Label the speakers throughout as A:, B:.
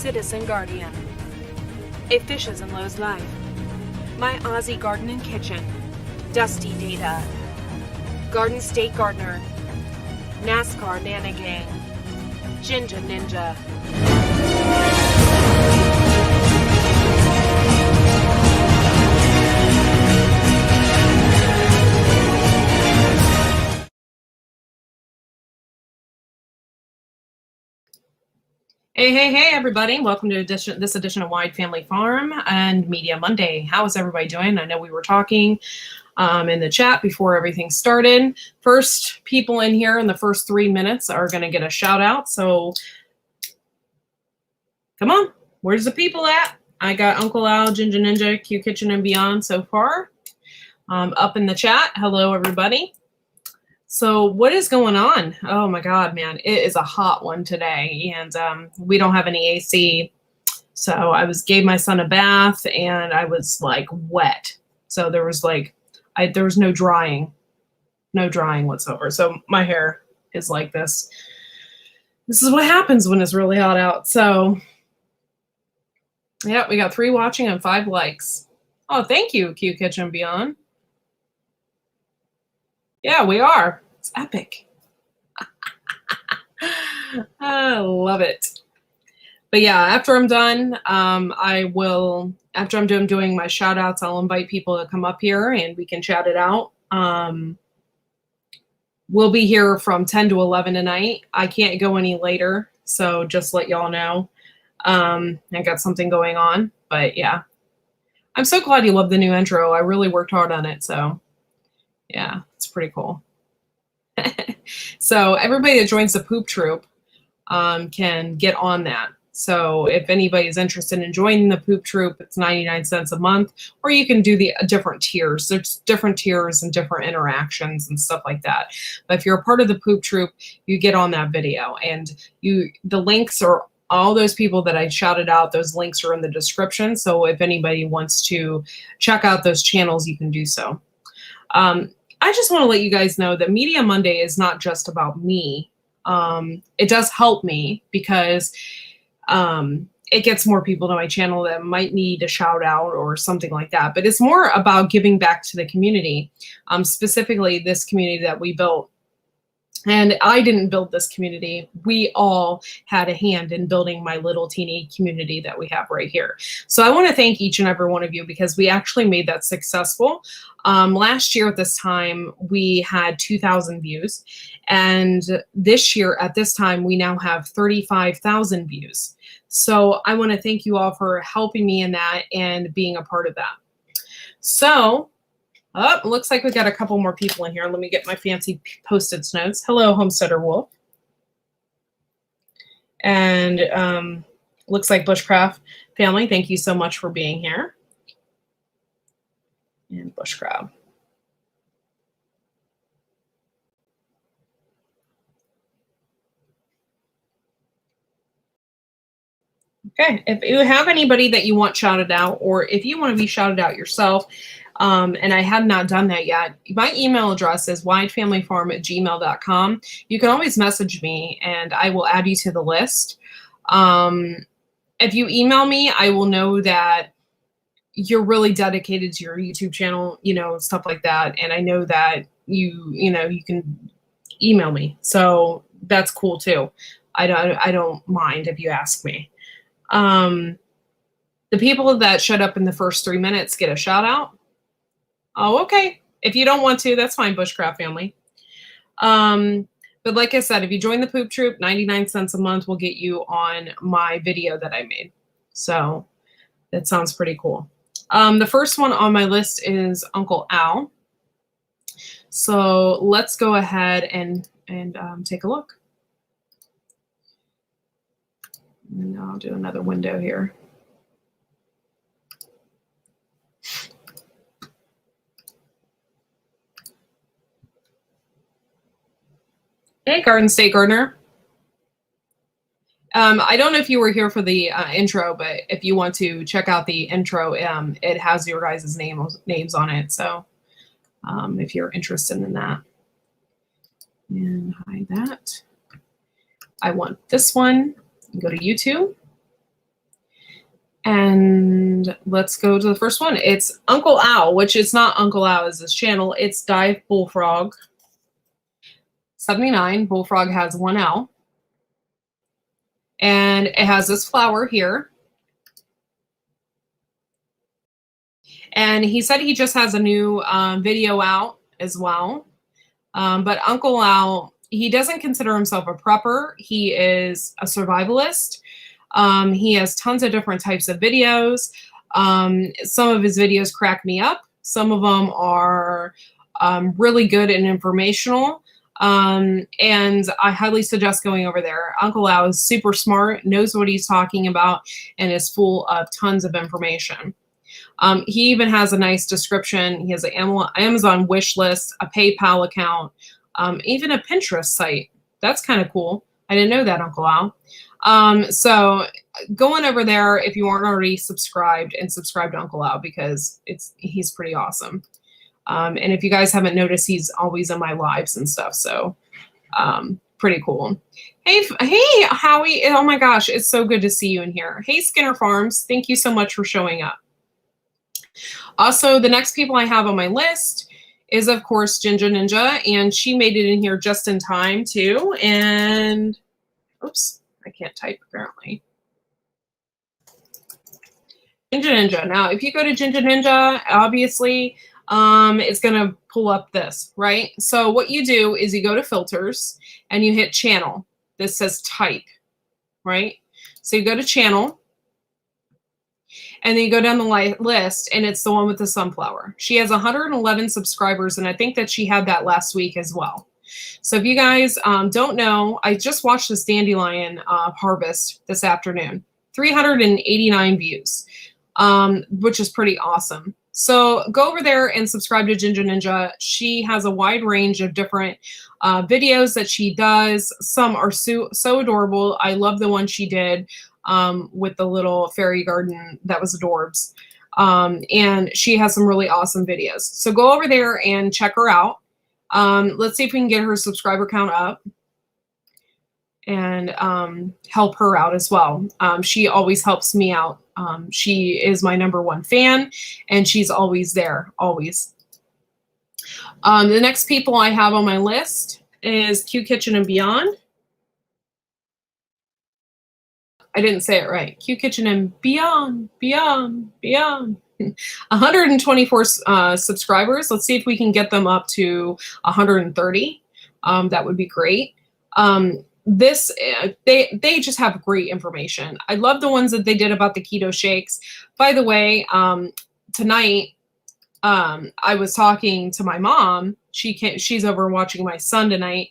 A: Citizen Guardian. A Fishes and Lows Life. My Aussie Garden and Kitchen. Dusty Data. Garden State Gardener. NASCAR Nana Gang. Ginger Ninja.
B: Hey, everybody. Welcome to this edition of Wide Family Farm and Media Monday. How is everybody doing? I know we were talking in the chat before everything started. First people in here in the first 3 minutes are going to get a shout out. So come on. Where's the people at? I got Uncle Al, Ginger Ninja, Q Kitchen and Beyond so far. Up in the chat. Hello, everybody. So what is going on? Oh my God, man, it is a hot one today, and we don't have any AC. So I gave my son a bath, and I was like wet. So there was there was no drying whatsoever. So my hair is like this. This is what happens when it's really hot out. So yeah, we got 3 watching and 5 likes. Oh, thank you, Q Kitchen Beyond. Yeah, we are. It's epic. I love it. But yeah, after I'm done, after I'm done doing my shout outs, I'll invite people to come up here and we can chat it out. We'll be here from 10 to 11 tonight. I can't go any later, so just let y'all know. I got something going on, but yeah. I'm so glad you love the new intro. I really worked hard on it, so yeah, it's pretty cool. So everybody that joins the Poop Troop can get on that. So if anybody's interested in joining the Poop Troop, it's 99 cents a month, or you can do the different tiers. There's different tiers and different interactions and stuff like that. But if you're a part of the Poop Troop, you get on that video, and the links are all those people that I shouted out. Those links are in the description. So if anybody wants to check out those channels, you can do so. I just want to let you guys know that Media Monday is not just about me. It does help me because it gets more people to my channel that might need a shout out or something like that. But it's more about giving back to the community, specifically this community that we built. And I didn't build this community. We all had a hand in building my little teeny community that we have right here. So I want to thank each and every one of you because we actually made that successful. Last year at this time, we had 2,000 views. And this year at this time, we now have 35,000 views. So I want to thank you all for helping me in that and being a part of that. So looks like we got a couple more people in here. Let me get my fancy Post-its notes. Hello, Homesteader Wolf. And looks like Bushcraft family. Thank you so much for being here. And Bushcraft. Okay, if you have anybody that you want shouted out, or if you want to be shouted out yourself, and I have not done that yet, my email address is widefamilyfarm@gmail.com. You can always message me and I will add you to the list. If you email me, I will know that you're really dedicated to your YouTube channel, stuff like that. And I know that you can email me. So that's cool too. I don't mind if you ask me. The people that showed up in the first 3 minutes get a shout out. Oh, okay. If you don't want to, that's fine, Bushcraft family. But like I said, if you join the Poop Troop, 99 cents a month will get you on my video that I made. So that sounds pretty cool. The first one on my list is Uncle Al. So let's go ahead and take a look. And I'll do another window here. Hey, Garden State Gardener. I don't know if you were here for the intro, but if you want to check out the intro, it has your guys' names on it. So if you're interested in that. And hide that. I want this one. Go to YouTube. And let's go to the first one. It's Uncle Al, which is not Uncle Al as his channel. It's Dive Bullfrog 79. Bullfrog has one L. And it has this flower here. And he said he just has a new video out as well. But Uncle Al, he doesn't consider himself a prepper. He is a survivalist. He has tons of different types of videos. Some of his videos crack me up. Some of them are really good and informational. And I highly suggest going over there. Uncle Al is super smart, knows what he's talking about, and is full of tons of information. He even has a nice description. He has an Amazon wish list, a PayPal account, even a Pinterest site. That's kind of cool. I didn't know that, Uncle Al. So go on over there if you aren't already subscribed, and subscribe to Uncle Al because he's pretty awesome. And if you guys haven't noticed, he's always in my lives and stuff. So pretty cool. Hey, Howie. Oh my gosh, it's so good to see you in here. Hey, Skinner Farms. Thank you so much for showing up. Also, the next people I have on my list is, of course, Ginger Ninja, and she made it in here just in time too. And oops, I can't type apparently. Ginger Ninja. Now, if you go to Ginger Ninja, obviously, it's going to pull up this, right? So what you do is you go to filters and you hit channel. This says type, right? So you go to channel. And then you go down the list, and it's the one with the sunflower. She has 111 subscribers, and I think that she had that last week as well. So if you guys don't know, I just watched this dandelion harvest this afternoon. 389 views, which is pretty awesome. So go over there and subscribe to Ginger Ninja. She has a wide range of different videos that she does. Some are so adorable. I love the one she did with the little fairy garden. That was adorbs. And she has some really awesome videos. So go over there and check her out. Let's see if we can get her subscriber count up and help her out as well. She always helps me out. She is my #1 fan, and she's always there, always. The next people I have on my list is Q Kitchen and Beyond. I didn't say it right. Q Kitchen and Beyond. 124 subscribers. Let's see if we can get them up to 130. That would be great. They just have great information. I love the ones that they did about the keto shakes. By the way, tonight I was talking to my mom. She's over watching my son tonight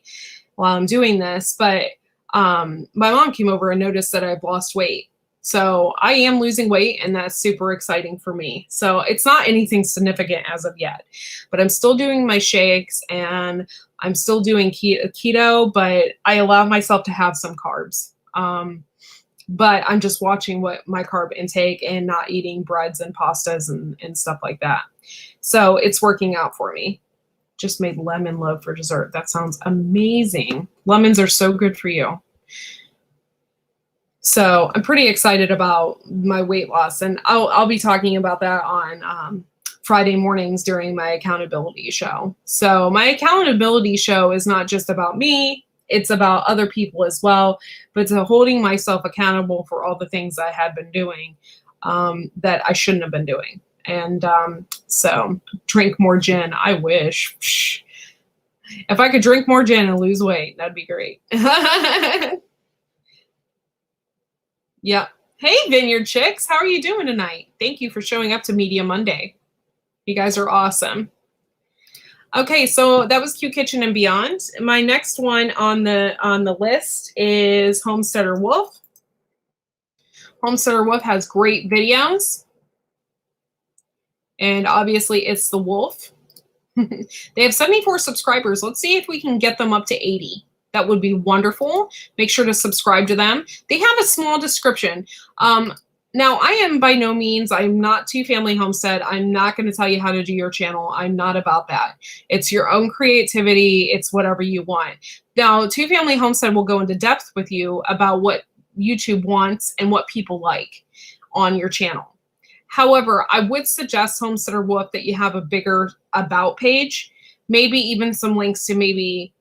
B: while I'm doing this, but my mom came over and noticed that I've lost weight. So I am losing weight, and that's super exciting for me. So it's not anything significant as of yet, but I'm still doing my shakes and I'm still doing keto, but I allow myself to have some carbs. But I'm just watching what my carb intake and not eating breads and pastas and stuff like that. So it's working out for me. Just made lemon loaf for dessert. That sounds amazing. Lemons are so good for you. So I'm pretty excited about my weight loss, and I'll be talking about that on Friday mornings during my accountability show. So my accountability show is not just about me, it's about other people as well, but to holding myself accountable for all the things I had been doing that I shouldn't have been doing. And so drink more gin. I wish. If I could drink more gin and lose weight, that'd be great. Yep. Hey, Vineyard Chicks. How are you doing tonight? Thank you for showing up to Media Monday. You guys are awesome. Okay, so that was Q Kitchen and Beyond. My next one on the list is Homesteader Wolf. Homesteader Wolf has great videos. And obviously it's the wolf. They have 74 subscribers. Let's see if we can get them up to 80. That would be wonderful. Make sure to subscribe to them. They have a small description. Now, I am by no means, I'm not Two Family Homestead. I'm not going to tell you how to do your channel. I'm not about that. It's your own creativity. It's whatever you want. Now, Two Family Homestead will go into depth with you about what YouTube wants and what people like. on your channel. However, I would suggest Homesteader Wolf that you have a bigger about page, maybe even some links to maybe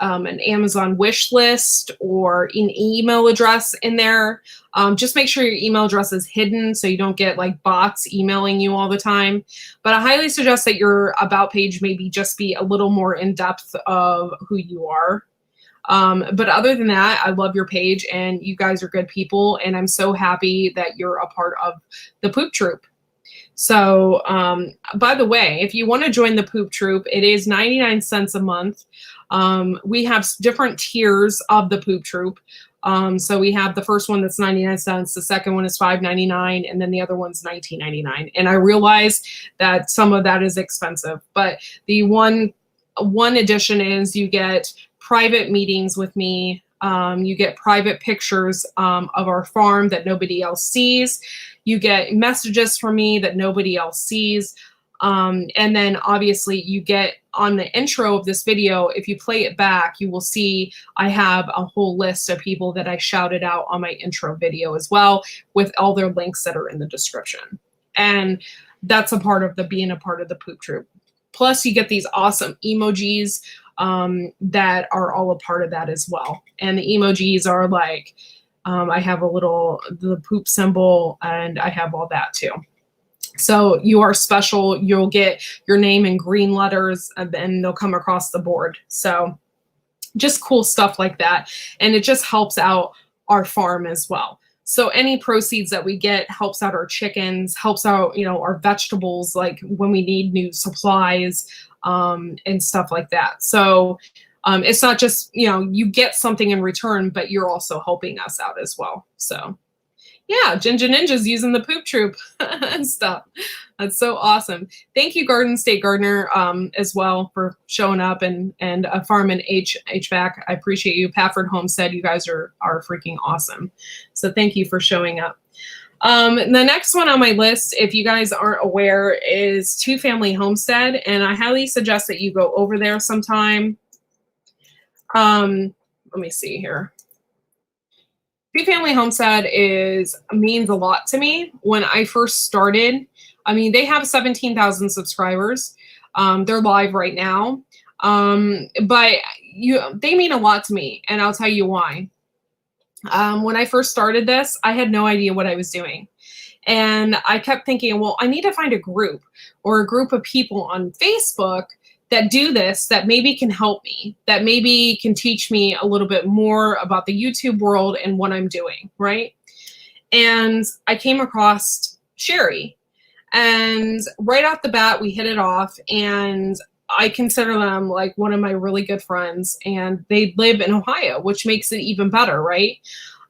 B: an Amazon wish list or an email address in there. Just make sure your email address is hidden so you don't get like bots emailing you all the time. But I highly suggest that your about page maybe just be a little more in depth of who you are. But other than that, I love your page and you guys are good people. And I'm so happy that you're a part of the Poop Troop. So, by the way, if you want to join the Poop Troop, it is 99 cents a month. We have different tiers of the Poop Troop. So we have the first one that's 99 cents, the second one is $5.99, and then the other one's $19.99. And I realize that some of that is expensive, but the one addition is you get private meetings with me. You get private pictures of our farm that nobody else sees. You get messages from me that nobody else sees. And then obviously you get on the intro of this video, if you play it back, you will see I have a whole list of people that I shouted out on my intro video as well, with all their links that are in the description. And that's a part of being a part of the Poop Troop. Plus you get these awesome emojis that are all a part of that as well. And the emojis are like, I have the poop symbol, and I have all that too. So you are special. You'll get your name in green letters, and then they'll come across the board. So just cool stuff like that. And it just helps out our farm as well. So any proceeds that we get helps out our chickens, helps out, our vegetables, like when we need new supplies, and stuff like that. So it's not just, you get something in return, but you're also helping us out as well. So yeah, Ginger Ninja's using the Poop Troop and stuff. That's so awesome. Thank you, Garden State Gardener, as well, for showing up, and Farm and HVAC. I appreciate you. Pafford Homestead, you guys are freaking awesome. So thank you for showing up. The next one on my list, if you guys aren't aware, is Two Family Homestead, and I highly suggest that you go over there sometime. Let me see here. Two Family Homestead means a lot to me. When I first started, they have 17,000 subscribers. They're live right now. But they mean a lot to me, and I'll tell you why. When I first started this, I had no idea what I was doing. And I kept thinking, well, I need to find a group or a group of people on Facebook that do this, that maybe can help me, that maybe can teach me a little bit more about the YouTube world and what I'm doing, right? And I came across Sherry. And right off the bat, we hit it off, and I consider them like one of my really good friends, and they live in Ohio, which makes it even better, right?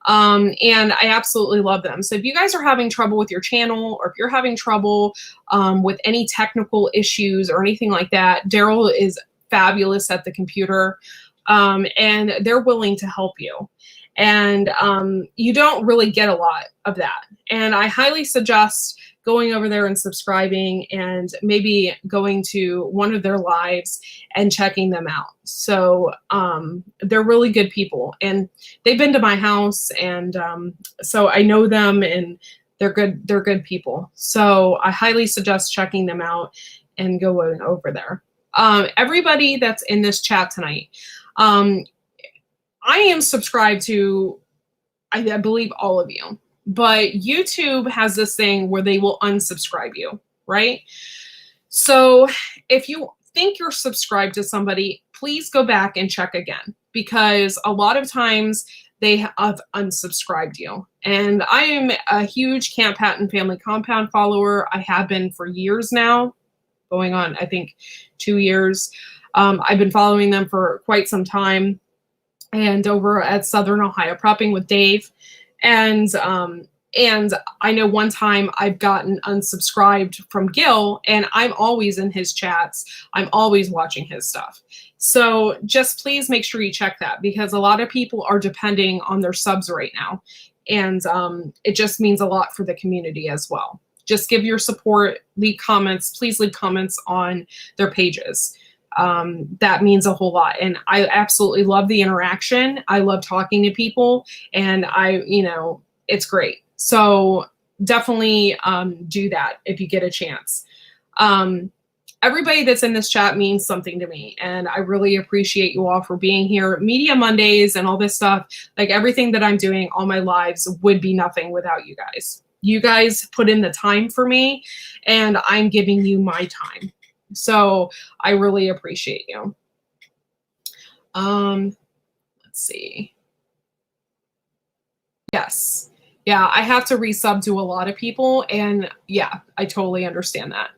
B: And I absolutely love them. So if you guys are having trouble with your channel, or if you're having trouble with any technical issues or anything like that, Daryl is fabulous at the computer, and they're willing to help you. And you don't really get a lot of that. And I highly suggest going over there and subscribing, and maybe going to one of their lives and checking them out. So they're really good people, and they've been to my house, and so I know them, and they're good people. So I highly suggest checking them out and going over there. Everybody that's in this chat tonight, I am subscribed to, I believe, all of you. But YouTube has this thing where they will unsubscribe you, right? So if you think you're subscribed to somebody, please go back and check again, because a lot of times they have unsubscribed you. And I am a huge Camp Hatton Family Compound follower. I have been for years now, going on, I think, 2 years. I've been following them for quite some time, and over at Southern Ohio Prepping with Dave. And I know one time I've gotten unsubscribed from Gil, and I'm always in his chats. I'm always watching his stuff. So just please make sure you check that, because a lot of people are depending on their subs right now. And it just means a lot for the community as well. Just give your support, leave comments. Please leave comments on their pages. That means a whole lot. And I absolutely love the interaction. I love talking to people, and it's great. So definitely do that if you get a chance. Everybody that's in this chat means something to me, and I really appreciate you all for being here. Media Mondays and all this stuff, like everything that I'm doing, all my lives would be nothing without you guys. You guys put in the time for me, and I'm giving you my time. So I really appreciate you. Let's see. Yes. Yeah, I have to resub to a lot of people, and yeah, I totally understand that.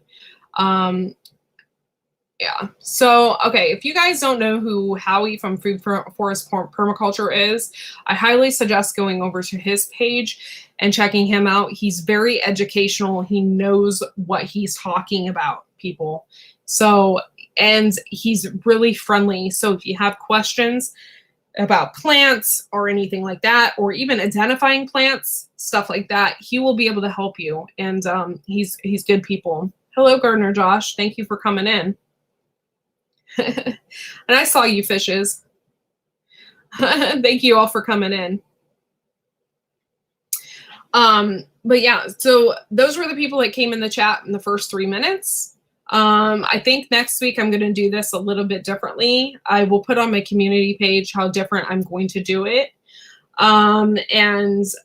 B: Yeah. So, okay, if you guys don't know who Howie from Food Forest Permaculture is, I highly suggest going over to his page and checking him out. He's very educational. He knows what he's talking about, people. So, and he's really friendly. So if you have questions about plants or anything like that, or even identifying plants, stuff like that, he will be able to help you. And he's good people. Hello, Gardener Josh. Thank you for coming in. And I saw you, fishes. Thank you all for coming in. But yeah, so those were the people that came in the chat in the first 3 minutes. I think next week I'm going to do this a little bit differently. I will put on my community page how different I'm going to do it. And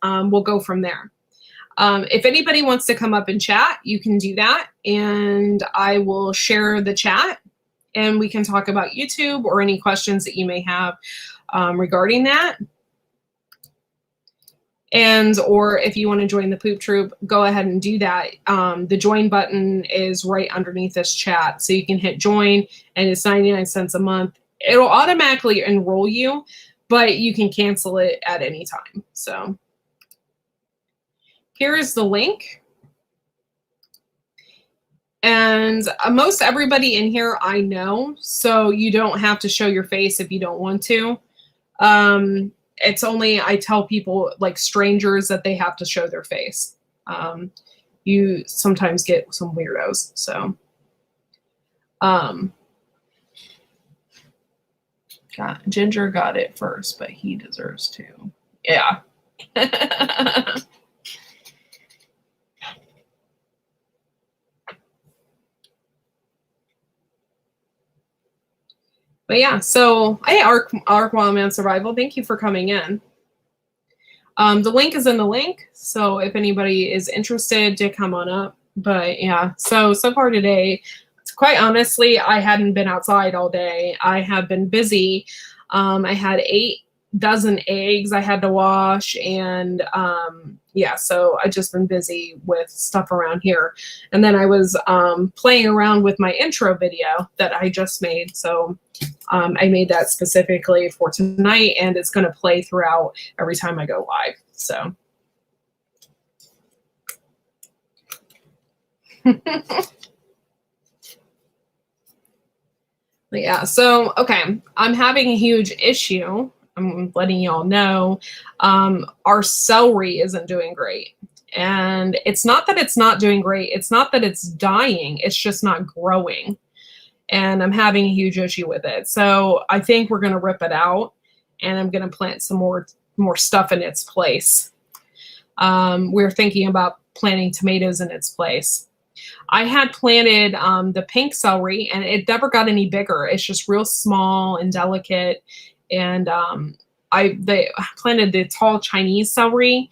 B: we'll go from there. If anybody wants to come up and chat, you can do that. And I will share the chat and we can talk about YouTube or any questions that you may have regarding that. And, or if you want to join the Poop Troop, go ahead and do that. The join button is right underneath this chat. So you can hit join and it's 99 cents a month. It'll automatically enroll you, but you can cancel it at any time. So here is the link. And most everybody in here I know, so you don't have to show your face if you don't want to. It's only, I tell people like strangers that they have to show their face. You sometimes get some weirdos, so. Ginger got it first, but he deserves to. Yeah. But yeah, so hey, Arc Wildman Survival, thank you for coming in. The link is in the link, so if anybody is interested to come on up. But yeah, so far today, quite honestly, I hadn't been outside all day. I have been busy. I had 8 dozen eggs I had to wash, and yeah, so I just been busy with stuff around here. And then I was playing around with my intro video that I just made. So I made that specifically for tonight, and it's going to play throughout every time I go live. So. Yeah, so, okay, I'm having a huge issue. I'm letting y'all know. Our celery isn't doing great. And it's not that it's not doing great. It's not that it's dying. It's just not growing. And I'm having a huge issue with it. So I think we're going to rip it out, and I'm going to plant some more stuff in its place. We're thinking about planting tomatoes in its place. I had planted the pink celery, and it never got any bigger. It's just real small and delicate. And they planted the tall Chinese celery,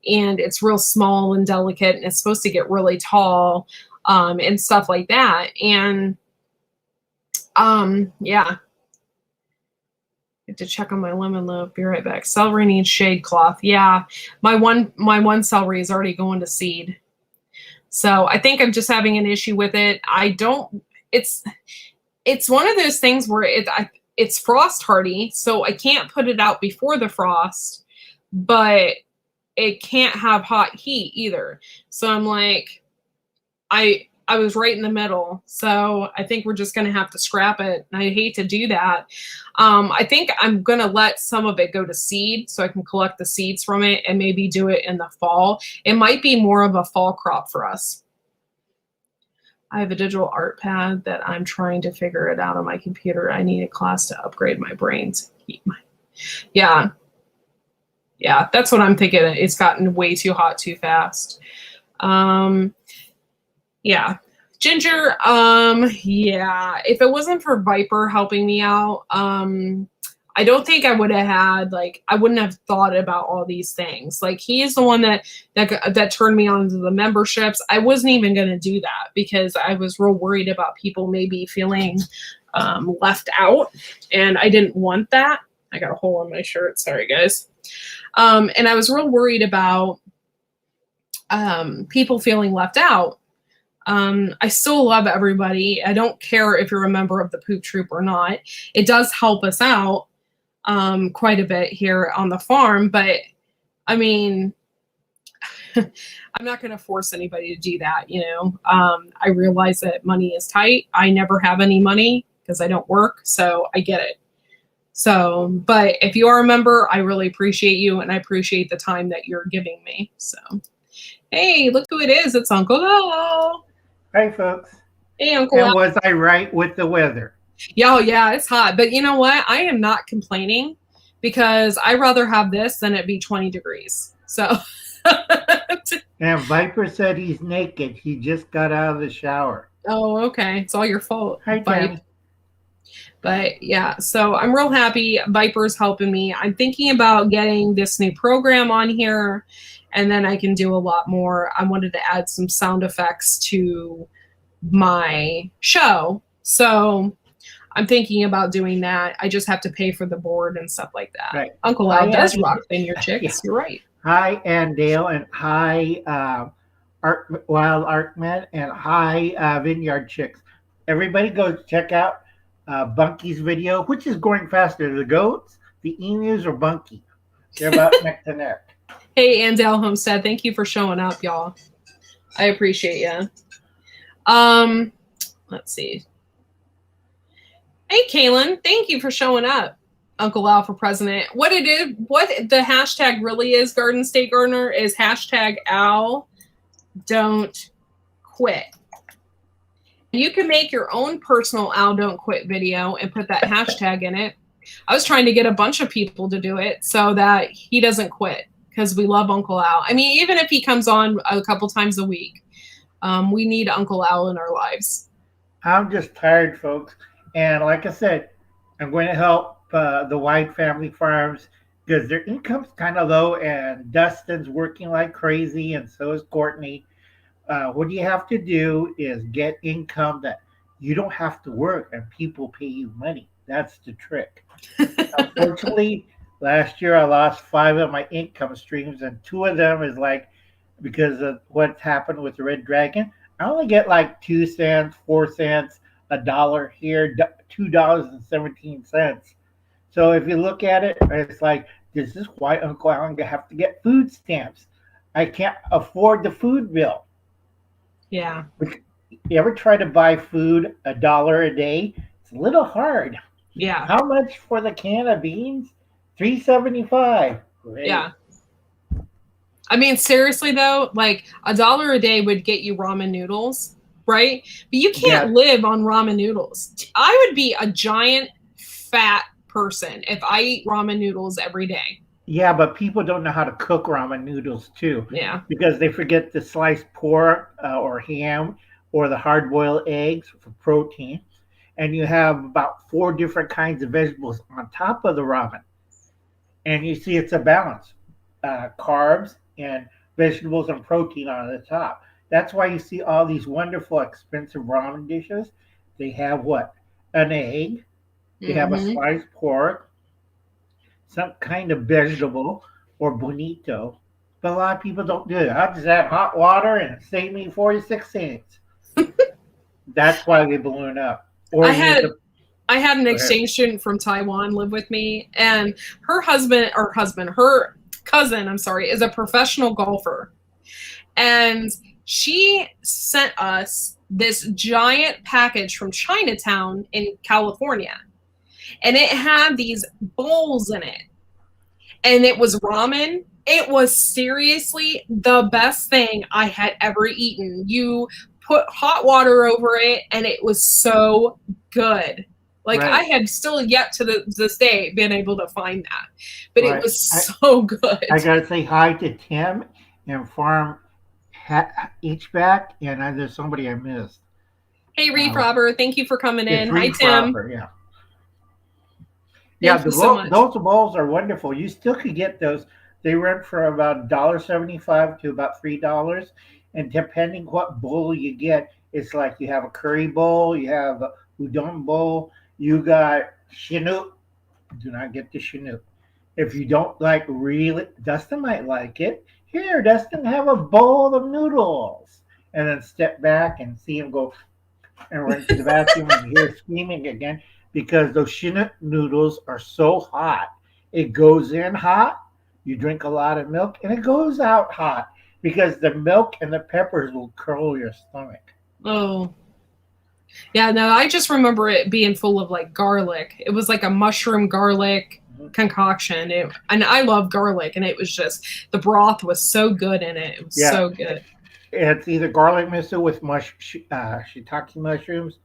B: and it's real small and delicate, and it's supposed to get really tall and stuff like that. And yeah. I have to check on my lemon loaf. Be right back. Celery needs shade cloth. Yeah, my one celery is already going to seed. So I think I'm just having an issue with it. It's one of those things where it's frost hardy, so I can't put it out before the frost, but it can't have hot heat either. So I'm like, I was right in the middle. So I think we're just going to have to scrap it. And I hate to do that. I think I'm going to let some of it go to seed so I can collect the seeds from it and maybe do it in the fall. It might be more of a fall crop for us. I have a digital art pad that I'm trying to figure it out on my computer. I need a class to upgrade my brains. Yeah. Yeah, that's what I'm thinking. It's gotten way too hot too fast. Yeah. Ginger, yeah, if it wasn't for Viper helping me out, I don't think I would have had, like, I wouldn't have thought about all these things. Like, he is the one that turned me on to the memberships. I wasn't even going to do that because I was real worried about people maybe feeling left out, and I didn't want that. I got a hole in my shirt. Sorry, guys. And I was real worried about people feeling left out. I still love everybody. I don't care if you're a member of the Poop Troop or not. It does help us out quite a bit here on the farm, but I mean, I'm not going to force anybody to do that, you know. I realize that money is tight. I never have any money because I don't work, so I get it. So, but if you are a member, I really appreciate you, and I appreciate the time that you're giving me. So, hey, look who it is. It's Uncle Al.
C: Hi, folks.
B: Hey, Uncle
C: And
B: Al.
C: was I right with the weather?
B: Yeah, it's hot. But you know what? I am not complaining because I'd rather have this than it be 20 degrees. So.
C: And Viper said he's naked. He just got out of the shower.
B: Oh, okay. It's all your fault.
C: Hi, Tammy.
B: But yeah, so I'm real happy Viper's helping me. I'm thinking about getting this new program on here, and then I can do a lot more. I wanted to add some sound effects to my show. So I'm thinking about doing that. I just have to pay for the board and stuff like that.
C: Right.
B: Uncle Al does
C: Andy.
B: rock in your chicks.
C: Yeah.
B: You're right.
C: Hi, Andale, and hi, Wild Arkman, and hi, Vineyard Chicks. Everybody go check out Bunky's video. Which is growing faster, the goats, the emus, or Bunky? They're about neck to neck.
B: Hey, Andale Homestead, thank you for showing up, y'all. I appreciate you. Let's see. Hey, Kaylin, thank you for showing up. Uncle Al for president. What the hashtag really is, Garden State Gardener, is hashtag Al don't quit. You can make your own personal Al don't quit video and put that hashtag in it. I was trying to get a bunch of people to do it so that he doesn't quit because we love Uncle Al. I mean, even if he comes on a couple times a week, we need Uncle Al in our lives.
C: I'm just tired, folks. And like I said, I'm going to help the White family farms because their income's kind of low, and Dustin's working like crazy, and so is Courtney. What you have to do is get income that you don't have to work and people pay you money. That's the trick. Unfortunately, last year I lost 5 of my income streams, and 2 of them is like because of what happened with the Red Dragon. I only get like 2 cents, 4 cents, $1 here, $2.17. So if you look at it, it's like, this is why Uncle Alan have to get food stamps. I can't afford the food bill.
B: Yeah.
C: You ever try to buy food $1 a day? It's a little hard.
B: Yeah.
C: How much for the can of beans? $3.75. Great.
B: Yeah. I mean, seriously though, like $1 a day would get you ramen noodles, right? But you can't live on ramen noodles. I would be a giant fat person if I eat ramen noodles every day.
C: Yeah, but people don't know how to cook ramen noodles too.
B: Yeah.
C: Because they forget the sliced pork or ham or the hard-boiled eggs for protein. And you have about 4 different kinds of vegetables on top of the ramen. And you see it's a balance. Carbs and vegetables and protein on the top. That's why you see all these wonderful, expensive ramen dishes. They have what? An egg. They have a sliced pork, some kind of vegetable, or bonito. But a lot of people don't do it. I'll just add hot water and save me 46 cents. That's why they balloon up. Or
B: I had an exchange student from Taiwan live with me, and her cousin, is a professional golfer. And she sent us this giant package from Chinatown in California. And it had these bowls in it. And it was ramen. It was seriously the best thing I had ever eaten. You put hot water over it, and it was so good. Like,
C: right.
B: I had still yet to this day been able to find that. But right. It was so good.
C: I got to say hi to Tim and Farm H-back, and there's somebody I missed.
B: Hey, Reef Robber, thank you for coming in. Hi,
C: Reef
B: Tim.
C: Robber, yeah.
B: Thank you so much.
C: Those bowls are wonderful. You still could get those. They run for about $1.75 to about $3. And depending what bowl you get, it's like you have a curry bowl, you have a udon bowl, you got Chinook. Do not get the Chinook. If you don't like really, Dustin might like it. Here, Dustin, have a bowl of noodles. And then step back and see him go and run to the bathroom and hear screaming again because those Chinook noodles are so hot. It goes in hot, you drink a lot of milk, and it goes out hot because the milk and the peppers will curl your stomach.
B: Oh. Yeah, no, I just remember it being full of like garlic. It was like a mushroom garlic concoction. And I love garlic, and it was just, the broth was so good in it. It was so good.
C: It's either garlic miso with shiitake mushrooms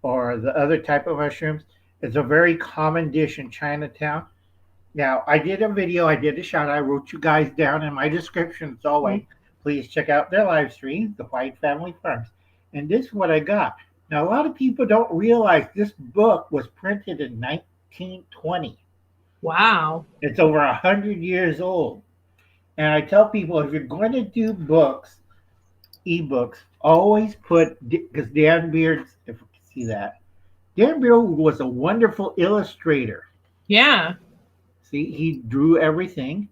C: or the other type of mushrooms. It's a very common dish in Chinatown. Now, I did a video, I did a shot, I wrote you guys down in my description as always. Please check out their live stream, The White Family Farms. And this is what I got. Now, a lot of people don't realize this book was printed in 1920.
B: Wow.
C: It's over 100 years old. And I tell people, if you're going to do books, ebooks, always put, because Dan Beard, if you can see that, Dan Beard was a wonderful illustrator.
B: Yeah.
C: See, he drew everything.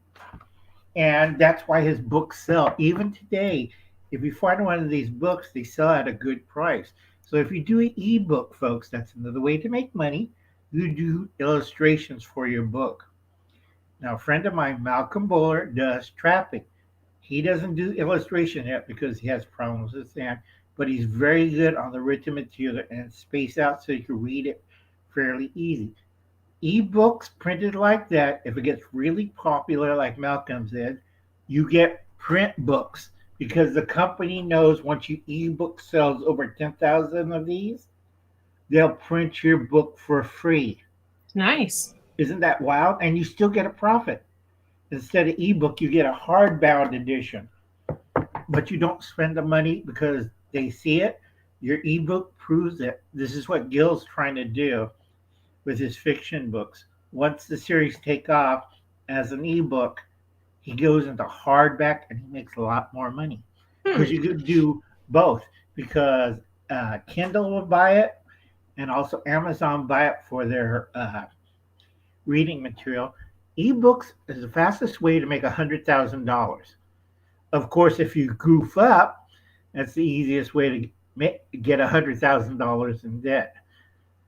C: And that's why his books sell. Even today, if you find one of these books, they sell at a good price. So if you do an ebook, folks, that's another way to make money. You do illustrations for your book. Now, a friend of mine, Malcolm Buller, does trapping. He doesn't do illustration yet because he has problems with his hand, but he's very good on the written material and space out so you can read it fairly easy. Ebooks printed like that, if it gets really popular like Malcolm did, you get print books because the company knows once your ebook sells over 10,000 of these, they'll print your book for free.
B: Nice.
C: Isn't that wild? And you still get a profit. Instead of ebook, you get a hardbound edition. But you don't spend the money because they see it. Your ebook proves it. This is what Gil's trying to do with his fiction books. Once the series take off as an ebook, he goes into hardback and he makes a lot more money. Because you could do both. Because Kindle will buy it, and also Amazon buy it for their reading material. Ebooks is the fastest way to make $100,000. Of course, if you goof up, that's the easiest way to get $100,000 in debt.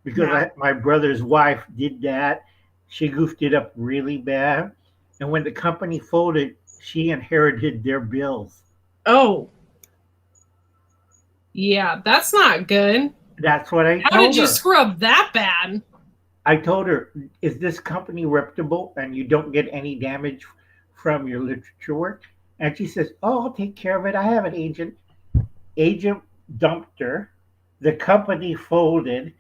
C: Because my brother's wife did that. She goofed it up really bad. And when the company folded, she inherited their bills.
B: Oh. Yeah, that's not good.
C: That's what I told her.
B: How did you screw up that bad?
C: I told her, is this company reputable and you don't get any damage from your literature work? And she says, oh, I'll take care of it. I have an agent. Agent dumped her. The company folded.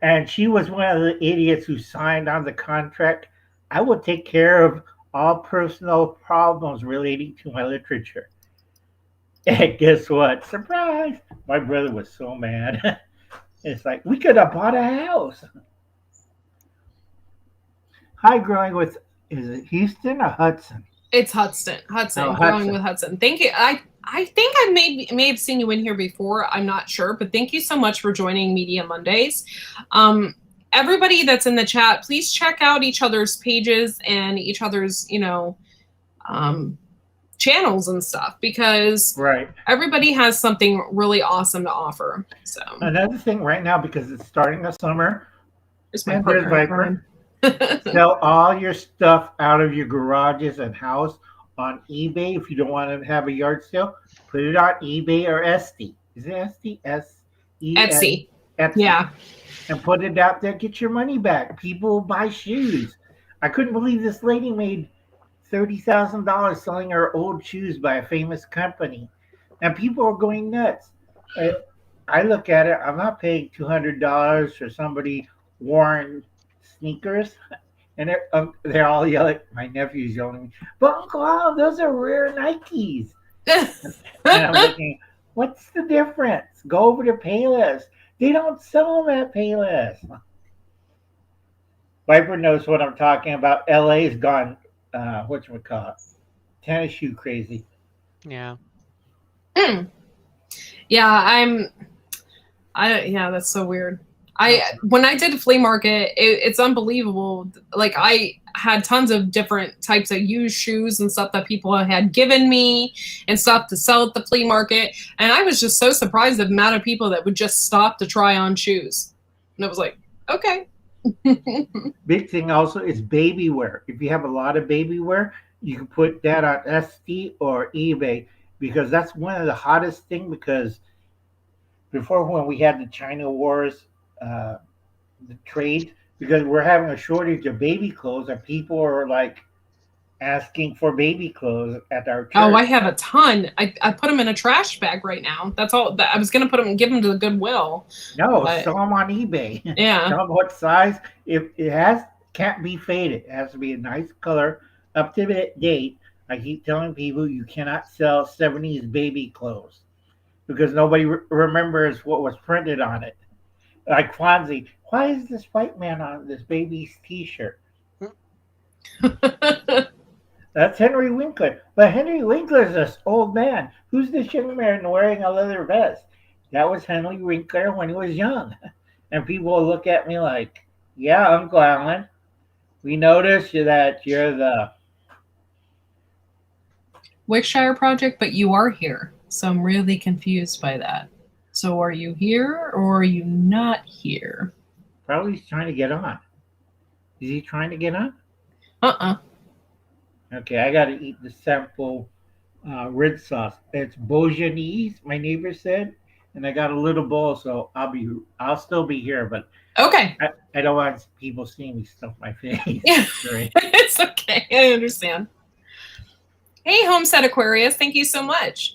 C: And she was one of the idiots who signed on the contract. I will take care of all personal problems relating to my literature. And guess what? Surprise! My brother was so mad. It's like, we could have bought a house. Hi, growing with, is it Houston or Hudson?
B: It's Hudson. Hudson.
C: Oh,
B: Growing
C: Hudson.
B: with Hudson. Thank you. I think I may have seen you in here before. I'm not sure, but thank you so much for joining Media Mondays. Everybody that's in the chat, please check out each other's pages and each other's, channels and stuff, because everybody has something really awesome to offer. So
C: another thing right now, because it's starting the summer,
B: there's my partner.
C: Sell all your stuff out of your garages and house on eBay. If you don't want to have a yard sale, put it on eBay or Etsy. Is it Etsy?
B: Etsy. Yeah.
C: And put it out there. Get your money back. People will buy shoes. I couldn't believe this lady made $30,000 selling her old shoes by a famous company. And people are going nuts. I look at it. I'm not paying $200 for somebody worn sneakers. And they're all yelling. My nephew's yelling at me, but Uncle Al, those are rare Nikes. And I'm thinking, what's the difference? Go over to Payless. They don't sell them at Payless. Viper knows what I'm talking about. LA's gone, whatchamacallit, tennis shoe crazy.
D: Yeah.
B: Yeah, yeah, that's so weird. When I did a flea market, it's unbelievable. Like, I had tons of different types of used shoes and stuff that people had given me and stuff to sell at the flea market. And I was just so surprised at the amount of people that would just stop to try on shoes. And I was like, okay.
C: Big thing also is baby wear. If you have a lot of baby wear, you can put that on Etsy or eBay, because that's one of the hottest thing. Because before, when we had the China wars, the trade, because we're having a shortage of baby clothes, and people are like asking for baby clothes at our church.
B: Oh, I have a ton. I put them in a trash bag right now. That's all. I was gonna put them and give them to the Goodwill.
C: No,
B: but
C: sell them on eBay.
B: Yeah.
C: Tell them what size. If it can't be faded. It has to be a nice color, up to date. I keep telling people you cannot sell 70s baby clothes because nobody remembers what was printed on it. Like Fonzie, why is this white man on this baby's T-shirt? That's Henry Winkler. But Henry Winkler is this old man. Who's this young man wearing a leather vest? That was Henry Winkler when he was young. And people will look at me like, yeah, Uncle Alan, we noticed that you're the
B: Wickshire Project, but you are here. So I'm really confused by that. So are you here or are you not here?
C: Probably he's trying to get on. Is he trying to get on? Okay, I got to eat the sample red sauce. It's Beaugenese, my neighbor said, and I got a little bowl, so I'll still be here, but
B: Okay.
C: I don't want people seeing me stuff my face.
B: Yeah.
C: Sorry.
B: It's okay. I understand. Hey, Homestead Aquarius, thank you so much.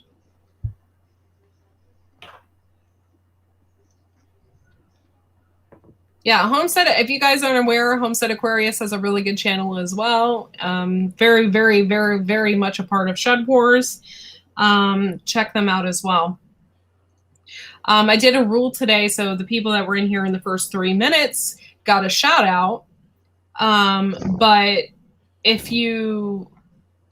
B: Yeah, Homestead, if you guys aren't aware, Homestead Aquarius has a really good channel as well. Very, very, very, very much a part of Shed Wars. Check them out as well. I did a rule today, so the people that were in here in the first 3 minutes got a shout out. But if you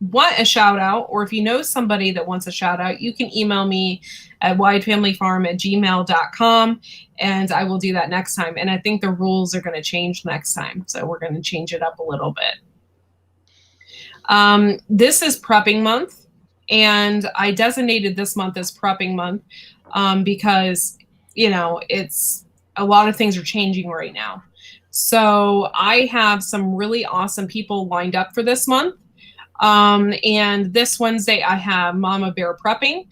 B: want a shout out, or if you know somebody that wants a shout out, you can email me at widefamilyfarm@gmail.com, and I will do that next time. And I think the rules are going to change next time, so we're going to change it up a little bit. This is prepping month, and I designated this month as prepping month because, you know, it's a lot of things are changing right now. So I have some really awesome people lined up for this month. And this Wednesday I have Mama Bear Prepping,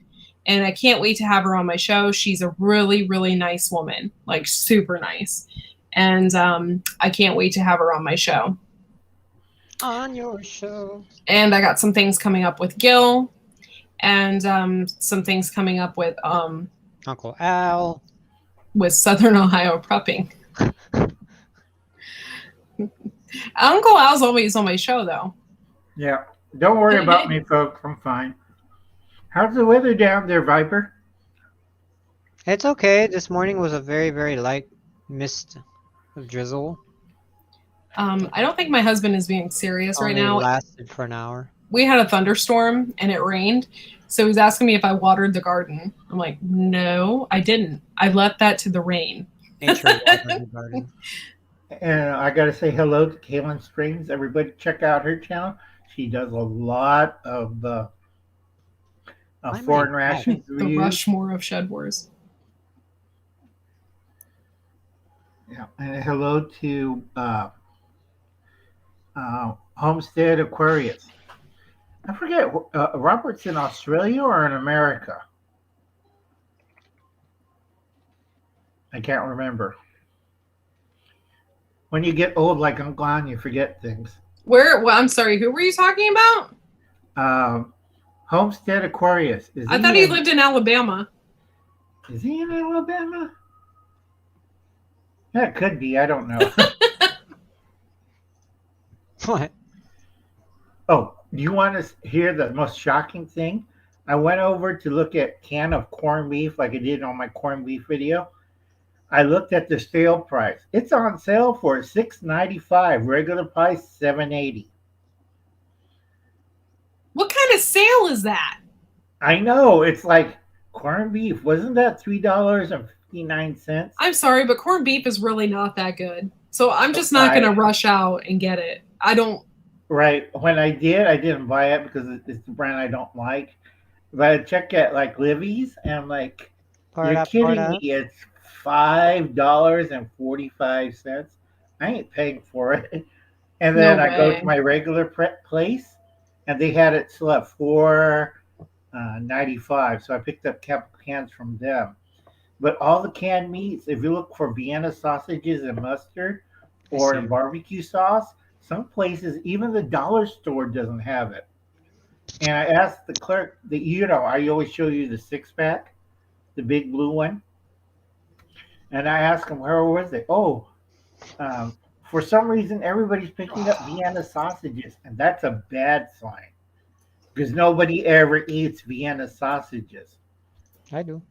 B: and I can't wait to have her on my show. She's a really, really nice woman, like super nice. And I can't wait to have her on my show.
D: On your show.
B: And I got some things coming up with Gil, and some things coming up with
D: Uncle Al.
B: with Southern Ohio Prepping. Uncle Al's always on my show, though.
C: Yeah. Don't worry about me, folks. I'm fine. How's the weather down there, Viper?
D: It's okay. This morning was a very, very light mist of drizzle.
B: I don't think my husband is being serious right
D: Only
B: now.
D: lasted for an hour.
B: We had a thunderstorm and it rained. So he was asking me if I watered the garden. I'm like, no, I didn't. I left that to the rain.
D: Nature watered the garden.
C: And I got to say hello to Kaylin Springs. Everybody check out her channel. She does a lot of foreign rations
B: The
C: reviews.
B: Rushmore of Shed Wars.
C: Yeah, and hello to Homestead Aquarius. I forget, Robert's in Australia or in America? I can't remember. When you get old like Uncle An, you forget things.
B: Where? Well, I'm sorry. Who were you talking about?
C: Homestead Aquarius.
B: I thought he lived in Alabama.
C: Is he in Alabama? That could be. I don't know.
D: What?
C: Oh, do you want to hear the most shocking thing? I went over to look at can of corned beef like I did on my corned beef video. I looked at the sale price. It's on sale for $6.95. Regular price $7.80.
B: What kind of sale is that?
C: I know. It's like corned beef. Wasn't that $3.59?
B: I'm sorry, but corned beef is really not that good. So I'm just not going to rush out and get it. I don't.
C: Right. When I didn't buy it because it's the brand I don't like. But I checked at like Livy's and I'm like, you're kidding me. It's $5.45. I ain't paying for it. And then I go to my regular place and they had it still at $4.95. So I picked up cans from them. But all the canned meats, if you look for Vienna sausages and mustard or barbecue sauce, some places, even the dollar store doesn't have it. And I asked the clerk that I always show you the 6-pack, the big blue one. And I asked him, where was it? For some reason, everybody's picking up Vienna sausages, and that's a bad sign because nobody ever eats Vienna sausages.
D: I do.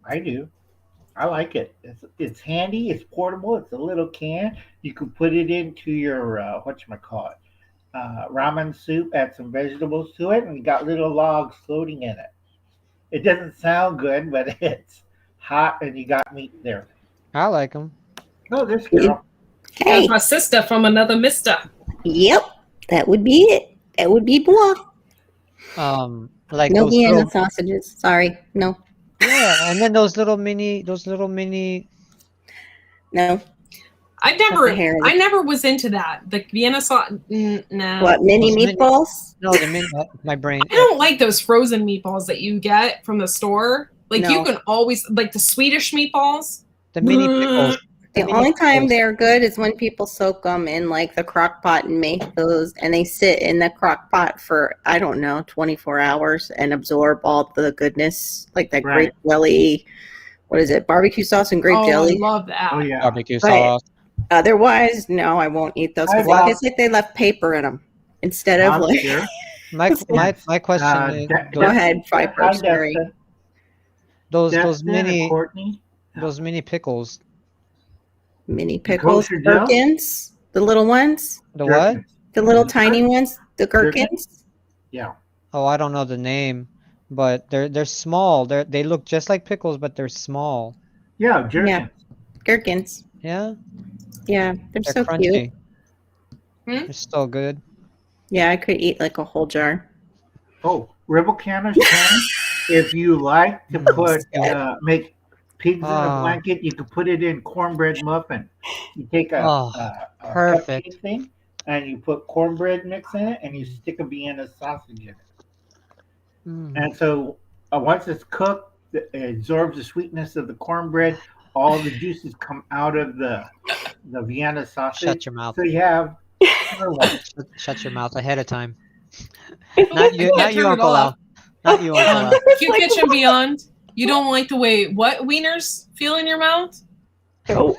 C: I do. I like it. It's handy. It's portable. It's a little can. You can put it into your ramen soup. Add some vegetables to it, and you got little logs floating in it. It doesn't sound good, but it's hot, and you got meat there.
D: I like them.
C: Oh, this girl.
E: Hey.
B: That's my sister from another mister.
E: Yep, that would be it. That would be moi.
D: Like
E: no
D: those
E: Vienna
D: little,
E: sausages. Sorry, no.
D: yeah, and then those little mini.
E: No.
B: I never was into that. The Vienna sauce. No.
E: What, mini meatballs?
D: No, my brain.
B: I don't like those frozen meatballs that you get from the store. Like you can always like the Swedish meatballs.
D: The mini pickles.
E: The only time they're good is when people soak them in like the crock pot and make those, and they sit in the crock pot for, 24 hours and absorb all the goodness, like that grape jelly. What is it? Barbecue sauce and grape jelly.
B: I love that.
C: Oh, yeah.
D: Barbecue sauce.
E: Otherwise, no, I won't eat those. It's like they left paper in them instead of like.
C: Sure.
D: My question is,
E: Go ahead, Viper. Sorry.
D: Those mini
C: Courtney?
D: those mini pickles.
E: Mini pickles,
C: Kosher Joe?
E: gherkins, the little ones,
D: The what?
E: the little tiny ones, the gherkins.
C: Yeah.
D: Oh, I don't know the name, but they're small. They look just like pickles, but they're small.
C: Yeah, jerkins.
E: Yeah. Gherkins.
D: Yeah,
E: Yeah, they're so
D: crunchy.
E: cute.
D: They're so good.
E: Yeah, I could eat like a whole jar.
C: Oh, Rebel Canners can. If you like to put make pigs in a blanket, you can put it in cornbread muffin. You take a
D: perfect
C: cupcake thing and you put cornbread mix in it and you stick a Vienna sausage in it. And so once it's cooked, it absorbs the sweetness of the cornbread. All the juices come out of the Vienna sausage.
D: Shut your mouth.
C: So you have
D: Shut your mouth ahead of time. Not you, Uncle Al. Not you, Uncle Al.
B: Q Kitchen Beyond. You don't like the way what wieners feel in your mouth?
E: Oh,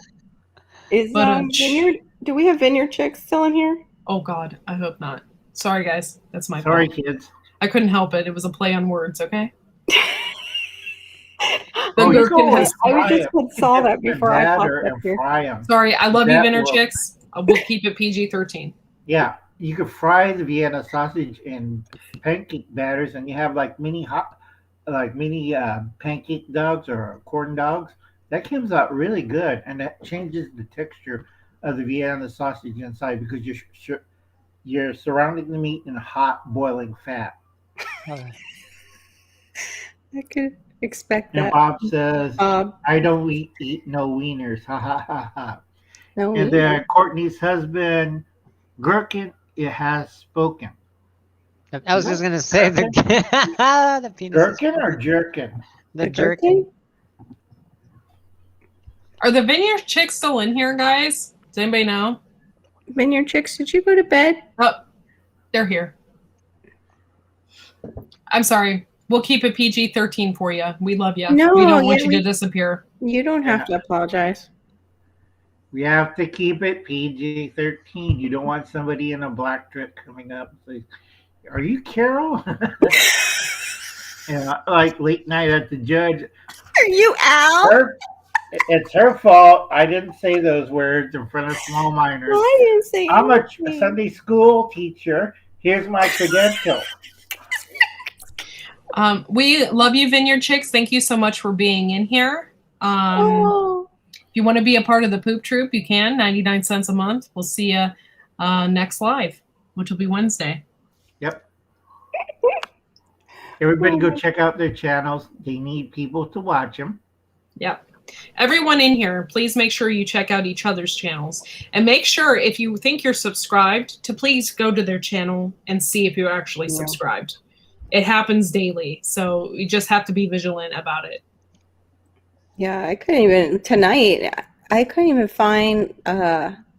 E: is Vineyard? Do we have Vineyard Chicks still in here?
B: Oh God, I hope not. Sorry guys, that's my
C: sorry
B: fault.
C: kids.
B: I couldn't help it. It was a play on words. Okay.
C: Oh, you
B: gherkin
C: go
B: has-
C: and
E: I
C: fry
E: just
C: them.
E: saw that before I popped
C: Batter
E: up
C: and
E: here.
C: fry them.
B: Sorry, I love you,
C: That
B: Vinner
C: will-
B: Chicks. We'll keep it PG-13.
C: Yeah, you could fry the Vienna sausage in pancake batters, and you have like mini pancake dogs or corn dogs. That comes out really good, and that changes the texture of the Vienna sausage inside because you're surrounding the meat in hot boiling fat.
E: I could expect
C: And
E: that.
C: Bob says,
E: Bob,
C: "I don't eat no wieners." Ha ha ha ha.
E: no.
C: And then Courtney's husband, Gherkin, it has spoken.
D: I was just gonna say the the penis.
C: Gherkin or jerkin?
D: The jerkin.
B: Are the Vineyard Chicks still in here, guys? Does anybody know?
E: Vineyard Chicks, did you go to bed?
B: Oh, they're here. I'm sorry. We'll keep it PG-13 for you. We love you.
E: No,
B: we don't want
E: yeah,
B: you to disappear.
E: You don't have to apologize.
C: We have to keep it PG-13. You don't want somebody in a black dress coming up and say, "Are you Carol?" And like late night at the judge,
E: Are you out?
C: it's her fault. I didn't say those words in front of small minors.
E: Well, I didn't say
C: I'm a
E: anything.
C: Sunday school teacher. Here's my credential.
B: We love you, Vineyard Chicks. Thank you so much for being in here.
E: Oh.
B: If you want to be a part of the Poop Troop, you can. 99 cents a month. We'll see you next live, which will be Wednesday.
C: Yep. Everybody go check out their channels. They need people to watch them.
B: Yep. Everyone in here, please make sure you check out each other's channels. And make sure if you think you're subscribed to please go to their channel and see if you're actually subscribed. It happens daily. So you just have to be vigilant about it.
E: Yeah, I couldn't even tonight. I couldn't even find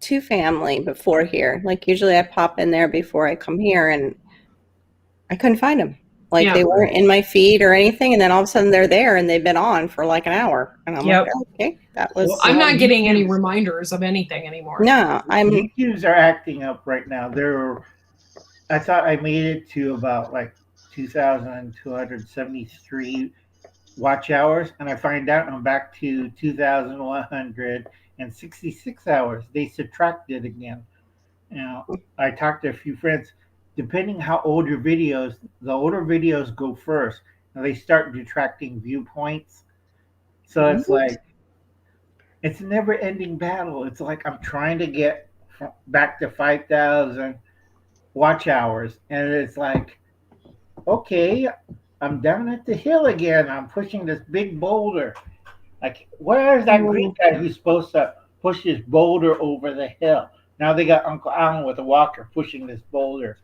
E: Two Family before here. Like usually I pop in there before I come here, and I couldn't find them. Like they weren't in my feed or anything, and then all of a sudden they're there, and they've been on for like an hour, and I'm like, okay, that was.
C: Well,
B: I'm not getting any reminders of anything anymore.
E: No, I'm.
C: YouTubes are acting up right now. I thought I made it to about like 2,273 watch hours, and I find out I'm back to 2,166 hours. They subtracted again. I talked to a few friends. Depending how old your videos, the older videos go first, and they start detracting viewpoints. So it's like, it's a never-ending battle. It's like I'm trying to get back to 5,000 watch hours, and it's like, okay, I'm down at the hill again. I'm pushing this big boulder. Like, where's that green guy who's supposed to push this boulder over the hill? Now they got Uncle Alan with a walker pushing this boulder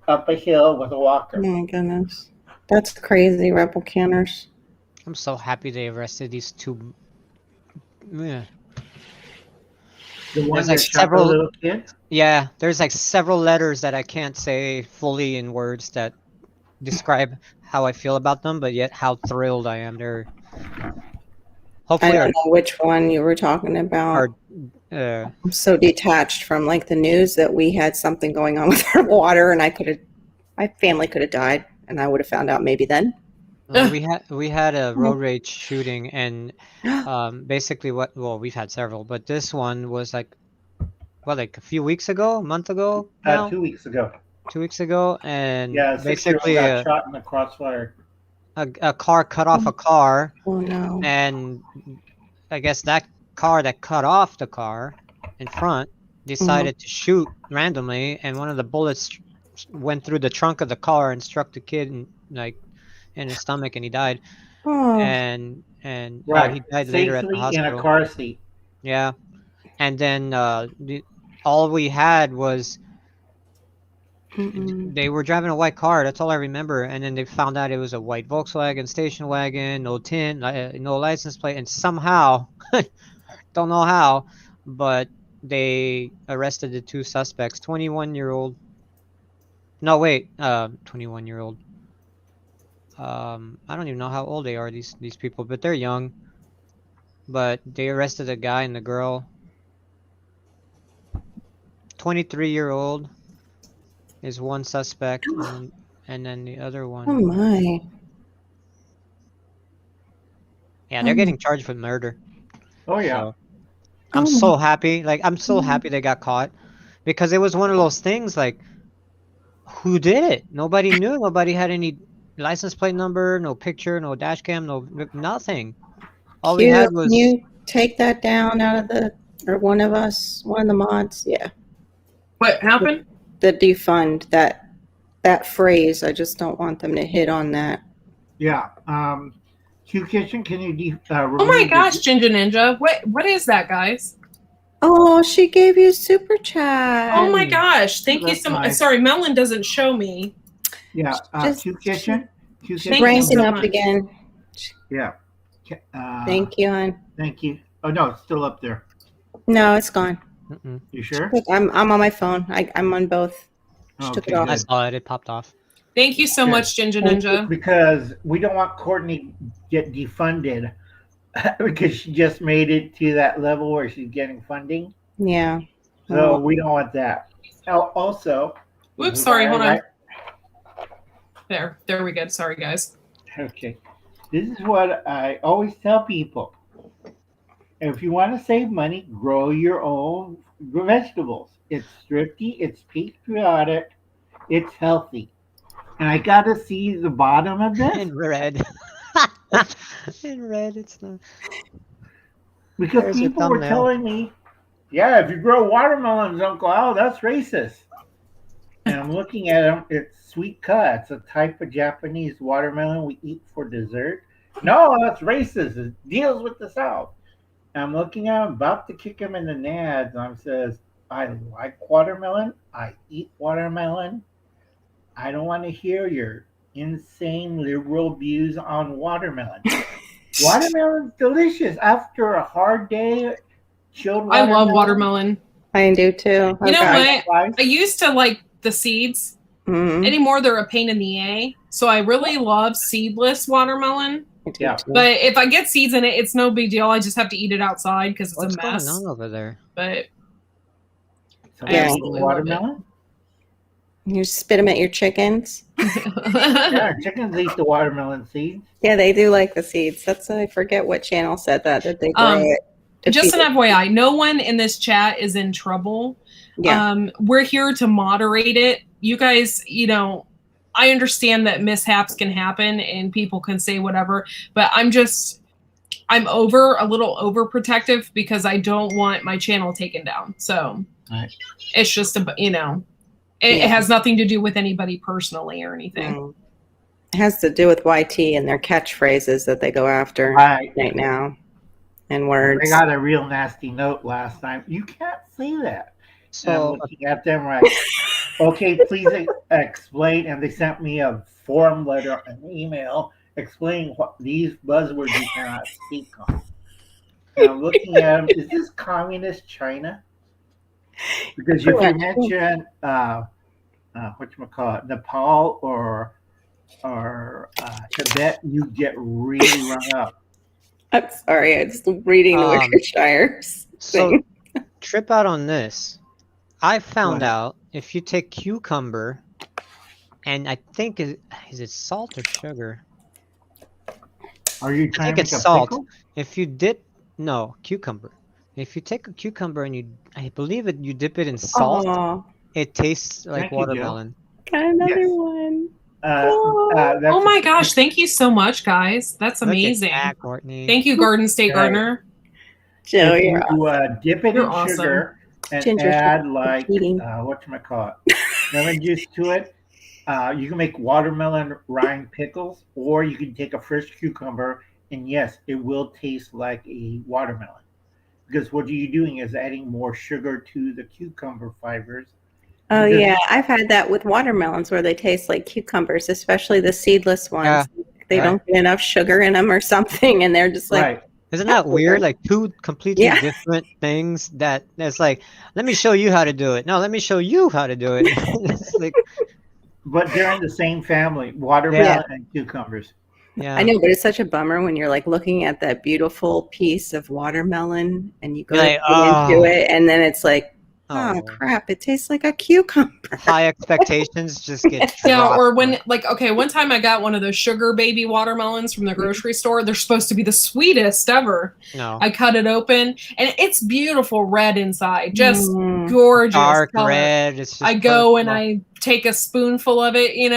C: up a hill with a walker.
E: Oh my goodness, that's crazy, Rebel Canners.
D: I'm so happy they arrested these two. Yeah.
C: The one
D: There's
C: that
D: like
C: shot
D: several-
C: the little kid?
D: Yeah, there's like several letters that I can't say fully in words that describe how I feel about them, but yet how thrilled I am. They're
E: I
D: hopefully
E: don't know which one you were talking about. I'm so detached from like the news that we had something going on with our water, and my family could have died, and I would have found out maybe then.
D: we had a road rage shooting, and basically we've had several, but this one was like a few weeks ago, a month ago now?
C: 2 weeks ago.
D: 2 weeks ago, and
C: Yeah,
D: basically
C: got shot in the crossfire.
D: a car cut off a car,
E: Oh no.
D: and I guess that car that cut off the car in front decided to shoot randomly, and one of the bullets went through the trunk of the car and struck the kid in his stomach, and he died.
E: Oh.
D: And
C: Right.
D: he died later at the
C: Safely
D: hospital.
C: in a car seat.
D: Yeah, and then all we had was they were driving a white car. That's all I remember. And then they found out it was a white Volkswagen station wagon, no tint, no license plate, and somehow, don't know how, but they arrested the two suspects. 21-year-old. No, wait, 21-year-old. I don't even know how old they are, these people, but they're young. But they arrested a guy and the girl. 23-year-old is one suspect, and then the other one.
E: Oh my.
D: Yeah, they're getting charged with murder.
C: Oh yeah.
D: So, I'm so happy. Like, I'm so happy they got caught, because it was one of those things like, who did it? Nobody knew. Nobody had any license plate number, no picture, no dash cam, nothing. All we had was.
E: Can you take that down out of or one of the mods? Yeah.
B: What happened?
E: The defund that phrase. I just don't want them to hit on that.
C: Yeah. Q Kitchen, can you
B: Oh my gosh, Ginger Ninja. What is that, guys?
E: Oh, she gave you super chat.
B: Oh my gosh. Thank you
C: That's
B: so much.
C: nice.
B: Sorry, Melon doesn't show me.
C: Yeah,
E: Just-
C: Q Kitchen. Q
B: Thank
C: Kitchen.
B: you
E: Ranking
B: so
E: up
B: much.
E: again.
C: Yeah.
E: Thank you, hon.
C: Thank you. Oh no, it's still up there.
E: No, it's gone.
D: Mm-mm.
C: You sure?
E: Look, I'm on my phone. I'm on both. Just took it off.
D: I saw it. It popped off.
B: Thank you so
C: Good.
B: much, Ginger Ninja.
C: Because we don't want Courtney to get defunded because she just made it to that level where she's getting funding.
E: Yeah.
C: So we don't want that. Also,
B: Whoops, sorry, hold on. There we go. Sorry, guys.
C: Okay. This is what I always tell people. If you want to save money, grow your own vegetables. It's thrifty, it's patriotic, it's healthy. And I got to see the bottom of this
D: In red. In red, it's not.
C: because
D: There's your
C: people were
D: thumbnail.
C: telling me, yeah, if you grow watermelons, Uncle Al, that's racist. And I'm looking at them, it's sweet cut. It's a type of Japanese watermelon we eat for dessert. No, that's racist. It deals with the South. And I'm looking at him, about to kick him in the nads. And I says, I like watermelon. I eat watermelon. I don't want to hear your insane liberal views on watermelon. Watermelon's delicious. After a hard day, chilled
B: I
C: watermelon.
B: love watermelon.
E: I do too.
B: You know
E: Okay.
B: what? I used to like the seeds.
E: Mhm.
B: Anymore, they're a pain in the A. So I really love seedless watermelon.
E: I do
C: Yeah.
E: too.
B: But if I get seeds in it, it's no big deal. I just have to eat it outside because it's
D: What's
B: a
D: going
B: mess.
D: on over there?
B: But
C: So
B: I
C: you eat
B: absolutely love it.
C: watermelon?
E: You spit them at your chickens.
C: Yeah, chickens eat the watermelon seeds.
E: Yeah, they do like the seeds. That's I forget what channel said that they grow it. to
B: just
E: feed
B: an FYI, no one in this chat is in trouble.
E: Yeah.
B: We're here to moderate it. You guys, I understand that mishaps can happen and people can say whatever, but I'm a little overprotective because I don't want my channel taken down. So
C: Right.
B: it's just, it has nothing to do with anybody personally or anything.
E: Mm. It has to do with YT and their catchphrases that they go after
C: Right.
E: right now and words.
C: I got a real nasty note last time. You can't say that. And I'm
D: So
C: looking at them right. Okay, please explain. And they sent me a form letter, an email explaining what these buzzwords you cannot speak on. And I'm looking at them. Is this communist China? Because if you mention whatchamacallit, Nepal or Tibet, you get really rung up.
E: I'm sorry, I was reading the Worcestershire
D: so
E: thing.
D: trip out on this. I found
C: What?
D: out if you take cucumber and I think is it salt or sugar?
C: Are you trying
D: think
C: to
D: it's
C: make a
D: salt.
C: pickle?
D: If you cucumber. If you take a cucumber and I believe you dip it in salt,
E: Oh,
D: it tastes like
C: Thank you, Joe.
D: watermelon.
E: got another
C: Yes.
E: one.
C: That's
B: Oh my gosh, thank you so much, guys. That's
D: Look at
B: amazing.
D: that, Courtney.
B: Thank you, Garden State
C: Right.
B: Gardener.
E: Joe,
C: If
E: you're
C: you dip it
B: You're
C: in
B: awesome.
C: sugar and
E: Ginger
C: add
E: sugar
C: like
E: eating.
C: whatchamacallit, lemon juice to it, you can make watermelon rind pickles, or you can take a fresh cucumber and yes, it will taste like a watermelon. Because what you're doing is adding more sugar to the cucumber fibers.
E: Oh
C: Because-
E: yeah, I've had that with watermelons where they taste like cucumbers, especially the seedless ones.
D: Yeah.
E: They
C: Right.
E: don't get enough sugar in them or something, and they're just like,
C: Right.
D: Isn't that weird? Like two completely
E: Yeah.
D: different things that's like, let me show you how to do it. No, let me show you how to do it. It's like,
C: But they're in the same family, watermelon and cucumbers.
D: yeah.
E: I know, but it's such a bummer when you're like looking at that beautiful piece of watermelon and you go
D: You're
E: to
D: like,
E: get into
D: "Oh."
E: it, and then it's like, oh
D: Oh.
E: crap, it tastes like a cucumber.
D: High expectations just get
B: Yeah,
D: dropped.
B: or when one time I got one of those sugar baby watermelons from the grocery store. They're supposed to be the sweetest ever.
D: No.
B: I cut it open and it's beautiful red inside, just
E: Mm.
B: gorgeous.
D: Dark
B: color.
D: red. It's just
B: I go and
D: personal.
B: I take a spoonful of it, and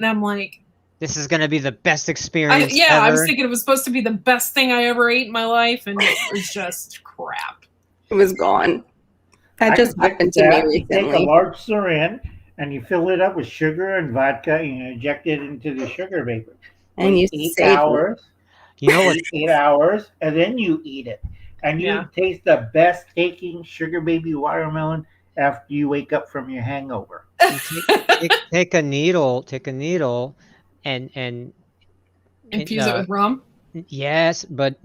B: I'm like,
D: This is gonna be the best experience
B: I
D: ever.
B: was thinking it was supposed to be the best thing I ever ate in my life, and it was just crap.
E: It was gone. That
C: I
E: just
C: can
E: happened
C: fix
E: to
C: that.
E: me
C: You take a
E: recently.
C: large syringe and you fill it up with sugar and vodka and you inject it into the sugar vapor.
E: And you
C: Wait 8
E: save it.
C: hours.
D: You know what?
C: 8 hours, and then you eat it. And you
B: Yeah.
C: taste the best tasting sugar baby watermelon after you wake up from your hangover.
D: Take a needle, and
B: Infuse it with rum.
D: yes, but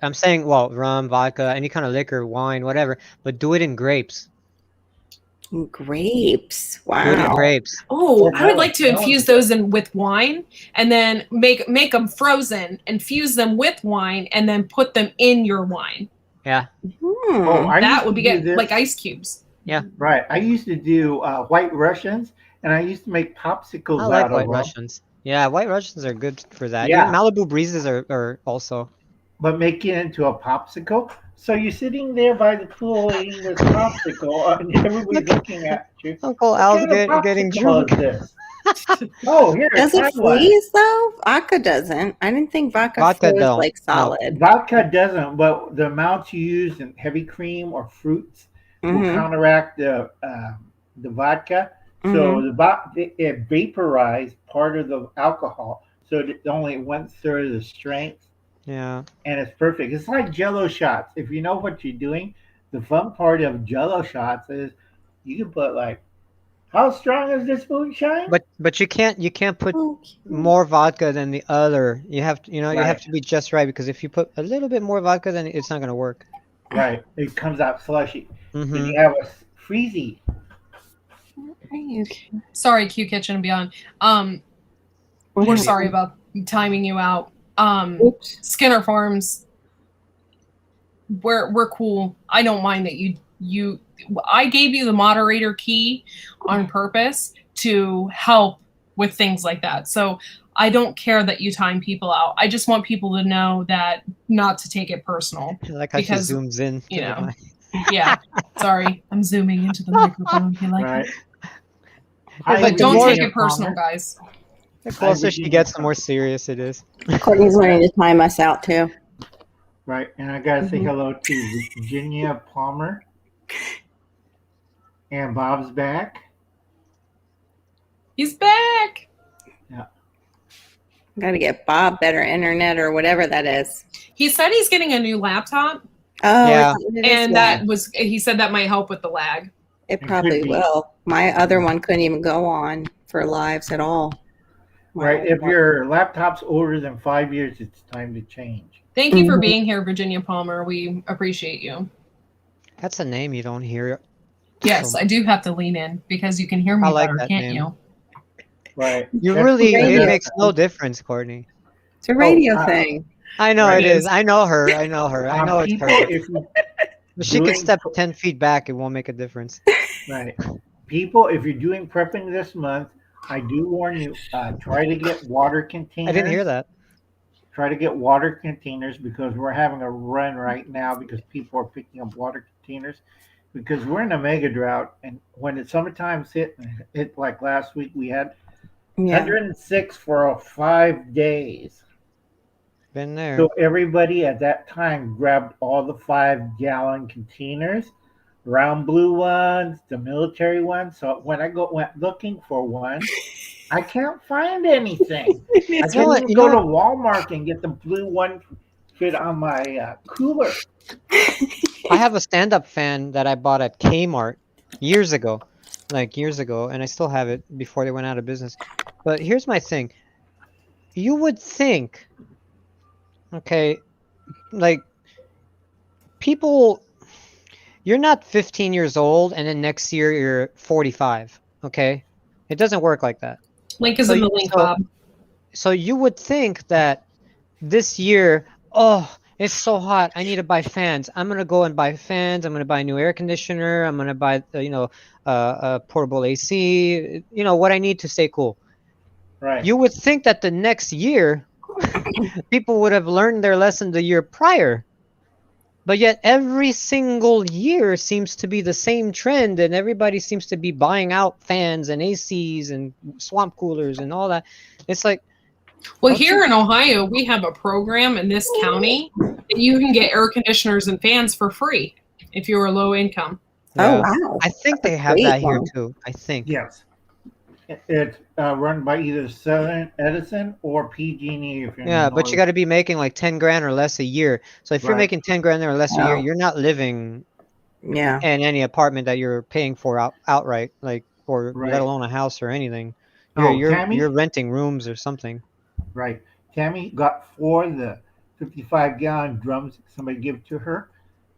D: I'm saying, well, rum, vodka, any kind of liquor, wine, whatever, but do it in grapes.
E: Grapes.
D: Do it in
E: Wow.
D: grapes.
B: Oh,
C: Or
B: I would like to
C: melon.
B: infuse those in with wine, and then make them frozen, infuse them with wine, and then put them in your wine.
D: Yeah.
E: Hmm.
C: I
B: That
C: used
B: would be
C: to do
B: good,
C: this-
B: like ice cubes.
C: Right. I used to do White Russians, and I used to make popsicles
D: I like
C: out
D: White
C: of them.
D: Russians. Yeah, White Russians are good for that.
C: Yeah.
D: Even Malibu Breezes are also.
C: But make it into a popsicle. So you're sitting there by the pool eating this popsicle, and everybody's looking at you.
D: Uncle
C: What
D: Al's
C: kind of
D: getting
C: popsicle
D: drunk.
C: is this? Oh, here,
E: Does
C: try
E: it
C: one.
E: freeze though? Vodka doesn't. I didn't think vodka
D: Vodka
E: froze
D: don't.
E: like
D: No.
E: solid.
C: Vodka doesn't, but the amount you use in heavy cream or fruits will
E: Mhm.
C: counteract the vodka. So it vaporized part of the alcohol, so it only 1/3 of the strength,
D: Yeah.
C: and it's perfect. It's like Jello shots. If you know what you're doing, the fun part of Jello shots is you can put like, how strong is this moonshine?
D: But you can't put
E: Oh,
D: more vodka than the other. You have to, you have
C: Right.
D: to be just right, because if you put a little bit more vodka, then it's not gonna work.
C: Right, it comes out slushy. Then
D: Mm-hmm.
C: you have a freezy.
B: Sorry, Q Kitchen and Beyond. We're sorry about timing you out.
E: Oops.
B: Skinner Farms, we're cool. I don't mind that you I gave you the moderator key on purpose to help with things like that. So I don't care that you time people out. I just want people to know that not to take it personal.
D: I like how
B: Because,
D: she zooms in.
B: you know, Yeah. Sorry. I'm zooming into the microphone. You like
C: Right.
B: it?
C: Hi,
B: But don't
C: Virginia
B: take it personal,
C: Palmer.
B: guys.
D: The closer she
C: Virginia
D: gets, the
C: Palmer.
D: more serious it is.
E: Courtney's learning to time us out too.
C: Right, and I gotta say
E: Mhm.
C: hello to Virginia Palmer. And Bob's back.
B: He's back.
E: Got to get Bob better internet or whatever that is.
B: He said he's getting a new laptop,
E: Oh,
D: Yeah.
E: is that what it is?
B: and
E: Yeah.
B: he said that might help with the lag.
E: It
C: It could
E: probably
C: be.
E: will. My other one couldn't even go on for lives at all. My
C: Right,
E: old
C: if
E: one.
C: your laptop's older than 5 years, it's time to change.
B: Thank you for
E: Mhm.
B: being here, Virginia Palmer. We appreciate you.
D: That's a name you don't hear.
B: Yes,
D: So-
B: I do have to lean in because you can hear me
D: I like
B: better,
D: that
B: can't
D: name.
B: you?
C: Right.
D: You
C: That's
D: really,
C: what-
E: radio.
D: it makes no difference, Courtney.
E: It's a radio
C: Oh,
E: thing.
D: I know
B: Right.
D: it is. I know her. I know her. I know it's
C: people,
D: her.
C: if you,
D: If she could
C: doing-
D: step 10 feet back, it won't make a difference.
C: right, people, if you're doing prepping this month, I do warn you, try to get water containers.
D: I didn't hear that.
C: Try to get water containers because we're having a run right now because people are picking up water containers because we're in a mega drought, and when it's summertime's hit like last week we had
E: Yeah.
C: 106 for 5 days.
D: Been there.
C: So everybody at that time grabbed all the 5-gallon containers, round blue ones, the military ones. So when I went looking for one, I can't find anything. I
D: know
C: can't
D: what-
C: even
D: you
C: go
D: know
C: to Walmart and get the blue one fit on my cooler.
D: I have a stand-up fan that I bought at Kmart years ago, and I still have it before they went out of business. But here's my thing. You would think, okay, like people, you're not 15 years old and then next year you're 45, okay? It doesn't work like that.
B: Link is
D: So
B: in the
D: you-
B: link,
D: so-
B: Bob.
D: So you would think that this year, oh, it's so hot, I need to buy fans. I'm gonna go and buy fans. I'm gonna buy a new air conditioner. I'm gonna buy, a portable AC. What I need to stay cool.
C: Right.
D: You would think that the next year, people would have learned their lesson the year prior. But yet every single year seems to be the same trend, and everybody seems to be buying out fans and ACs and swamp coolers and all that. It's like,
B: Well,
D: Okay.
B: here in Ohio, we have a program in this county that you can get air conditioners and fans for free if you're low income.
E: Oh,
D: yeah.
E: wow.
D: I think they
E: That's a
D: have
E: great
D: that here
E: one.
D: too. I think.
C: Yes. It's run by either Southern Edison or PG&E. If you're in
D: Yeah,
C: the
D: but you
C: north.
D: got to be making like 10 grand or less a year. So if you're
C: Right.
D: making 10 grand or less a year,
E: Oh.
D: you're not living
E: Yeah.
D: in any apartment that you're paying for outright, or
C: Right.
D: let alone a house or anything.
C: Oh,
D: You're
C: Tammy?
D: you're renting rooms or something.
C: Right. Tammy got 4 of the 55-gallon drums somebody gave to her.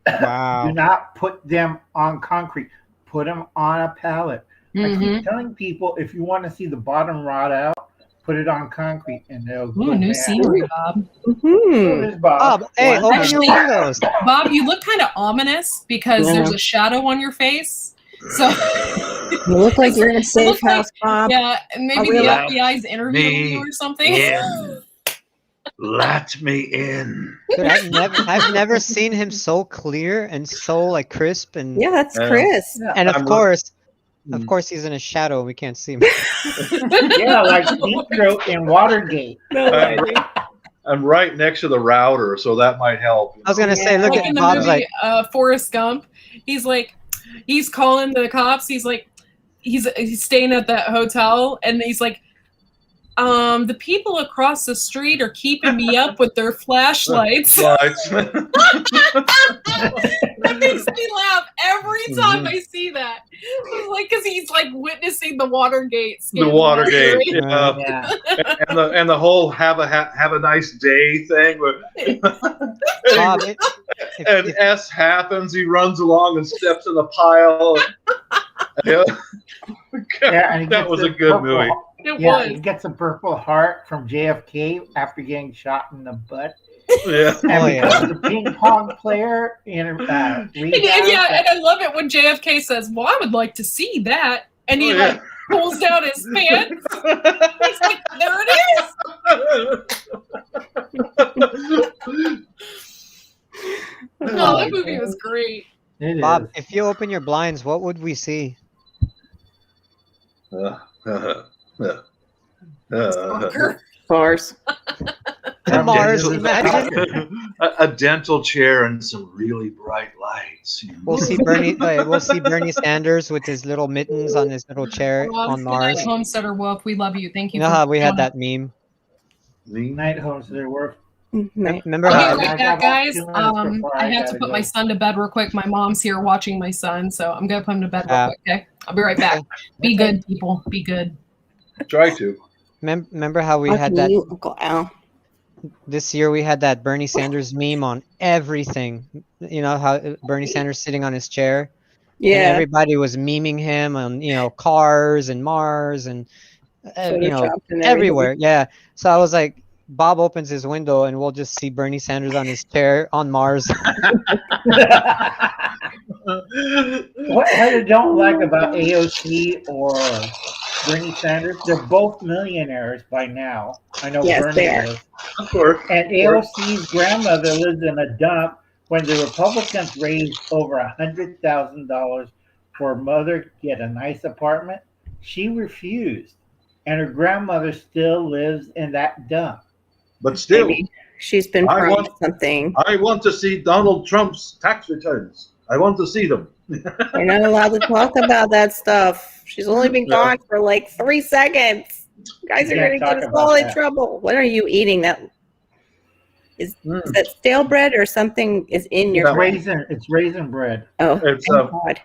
D: Wow.
C: Do not put them on concrete. Put them on a pallet. I
B: Mhm.
C: keep telling people if you want to see the bottom rot out, put it on concrete and they'll go
B: Ooh, new
C: bad.
B: scenery, Bob.
C: So
E: Hmm.
C: there's Bob.
D: Bob, hey,
C: One
D: open
C: time.
D: your windows.
B: Bob, you look kind of ominous because
E: Yeah.
B: there's a shadow on your face. So
E: You look like you're in a safe
B: Look like-
E: house, Bob.
B: yeah, and maybe
E: we
B: the
E: allowed
B: FBI's interviewing
F: me
B: you or something.
F: in. Let me in.
D: Dude, I've never seen him so clear and so like crisp and
E: Yeah, that's
F: Yeah.
E: Chris.
D: and of
F: I'm-
D: course
F: Mm.
D: he's in a shadow and we can't see him.
C: Yeah, like Deep Throat in Watergate.
F: I'm right next to the router, so that might help.
D: I was gonna say, look
B: Like
D: at
B: in the
D: Bob's
B: movie
D: like,
B: Forrest Gump, he's calling the cops. He's staying at that hotel, and he's like, the people across the street are keeping me up with their flashlights.
F: Lights.
B: That makes me laugh every time
F: Mhm.
B: I see that. Like, because he's like witnessing the Watergate.
F: The
B: scandal,
F: Watergate,
B: right?
F: yeah.
C: Yeah.
F: and the whole have a nice day thing. But
D: Bob,
F: and S happens, he runs along and steps in the pile. Yeah.
C: Yeah, and he
F: That
C: gets
F: was
C: the
F: a good
C: purple-
F: movie.
B: It
C: Yeah,
B: was.
C: he gets a Purple Heart from JFK after getting shot in the butt.
F: Yeah.
C: And
D: Oh,
C: because
D: yeah.
C: the ping pong player in
B: And,
C: rebound,
B: and I love it when JFK says, "Well, I would like to see that," and he
F: Oh,
B: like pulls down his pants. He's like, "There it is." No, that movie was great.
C: It
D: Bob,
C: is.
D: if you open your blinds, what would we see?
B: Stalker.
E: Bars.
D: Mars,
C: Dental-
D: imagine.
F: a dental chair and some really bright lights.
D: We'll see Bernie Sanders with his little mittens on his little chair
B: Love,
D: on
B: good
D: Mars.
B: night, Homesteader Wolf. We love you. Thank
D: You
B: you.
D: know
B: for
D: how we had
B: coming.
D: that meme?
C: Night homes, there were.
D: Remember
B: I'll
D: how
B: be
C: I
B: right
C: got
B: back, guys.
C: 2 minutes before
B: I
C: I
B: have to
C: gotta
B: put
C: go.
B: my son to bed real quick. My mom's here watching my son, so I'm gonna put him to bed real
D: Ah.
B: quick. Okay, I'll be right back. Be good, people. Be good.
F: Try to.
D: remember how we had
E: Fuck
D: that
E: you, Uncle Al.
D: this year? We had that Bernie Sanders meme on everything. You know how Bernie Sanders sitting on his chair, and
E: Yeah.
D: everybody was memeing him on cars and Mars and
E: Photoshopped and everything.
D: everywhere. Yeah. So I was like, Bob opens his window and we'll just see Bernie Sanders on his chair on Mars.
C: What I don't like about AOC or Bernie Sanders, they're both millionaires by now. I know
E: Yes,
C: Bernie
E: they are.
C: is.
F: Of course.
C: And AOC's grandmother lives in a dump when the Republicans raised over $100,000 for her mother to get a nice apartment. She refused. And her grandmother still lives in that dump.
F: But still,
E: Maybe she's been
F: I
E: promised
F: want-
E: something.
F: I want to see Donald Trump's tax returns. I want to see them.
E: You're not allowed to talk about that stuff. She's only been
F: Yeah.
E: gone for like 3 seconds. You guys are
C: Can't
E: going to
C: talk
E: get us
C: about
E: all in
C: that.
E: trouble. What are you eating? Is that stale bread or something is in your
F: No.
E: bread?
C: It's raisin bread.
E: Oh,
F: It's
E: thank God.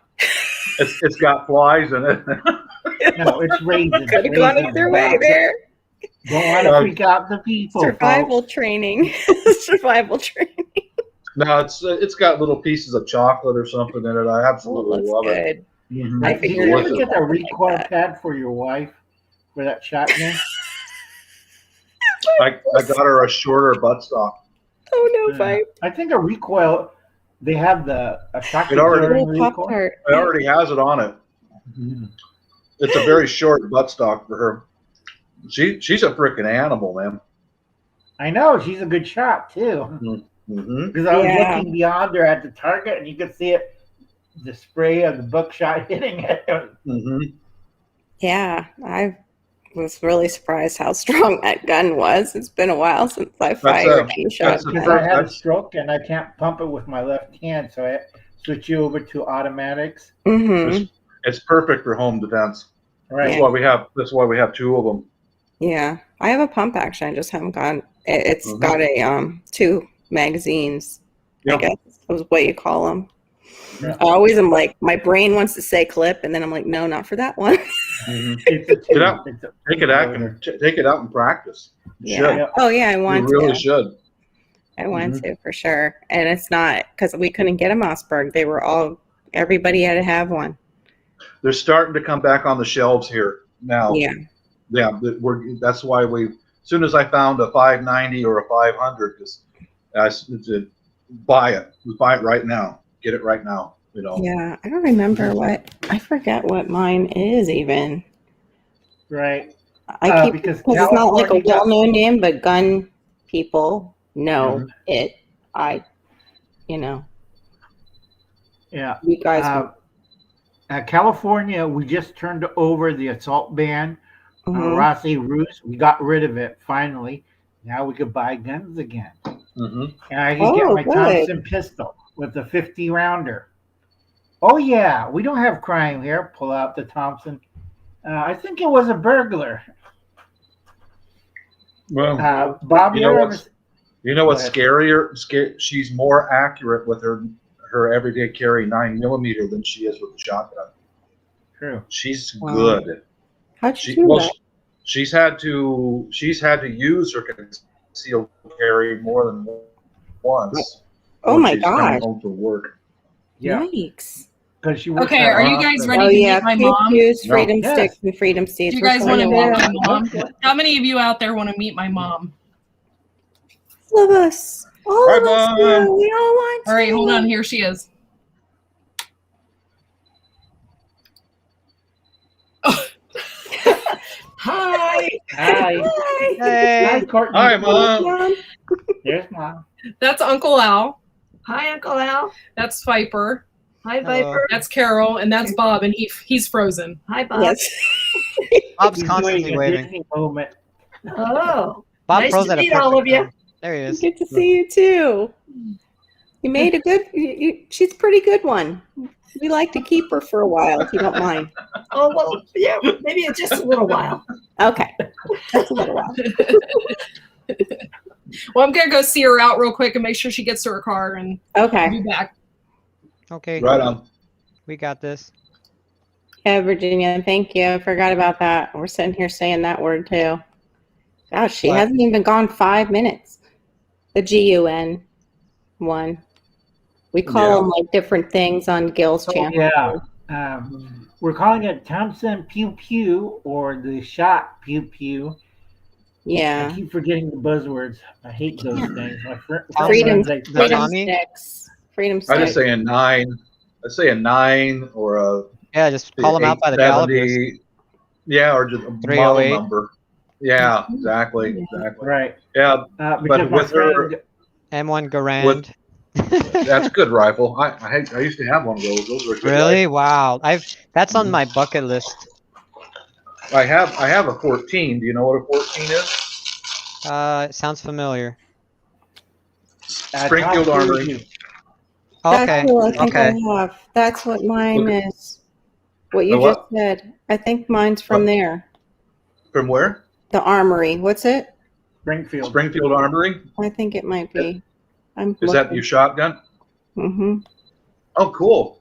F: it's got flies in it.
C: No, it's raisin.
E: Could have gone either way there.
C: Don't want to freak out the people.
E: Survival training. Survival training.
F: No, it's got little pieces of chocolate or something in it. I
E: Well,
F: absolutely
E: that's
F: love it.
E: good.
F: Mhm.
E: I
C: Did
E: figured
C: you
E: it
C: ever
E: was
C: get a
E: something
C: recoil
E: like that.
C: pad for your wife for that shotgun?
F: I got her a shorter buttstock.
E: Oh no, Vibe.
C: I think a recoil. They have a shotgun.
F: It already-
C: during
E: Little
C: recoil.
E: Pop Tart.
F: It already has it on it.
C: Mhm.
F: It's a very short buttstock for her. She's a freaking animal, man.
C: I know she's a good shot too.
F: Mm-hmm.
C: Because I was
E: Yeah.
C: looking beyond her at the target, and you could see it, the spray of the buckshot hitting it.
F: Mm-hmm.
E: Yeah, I was really surprised how strong that gun was. It's been a while since I fired a
F: that's
E: shotgun.
F: a
C: Because I had a
F: That's-
C: stroke and I can't pump it with my left hand, so I switch you over to automatics.
E: Mm-hmm.
F: It's perfect for home defense.
C: Right.
F: That's why we have two of them.
E: Yeah, I have a pump action. I just haven't gotten. It's
F: Mhm.
E: got a 2 magazines.
F: Yeah.
E: I guess is what you call them.
C: Yeah.
E: I always am like, my brain wants to say clip, and then I'm like, no, not for that one.
F: Mm-hmm.
C: It's a two.
F: Get out.
C: It's a-
F: Take it out and practice. You
E: Yeah.
C: Yeah.
E: Oh yeah, I
F: should.
E: want
F: You really
E: to.
F: should.
E: I want
F: Mhm.
E: to for sure. And it's not because we couldn't get a Mossberg. They were all. Everybody had to have one.
F: They're starting to come back on the shelves here now.
E: Yeah.
F: Yeah, that's why as soon as I found a 590 or a 500, buy it right now. Get it right now. You know.
E: Yeah, I don't remember what. I forget what mine is even.
C: Right.
E: I keep
C: Because
E: because it's not like a
C: California got-
E: well-known name, but gun people know
F: Mhm.
E: it. You know,
C: Yeah.
E: you guys.
C: California, we just turned over the assault ban.
E: Mhm.
C: Rossi Roos, we got rid of it finally. Now we could buy guns again.
F: Hmm.
C: And I can get
E: Oh,
C: my
E: good.
C: Thompson pistol with a 50 rounder. Oh, yeah. We don't have crime here. Pull out the Thompson. I think it was a burglar.
F: Well,
C: Bob,
F: you know
C: you're
F: what's
C: Go ahead.
F: scarier? She's more accurate with her everyday carry 9mm than she is with the shotgun.
C: True.
F: She's
E: Wow.
F: good.
E: How'd you do that?
F: She's had to use her concealed carry more than once.
E: Oh
F: when
E: my
F: she's coming
E: God!
F: home from work.
C: Yeah.
E: Yikes!
C: Because she works
B: Okay,
C: at
B: are you
C: hospital.
B: guys ready
E: Oh
B: to
E: yeah,
B: meet my
E: pew
B: mom?
E: pews,
F: No.
E: freedom
C: Yes.
E: sticks, and freedom seats.
B: Do you
E: We're
B: guys want to
E: signing
B: meet
E: up.
B: my mom? How many of you out there want to meet my mom?
E: All of us. All
F: Bye,
E: of us.
F: Mom.
E: Do. We all want to.
B: All right, hold on. Here she is. Hi.
C: Hi.
E: Hi.
D: Hey.
C: Hi, Courtney.
F: Hi, Mom.
E: Mom.
C: There's Mom.
B: That's Uncle Al.
G: Hi, Uncle Al.
B: That's Viper.
G: Hi,
D: Hello.
G: Viper.
B: That's Carol, and that's Bob, and he's frozen.
G: Hi, Bob.
E: Yes.
D: Bob's
C: He's
D: constantly
C: doing a
D: waving.
C: Disney moment.
G: Oh,
D: Bob
G: nice
D: froze
G: to
D: at a
G: meet all
D: perfect
G: of you.
D: time. There he is.
E: Good to see you too. You made a good. She's a pretty good one. We like to keep her for a while, if you don't mind.
G: Oh, well, yeah, maybe it's just a little while.
E: Okay, that's a little while.
B: Well, I'm gonna go see her out real quick and make sure she gets to her car, and I'll
E: Okay.
B: be back.
D: Okay,
F: Right on.
D: we got this.
E: Yeah, Virginia, thank you. I forgot about that. We're sitting here saying that word too. Gosh, she
D: What?
E: hasn't even gone 5 minutes. The GUN one. We call
F: Yeah.
E: them like different things on Gil's
C: Oh,
E: channel.
C: yeah. We're calling it Thompson Pew Pew or the shot Pew Pew. I
E: Yeah.
C: keep forgetting the buzzwords. I hate those things. My
E: Freedom,
C: friends, they-
E: freedom
D: Tommy?
E: sticks. Freedom
F: I
E: sticks.
F: just say a 9. I say a 9 or a
D: Yeah, just call them out by the calibers.
F: 870. Yeah, or just a model
D: 308.
F: number. Yeah, exactly.
C: Right.
F: Yeah,
C: Because
F: but
C: my
F: with her,
C: friend,
D: M1 Garand.
F: that's a good rifle. I used to have one of those. Those were good
D: Really? Wow. That's on my bucket list.
F: I have a 14. Do you know what a 14 is?
D: It sounds familiar.
F: Springfield
C: Tom
F: Armory.
C: Cruise.
D: Okay.
E: That's what I think
D: Okay.
E: I have. That's what mine
F: Okay.
E: is. What you
F: The
E: just
F: what?
E: said. I think mine's from
F: What?
E: there.
F: From where?
E: The Armory. What's it?
C: Springfield.
F: Springfield Armory.
E: I think it might be. I'm
F: Is that your shotgun?
E: Mm-hmm.
F: Oh, cool.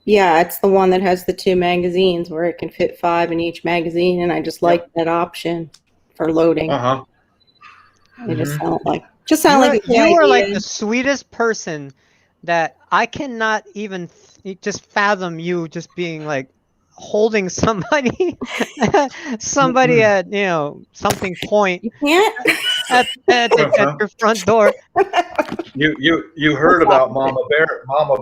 E: Yeah, it's the one that has the 2 magazines where it can fit 5 in each magazine, and I just like that option for loading.
F: Uh huh.
E: It just sound like
D: You
E: a good
D: are like
E: idea.
D: the sweetest person that I cannot even just fathom you just being like holding somebody somebody at something point
E: You can't.
D: at your front door.
F: You heard about Mama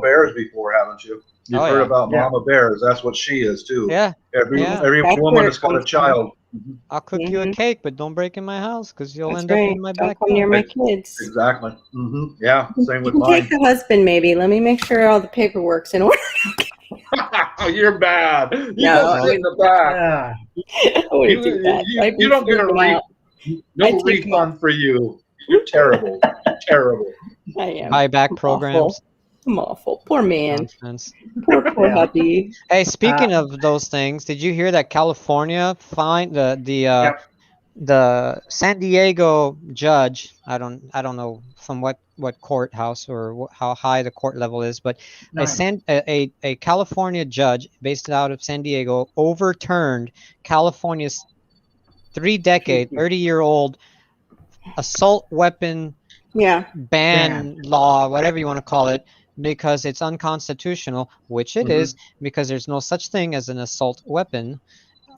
F: Bears before, haven't you? You've
D: Oh,
F: heard
D: yeah.
F: about
C: Yeah.
F: Mama Bears. That's what she is too.
D: Yeah,
F: Every
D: Yeah.
E: That's
F: woman
E: where
F: has
E: it
F: got a
E: comes from.
F: child.
D: I'll cook you a cake, but don't break in my house because you'll
E: That's
D: end up
E: right.
D: in my
E: Don't come near
D: backyard.
E: my kids.
F: Exactly. Yeah. Same
E: You
F: with
E: can
F: mine.
E: take the husband, maybe. Let me make sure all the paperwork's in order.
F: You're bad. You
E: No.
F: go sit in the back.
E: I wouldn't do that. I'd be
F: You don't get a
E: freaking out.
F: no
E: I take
F: refund for you. You're terrible. Terrible.
E: I am.
D: Buyback
E: I'm
D: programs.
E: awful. I'm awful. Poor man.
D: Nonsense.
E: Poor
C: Yeah.
E: hubby.
D: Hey, speaking of those things, did you hear that California fined
C: Yep.
D: the San Diego judge? I don't know from what courthouse or how high the court level is, but
C: Nice.
D: a California judge based out of San Diego overturned California's 30-year-old assault weapon
E: Yeah.
D: ban law, whatever you want to call it, because it's unconstitutional, which it is, because there's no such thing as an assault weapon.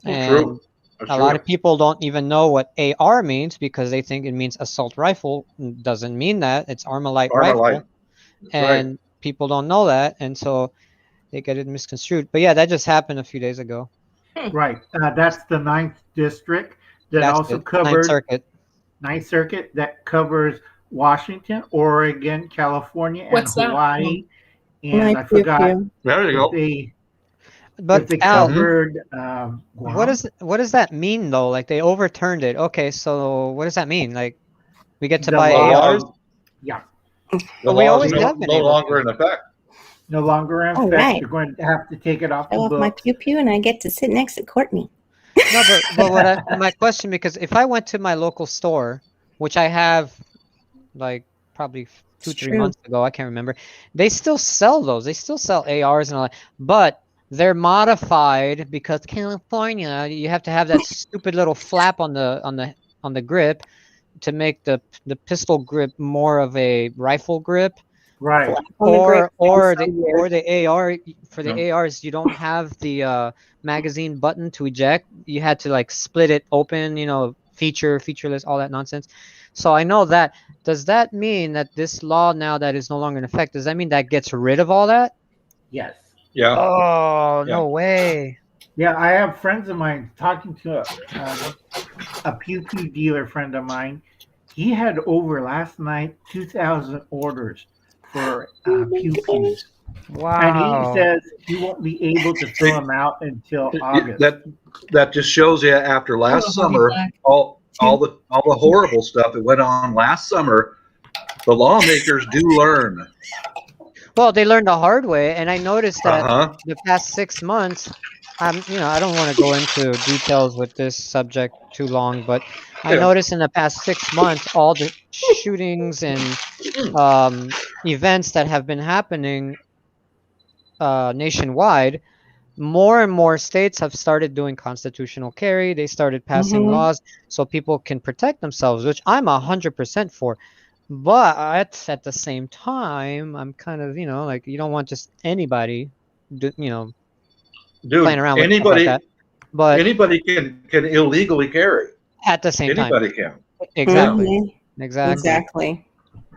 D: And
F: True.
D: a lot of people don't even know what AR means because they think it means assault rifle. Doesn't mean that. It's Armalite rifle.
F: Armalite. That's right.
D: And people don't know that. And so they get it misconstrued. But yeah, that just happened a few days ago.
C: Right. That's the 9th district that
D: That's
C: also
D: it. Ninth
C: covers
D: Circuit.
C: 9th Circuit that covers Washington, Oregon, California, and
B: What's that?
C: Hawaii.
E: My
C: And I
E: pew
C: forgot
E: pew.
F: There you
C: if
F: go.
C: they
D: But
C: if they
D: Al,
C: covered
D: what does that mean though? Like they overturned it. Okay, so what does that mean? Like we get to
C: The
D: buy
C: law-
D: ARs?
C: Yeah,
F: The
D: But we
F: law
D: always
F: is
D: have been
F: no
D: able
F: longer
D: to.
F: in effect.
C: no longer in
E: All
C: effect.
E: right.
C: You're going to have to take it off
E: I
C: the
E: love my
C: books.
E: pew pew, and I get to sit next to Courtney.
D: No, but my question, because if I went to my local store, which I have like probably two,
E: It's
D: 3
E: true.
D: months ago, I can't remember. They still sell those. They still sell ARs and all that, but they're modified because California, you have to have that stupid little flap on the grip to make the pistol grip more of a rifle grip.
C: Right.
E: On the grip,
D: Or
E: that's so
D: the
E: weird.
D: AR for the ARs, you don't have the magazine button to eject. You had to like split it open, featureless, all that nonsense. So I know that. Does that mean that this law now that is no longer in effect, does that mean that gets rid of all that?
C: Yes.
F: Yeah.
D: Oh,
F: Yeah.
D: no way.
C: Yeah, I have friends of mine talking to a pew pew dealer friend of mine. He had over last night 2,000 orders for pew pews, and
D: Wow.
C: he says he won't be able to fill them out until August.
F: That just shows you after last
B: Hello,
F: summer,
B: Black.
F: all the horrible stuff that went on last summer. The lawmakers do learn.
D: Well, they learned the hard way, and I noticed that
F: Uh-huh.
D: the past 6 months, I don't want to go into details with this subject too long, but I
F: Yeah.
D: noticed in the past 6 months, all the shootings and events that have been happening nationwide, more and more states have started doing constitutional carry. They started passing
E: Mhm.
D: laws so people can protect themselves, which I'm 100% for. But at the same time, I'm kind of, like you don't want just anybody,
F: Dude,
D: playing around with stuff like that. But
F: anybody can illegally carry.
D: at the same time,
F: Anybody can.
D: exactly,
E: Mhm.
D: exactly.
E: Exactly.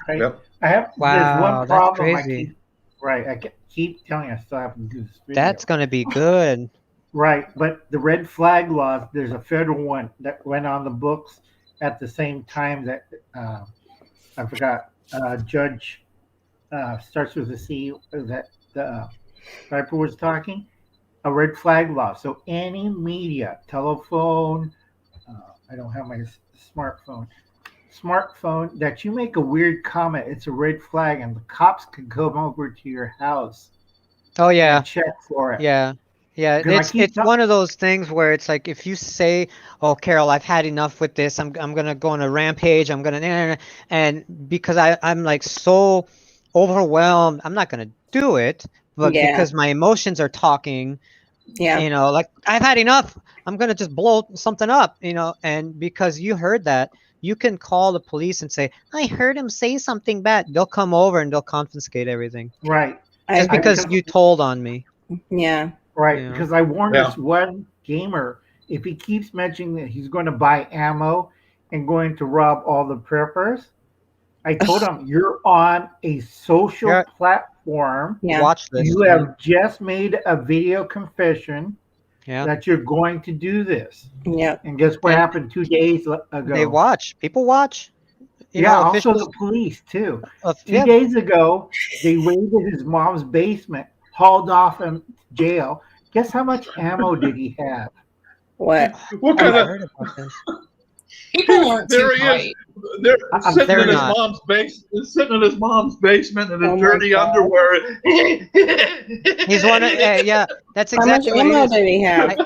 C: Right?
F: Yep.
C: There's
D: Wow,
C: one
D: that's
C: problem.
D: crazy.
C: I keep telling you I still have to do this video.
D: That's gonna be good.
C: Right, but the red flag laws, there's a federal one that went on the books at the same time that I forgot. Judge starts with a C that Piper was talking. A red flag law. So any media, telephone, I don't have my smartphone that you make a weird comment, it's a red flag, and the cops can come over to your house
D: Oh yeah,
C: and check for it.
D: yeah.
C: Because I
D: It's
C: keep
D: one of those things where it's like if you say, "Oh, Carol, I've had enough with this. I'm gonna go on a rampage. I'm gonna," and because I'm like so overwhelmed, I'm not gonna do it. But
E: Yeah.
D: because my emotions are talking,
E: Yeah.
D: like I've had enough. I'm gonna just blow something up, and because you heard that, you can call the police and say, "I heard him say something bad." They'll come over and they'll confiscate everything
C: right.
D: just because you told on me.
E: Yeah.
C: Right,
D: Yeah.
C: because I warned
F: Yeah.
C: this one gamer, if he keeps mentioning that he's going to buy ammo and going to rob all the preppers, I told him, you're on a social
D: Yeah.
C: platform.
E: Yeah.
D: Watch this.
C: You have just made a video confession
D: Yeah.
C: that you're going to do this.
E: Yep.
C: And guess what
D: And
C: happened 2 days ago?
D: They watch. People watch.
C: Also
D: Officials.
C: the police, too. Two
D: Yeah.
C: days ago, they raided his mom's basement, hauled off him to jail. Guess how much ammo did he have?
E: What?
F: What
D: I
F: kind of?
D: heard about this.
B: People aren't
F: There
B: too
F: he
B: bright.
F: is. They're sitting
D: They're
F: in his
D: not.
F: mom's sitting in his mom's basement in
E: Oh
F: his
E: my
F: dirty
E: God.
F: underwear.
D: He's one of yeah. That's
E: How much
D: exactly what
E: ammo
D: he is.
E: did he have?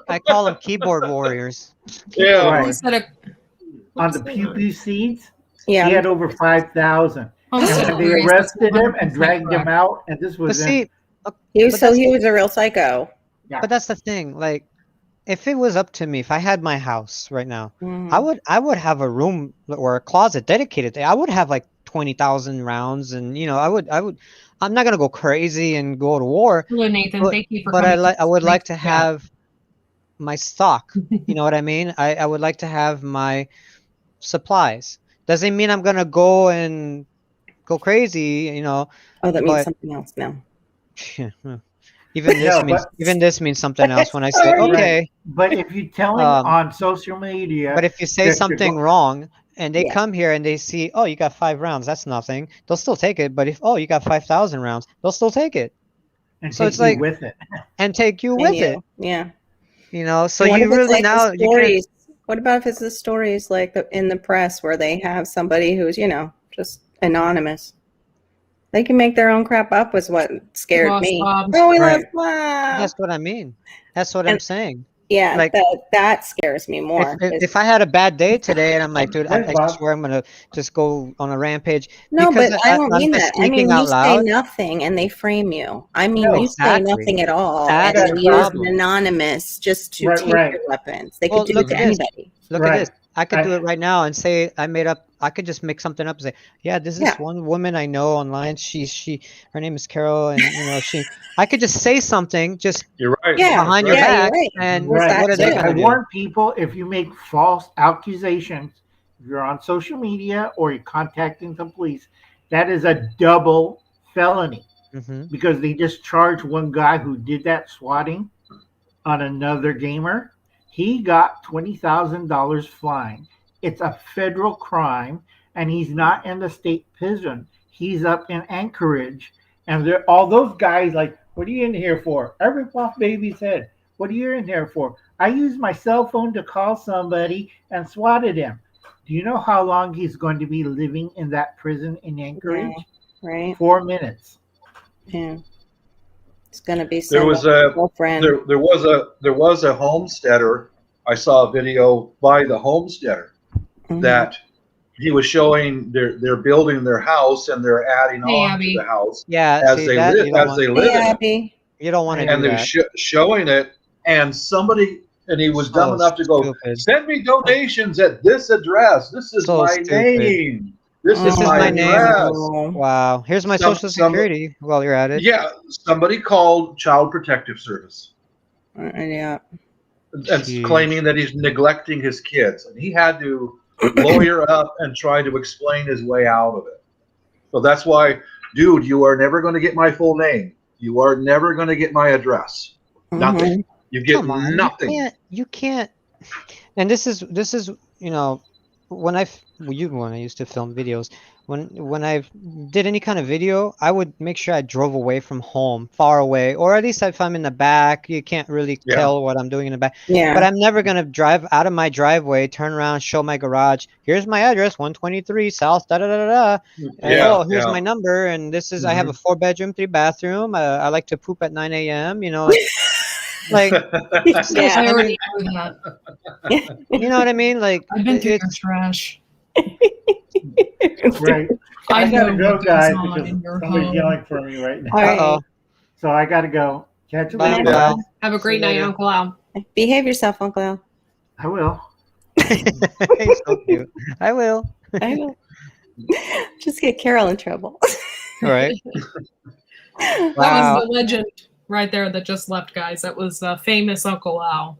D: I call them keyboard warriors.
F: Yeah.
C: Right.
B: Instead of
C: On the Pew Pew seeds,
E: Yeah.
C: he had over 5,000.
B: I'm
C: And
B: so
C: when they
B: curious.
C: arrested him and
B: 100%
C: dragged him
B: correct.
C: out, and this
D: But
C: was
D: see,
E: He was
D: But
E: so
D: that's-
E: he was a real psycho.
C: Yeah.
D: but that's the thing. Like, if it was up to me, if I had my house right now,
E: Mhm.
D: I would have a room or a closet dedicated to. I would have like 20,000 rounds, and I'm not gonna go crazy and go to war.
B: Hello, Nathan.
D: But-
B: Thank you for
D: But
B: coming.
D: I would like to
B: Yeah.
D: have my stock. You know what I mean? I would like to have my supplies. Doesn't mean I'm gonna go and go crazy,
E: Oh, that means
D: but-
E: something else now.
D: Even this
C: No,
D: means
C: but-
D: even this means something else when I say
E: Sorry.
D: okay.
C: But if you tell him
D: Um,
C: on social media,
D: But if you say
C: that you're
D: something
C: go-
D: wrong and they
E: Yeah.
D: come here and they see, oh, you got 5 rounds, that's nothing. They'll still take it. But if you got 5,000 rounds, they'll still take it
C: and
D: so
C: take
D: it's
C: you
D: like-
C: with it.
D: and take you
E: And
D: with
E: you.
D: it.
E: Yeah.
D: So
E: What
D: you
E: if it's
D: really
E: like the
D: now you can't.
E: stories? What about if it's the stories like in the press where they have somebody who's, just anonymous? They can make their own crap up was what scared
B: Lost
E: me.
B: Bob.
E: Oh, we
C: Right.
E: lost Bob.
D: That's what I mean. That's what I'm
E: And-
D: saying.
E: Yeah,
D: like-
E: that scares me more.
D: If I had a bad day today and I'm like, dude, I
C: Hey, Bob.
D: swear I'm gonna just go on a rampage.
E: No,
D: because
E: but I don't
D: I'm
E: mean
D: just
E: that. I mean,
D: speaking out
E: you say
D: loud.
E: nothing and they frame you. I mean,
C: No,
E: you say
D: exactly.
E: nothing at all
D: That's
E: and
C: the
E: then use
D: problem.
E: an anonymous just to
C: Right,
E: take
C: right.
E: your weapons. They
D: Well,
E: could do
D: look
E: it to
D: at this.
E: anybody.
D: Look
C: Right.
D: at this. I could do
C: I-
D: it right now and say I could just make something up and say, yeah, this is
E: Yeah.
D: one woman I know online. Her name is Carol, and I could just say something just
F: You're right.
E: Yeah.
D: behind your
E: Yeah, you're
D: back,
E: right.
D: and
E: There's that
D: what are they
E: too.
C: I
D: gonna do?
C: warn people, if you make false accusations, if you're on social media or you're contacting the police, that is a double felony
D: hmm
C: because they just charged one guy who did that swatting on another gamer. He got $20,000 fine. It's a federal crime, and he's not in the state prison. He's up in Anchorage, and they're all those guys like, "What are you in here for?" Every off baby's head. What are you in here for? I used my cell phone to call somebody and swatted him. Do you know how long he's going to be living in that prison in Anchorage?
E: Right?
C: 4 minutes.
E: Yeah. It's gonna be
F: There was
E: someone's
F: a
E: girlfriend.
F: there was a homesteader. I saw a video by the homesteader
E: Mhm.
F: that he was showing they're building their house and they're adding
B: Hey,
F: on
B: Abby.
F: to the house
D: Yeah,
F: as
D: see,
F: they
D: that
F: live
D: you don't
F: as they
D: want,
F: live
E: Hey,
F: in it.
E: Abby.
D: you don't want to
F: And
D: do
F: they're
D: that.
F: showing it, and he was dumb
D: So
F: enough to go,
D: stupid.
F: send me donations at this address. This is
D: So
F: my
D: stupid.
F: name. This
D: This
F: is
D: is
F: my
D: my name.
F: address.
E: Oh.
D: Wow. Here's my
F: Some-
D: social
F: some-
D: security while you're at it.
F: Yeah, somebody called Child Protective Service
E: Yeah.
F: and
D: Jeez.
F: claiming that he's neglecting his kids, and he had to lawyer up and try to explain his way out of it. So that's why, dude, you are never going to get my full name. You are never going to get my address. Nothing. You get
D: Come on,
F: nothing.
D: You can't. And this is when when I used to film videos, when I did any kind of video, I would make sure I drove away from home, far away, or at least if I'm in the back, you can't really
F: Yeah.
D: tell what I'm doing in the back.
E: Yeah.
D: But I'm never gonna drive out of my driveway, turn around, show my garage. Here's my address, 123 South, da da da da da. And,
F: Yeah,
D: here's
F: yeah.
D: my number, and this is I have a 4-bedroom, 3-bathroom. I like to poop at 9 a.m. Like
E: Yeah.
B: I already know that.
D: you know what I mean? Like
B: I've been through
D: it's
B: your trash.
C: Right.
B: I
C: I gotta
B: know
C: go,
B: what goes
C: guys,
B: on
C: because
B: in your
C: somebody's
B: home.
C: yelling for me right now.
E: All right.
D: uh-oh.
C: So I gotta go. Catch you
D: Bye,
C: later.
E: Uncle
C: guys.
D: Al.
B: Have a
D: See
B: great
D: you
B: night,
D: later.
B: Uncle Al.
E: Behave yourself, Uncle Al.
C: I will.
D: He's so cute. I will.
E: I know. Just get Carol in trouble.
D: All right.
B: That
D: Wow.
B: was the legend right there that just left, guys. That was the famous Uncle Al.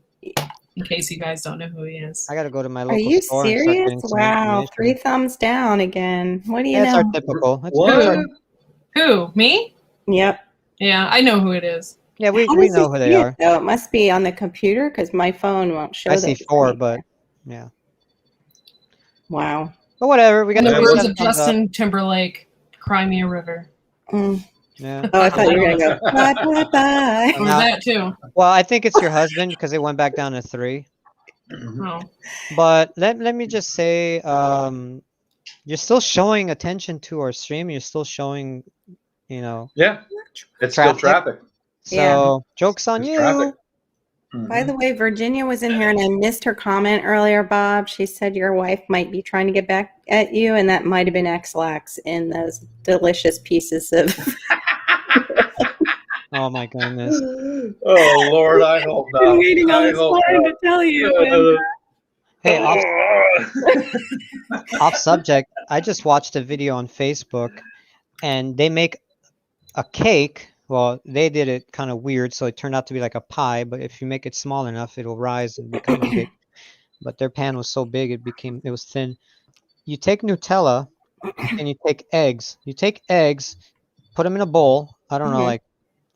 B: In case you guys don't know who he is.
D: I gotta go to my
E: Are
D: local
E: you
D: store and start
E: serious?
D: getting some
E: Wow.
D: information.
E: 3 thumbs down again. What do you
D: That's
E: know?
D: our typical. That's
F: What?
D: our-
B: Who? Me?
E: Yep.
B: Yeah, I know who it is.
D: yeah, we
E: How
D: we
E: does
D: know
E: it
D: who
E: see
D: they
E: it,
D: are.
E: though? It must be on the computer because my phone won't show
D: I
E: those
D: see 4,
E: anymore.
D: but yeah.
E: Wow.
D: But whatever. We got
B: In the
F: Yeah,
D: we
B: words
D: got
B: of
D: thumbs up.
B: Justin Timberlake, Cry Me a River.
E: Mm.
D: Yeah.
E: Oh, I thought you were going to go, bye, bye, bye.
B: Or
D: Now-
B: that too.
D: Well, I think it's your husband because it went back down to 3.
B: Oh.
D: But let me just say, you're still showing attention to our stream. You're still showing,
F: Yeah, it's
D: Traffic.
F: still traffic.
D: so
E: Yeah.
D: joke's on
F: It's
D: you.
F: traffic.
E: By the way, Virginia was in here and I missed her comment earlier, Bob. She said your wife might be trying to get back at you, and that might have been X-Lax in those delicious pieces of.
D: Oh my goodness.
F: Oh Lord, I hope not.
E: I'm waiting on
F: I
E: this
F: hope
E: morning
F: not.
E: to tell you.
D: Hey, off subject. I just watched a video on Facebook, and they make a cake. Well, they did it kind of weird, so it turned out to be like a pie. But if you make it small enough, it'll rise and become big. But their pan was so big, it was thin. You take Nutella, and you take eggs. You take eggs, put them in a bowl. I don't know,
E: Mhm.
D: like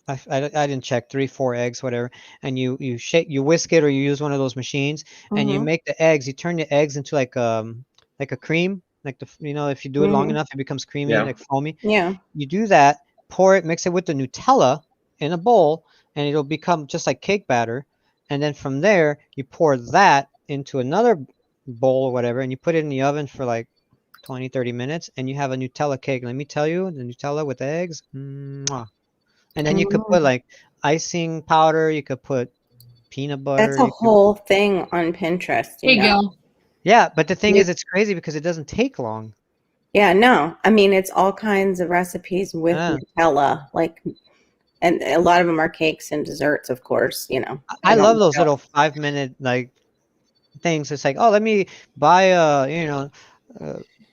D: I didn't check 3-4 eggs whatever, and you shake, you whisk it, or you use one of those machines, and you
E: Mhm.
D: make the eggs. You turn the eggs into like a cream, like if you do it long
E: Mhm.
D: enough, it becomes creamy,
F: Yeah.
D: like foamy.
E: Yeah.
D: You do that, pour it, mix it with the Nutella in a bowl, and it'll become just like cake batter. And then from there, you pour that into another bowl or whatever, and you put it in the oven for like 20, 30 minutes, and you have a Nutella cake. Let me tell you, the Nutella with the eggs, mwah. And then you could put
E: Mhm.
D: like icing powder, you could put peanut
E: That's
D: butter,
E: a
D: you could,
E: whole thing on Pinterest,
B: Hey,
E: you know.
B: Gil.
D: yeah, but the thing
E: You-
D: is, it's crazy because it doesn't take long.
E: Yeah, no. I mean, it's all kinds of recipes with
D: Yeah.
E: Nutella, like, and a lot of them are cakes and desserts, of course, you know.
D: I
E: don't
D: love those
E: know.
D: little 5-minute like things. It's like, oh, let me buy uh,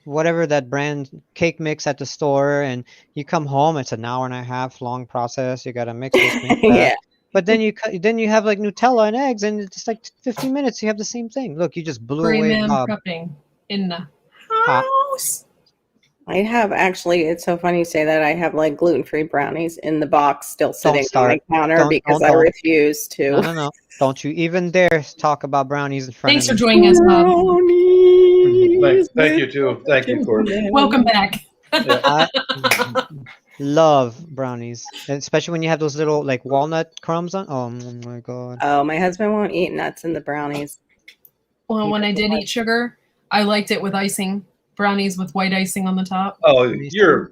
D: whatever that brand cake mix at the store, and you come home, it's an hour and a half long process. You gotta mix this, mix that.
E: Yeah.
D: But then you have like Nutella and eggs, and it's like 15 minutes. You have the same thing. Look, you just blew away
B: Freeman
D: Bob.
B: prepping in the
D: Hot.
B: house.
E: I have actually, it's so funny you say that. I have like gluten-free brownies in the box still sitting on my counter
D: Don't-
E: because
D: don't-
E: I
D: don't.
E: refuse to.
D: No. Don't you even dare talk about brownies in front
B: Thanks for
D: of me.
B: joining us, Bob.
E: Brownies
F: Thank
E: with
F: you too. Thank you, Courtney.
B: Welcome back.
D: I love brownies, especially when you have those little like walnut crumbs on. Oh my god.
E: Oh, my husband won't eat nuts in the brownies.
B: Well,
E: He
B: when I
E: doesn't
B: did
E: like-
B: eat sugar, I liked it with icing. Brownies with white icing on the top.
F: Oh, you're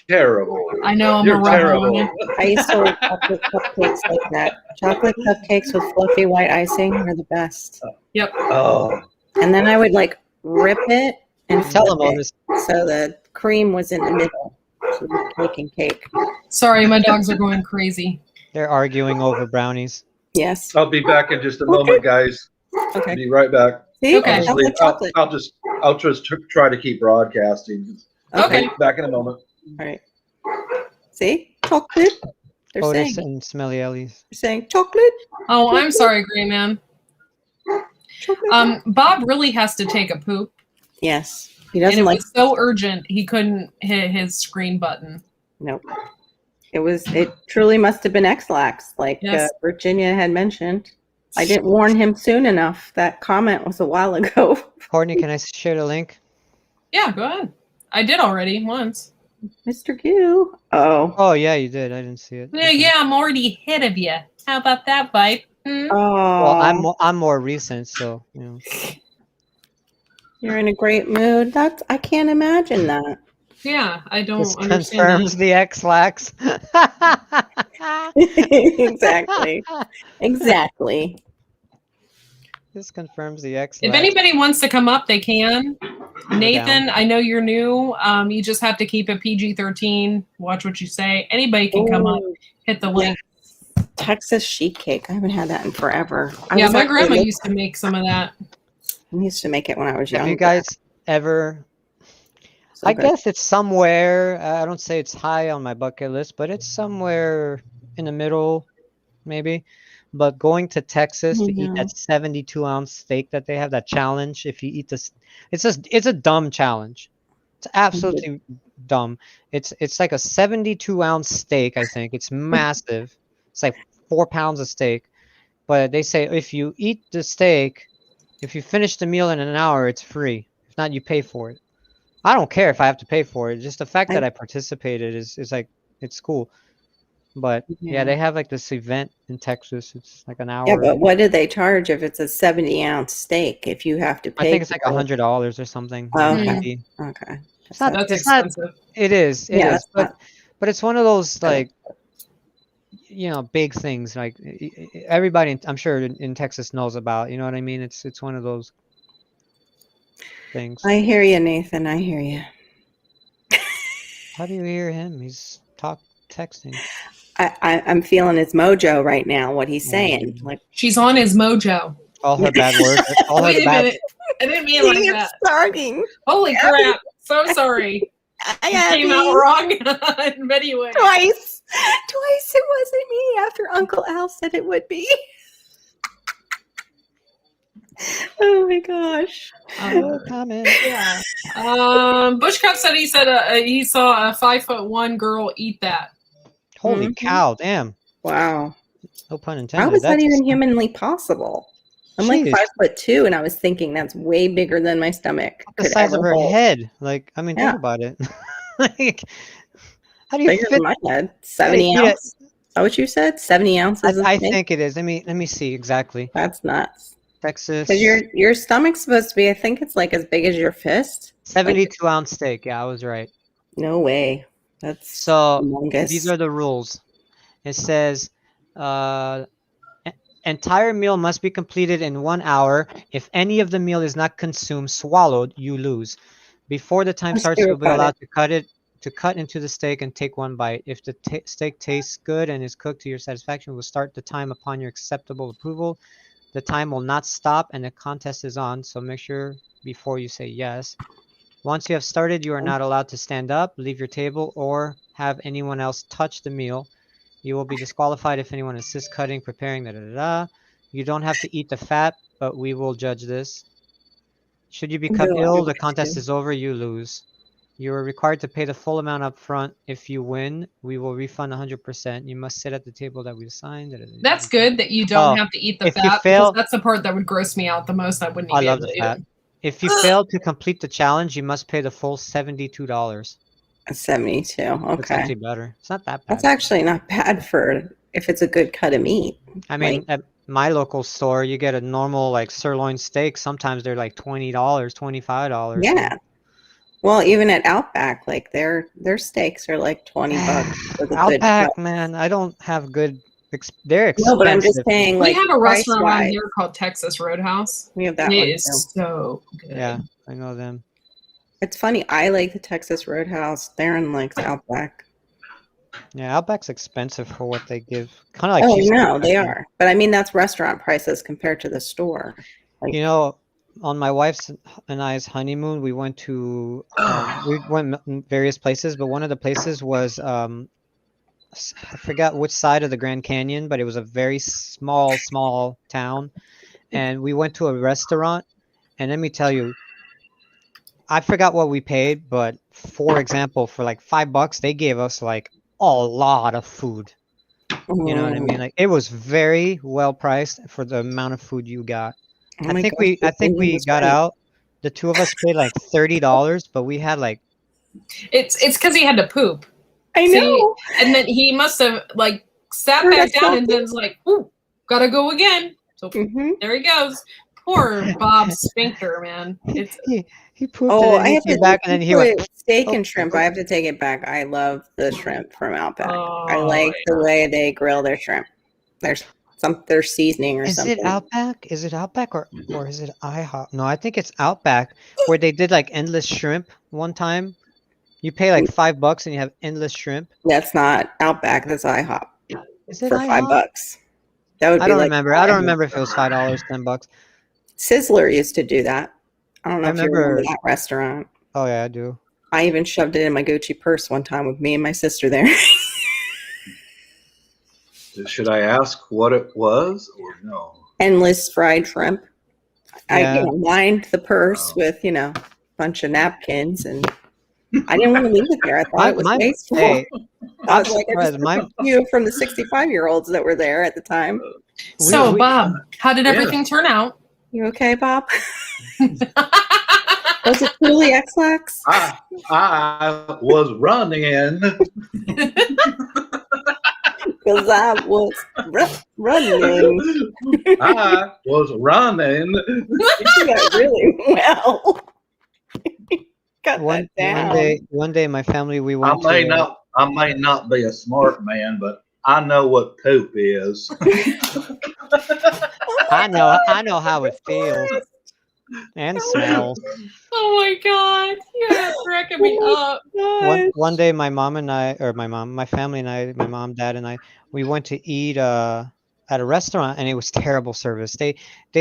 F: terrible.
B: I know I'm
F: You're
B: a rebel.
F: terrible.
B: aren't I?
E: I used to like chocolate cupcakes like that. Chocolate cupcakes with fluffy white icing are the best.
B: Yep.
F: Oh,
E: And then I would like rip it and
D: Tell
E: flip
D: them,
E: it
D: Otis.
E: so the cream was in the middle. So the cake and cake.
B: Sorry, my dogs are going crazy.
D: They're arguing over brownies.
E: Yes.
F: I'll be back in just a moment, guys.
E: Okay.
F: Be right back.
E: See?
B: Okay.
F: I'll just,
E: Chocolate,
F: leave-
E: chocolate.
F: I'll just try to keep broadcasting.
B: Okay.
F: Back in a moment.
E: All right. See? Chocolate. They're
D: Otis
E: saying,
D: and Smelly Ellies.
E: they're saying chocolate.
B: Oh, I'm sorry, Gray Man.
E: Chocolate.
B: Bob really has to take a poop,
E: Yes. He
B: and
E: doesn't
B: it
E: like.
B: was so urgent he couldn't hit his screen button.
E: Nope. It truly must have been X-Lax, like
B: Yes.
E: Virginia had mentioned. I didn't warn him soon enough. That comment was a while ago.
D: Courtney, can I share the link?
B: Yeah, go ahead. I did already once.
E: Mr. Q. Oh.
D: Oh yeah, you did. I didn't see it.
B: Yeah,
D: Okay.
B: yeah, I'm already ahead of you. How about that, Vibe? Hmm?
E: Oh.
D: Well, I'm more recent, so you know.
E: You're in a great mood. I can't imagine that.
B: Yeah, I don't
D: This
B: understand
D: confirms
B: that.
D: the X-Lax.
E: Exactly. Exactly.
D: This confirms the X-Lax.
B: If anybody wants to come up, they can. Nathan, I know you're new. You just have to keep it PG-13. Watch what you say. Anybody can come up.
E: Ooh,
B: Hit the link.
E: Texas sheet cake. I haven't had that in forever. I
B: Yeah,
E: was
B: my
E: actually
B: grandma
E: look-
B: used to make some of that.
E: I used to make it when I was
D: Have
E: young.
D: you guys ever?
E: So
D: I
E: good.
D: guess it's somewhere. I don't say it's high on my bucket list, but it's somewhere in the middle, maybe. But going to Texas to eat
E: No.
D: that 72-ounce steak that they have, that challenge. If you eat this, it's a dumb challenge. It's absolutely dumb. It's like a 72-ounce steak. I think it's massive. It's like 4 pounds of steak. But they say if you eat the steak, if you finish the meal in an hour, it's free. If not, you pay for it. I don't care if I have to pay for it. Just the fact that I participated is like, it's cool. But yeah,
E: Yeah.
D: they have like this event in Texas. It's like an hour.
E: Yeah, but what do they charge if it's a 70-ounce steak? If you have to pay,
D: I think it's like
E: for it?
D: $100 or something.
E: Oh,
B: okay.
D: maybe.
E: Okay.
D: It's not.
B: That's
D: It's not.
B: expensive.
D: It is. It
E: Yeah,
D: is.
E: that's
D: But
E: not-
D: it's one of those like, big things. Like everybody, I'm sure in Texas knows about. You know what I mean? It's one of those things.
E: I hear you, Nathan. I hear you.
D: How do you hear him? He's texting.
E: I'm feeling his mojo right now. What he's saying, like
B: She's on his mojo.
D: All her bad words. All her
B: Wait a
D: bad.
B: minute. I didn't mean it like
E: it's
B: that.
E: starting.
B: Holy crap. So sorry.
E: I
B: It
E: have
B: came out wrong in many ways.
E: twice. Twice it wasn't me after Uncle Al said it would be. Oh my gosh.
D: No comment.
B: Yeah. Bushcraft said he saw a 5'1" girl eat that.
D: Holy
E: Mhm.
D: cow! Damn.
E: Wow.
D: No pun intended.
E: How is that
D: That's
E: even humanly possible? I'm like
D: Jeez.
E: 5'2", and I was thinking that's way bigger than my stomach
D: the
E: could
D: size
E: ever
D: of her
E: hold.
D: head. Like, I mean,
E: Yeah.
D: think about it. Like, how do you
E: Bigger
D: fit?
E: than my head.
D: How do
E: 70
D: you eat it?
E: ounce. Is that what you said? 70 ounces of
D: I
E: steak?
D: think it is. Let me see exactly.
E: That's nuts.
D: Texas,
E: Because your stomach's supposed to be, I think it's like as big as your fist.
D: 72-ounce steak. Yeah, I was right.
E: No way. That's
D: So
E: humongous.
D: these are the rules. It says, entire meal must be completed in 1 hour. If any of the meal is not consumed, swallowed, you lose. Before the time
E: Let's
D: starts,
E: hear
D: you'll be
E: about
D: allowed to cut into the steak and take one bite. If the steak tastes good and is cooked to your satisfaction, we'll start the time upon your acceptable approval. The time will not stop and the contest is on, so make sure before you say yes. Once you have started, you are not allowed to stand up, leave your table, or have anyone else touch the meal. You will be disqualified if anyone assists cutting, preparing, da. You don't have to eat the fat, but we will judge this. Should you become
E: No, I
D: ill, the
E: wish
D: contest
E: to.
D: is over, you lose. You are required to pay the full amount up front. If you win, we will refund 100%. You must sit at the table that we assigned.
B: That's good that you don't
D: Oh,
B: have to eat the
D: if you
B: fat,
D: fail-
B: because that's the part that would gross me out the most. I wouldn't
D: I
B: even
D: love
B: be able
D: the
B: to eat
D: fat.
B: it.
D: If you fail to complete the challenge, you must pay the full $72.
E: 72.
D: It's
E: Okay.
D: actually better. It's not that bad.
E: That's actually not bad for if it's a good cut of meat.
D: I mean,
E: Like,
D: at my local store, you get a normal like sirloin steak. Sometimes they're like $20, $25.
E: yeah. Well, even at Outback, like their steaks are like $20 with a good
D: Outback,
E: cut.
D: man, I don't have good. They're expensive.
E: No, but I'm just saying,
B: We
E: like,
B: have a restaurant around
E: price-wise,
B: here called Texas Roadhouse.
E: we have
B: And
E: that
B: it
E: one
B: is
E: too.
B: so good.
D: Yeah, I know them.
E: It's funny. I like the Texas Roadhouse. Darren likes Outback.
D: Yeah, Outback's expensive for what they give. Kind of like
E: Oh,
D: cheesesteak,
E: no, they
D: actually.
E: are. But I mean, that's restaurant prices compared to the store.
D: You know, on my wife's and I's honeymoon, we went to various places, but one of the places was I forgot which side of the Grand Canyon, but it was a very small town, and we went to a restaurant, and let me tell you, I forgot what we paid, but for example, for like $5, they gave us like a lot of food. You know what I mean? Like it was very well priced for the amount of food you got.
E: Oh
D: I
E: my
D: think
E: gosh,
D: we
E: the food
D: got
E: was great.
D: out. The two of us paid like $30, but we had like
B: It's because he had to poop.
E: I
B: See,
E: know.
B: and then he must have like sat
E: Heard
B: back
E: us
B: down and
E: talking.
B: then was like, "Ooh, gotta go again." So
E: Hmm.
B: there he goes. Poor Bob Sphincter, man. It's
D: he pooped
E: Oh,
D: and
E: I
D: then he
E: have
D: came
E: to
D: back and then he went.
E: put steak
D: "Oh,
E: and shrimp. I have to take it back. I love the shrimp from Outback. I
B: oh,
E: like the way they grill their shrimp. There's their seasoning or
D: Is
E: something.
D: it Outback? Is it Outback or is it IHOP? No, I think it's Outback where they did like endless shrimp one time. You pay like $5 and you have endless shrimp.
E: That's not Outback. That's IHOP
D: Is it
E: for
D: IHOP?
E: $5. That would
D: I
E: be
D: don't
E: like
D: remember. I don't remember if it was $5, $10.
E: Sizzler used to do that. I don't know
D: I
E: if you remember
D: remember.
E: that restaurant.
D: Oh yeah, I do.
E: I even shoved it in my Gucci purse one time with me and my sister there.
F: Should I ask what it was or no?
E: Endless fried shrimp.
D: Yeah.
E: I lined the purse with, a bunch of napkins, and I didn't want to leave it there. I thought it was wasteful.
D: Hey,
E: I
D: I'm
E: was like, I just
D: surprised.
E: took a few from the 65-year-olds that were there at the time.
B: so
D: we-
B: Bob, how did
F: Yeah.
B: everything turn out?
E: You okay, Bob? Was it truly X-Lax?
F: I was running.
E: Because I was running.
F: I was running.
E: You did that really well. Cut that down.
D: One day, my family we
F: I
D: went.
F: may not be a smart man, but I know what poop is.
D: I know how it feels and smells.
B: Oh my god, you're cracking me up.
D: One day, my family and I, my mom, dad, and I, we went to eat at a restaurant, and it was terrible service. They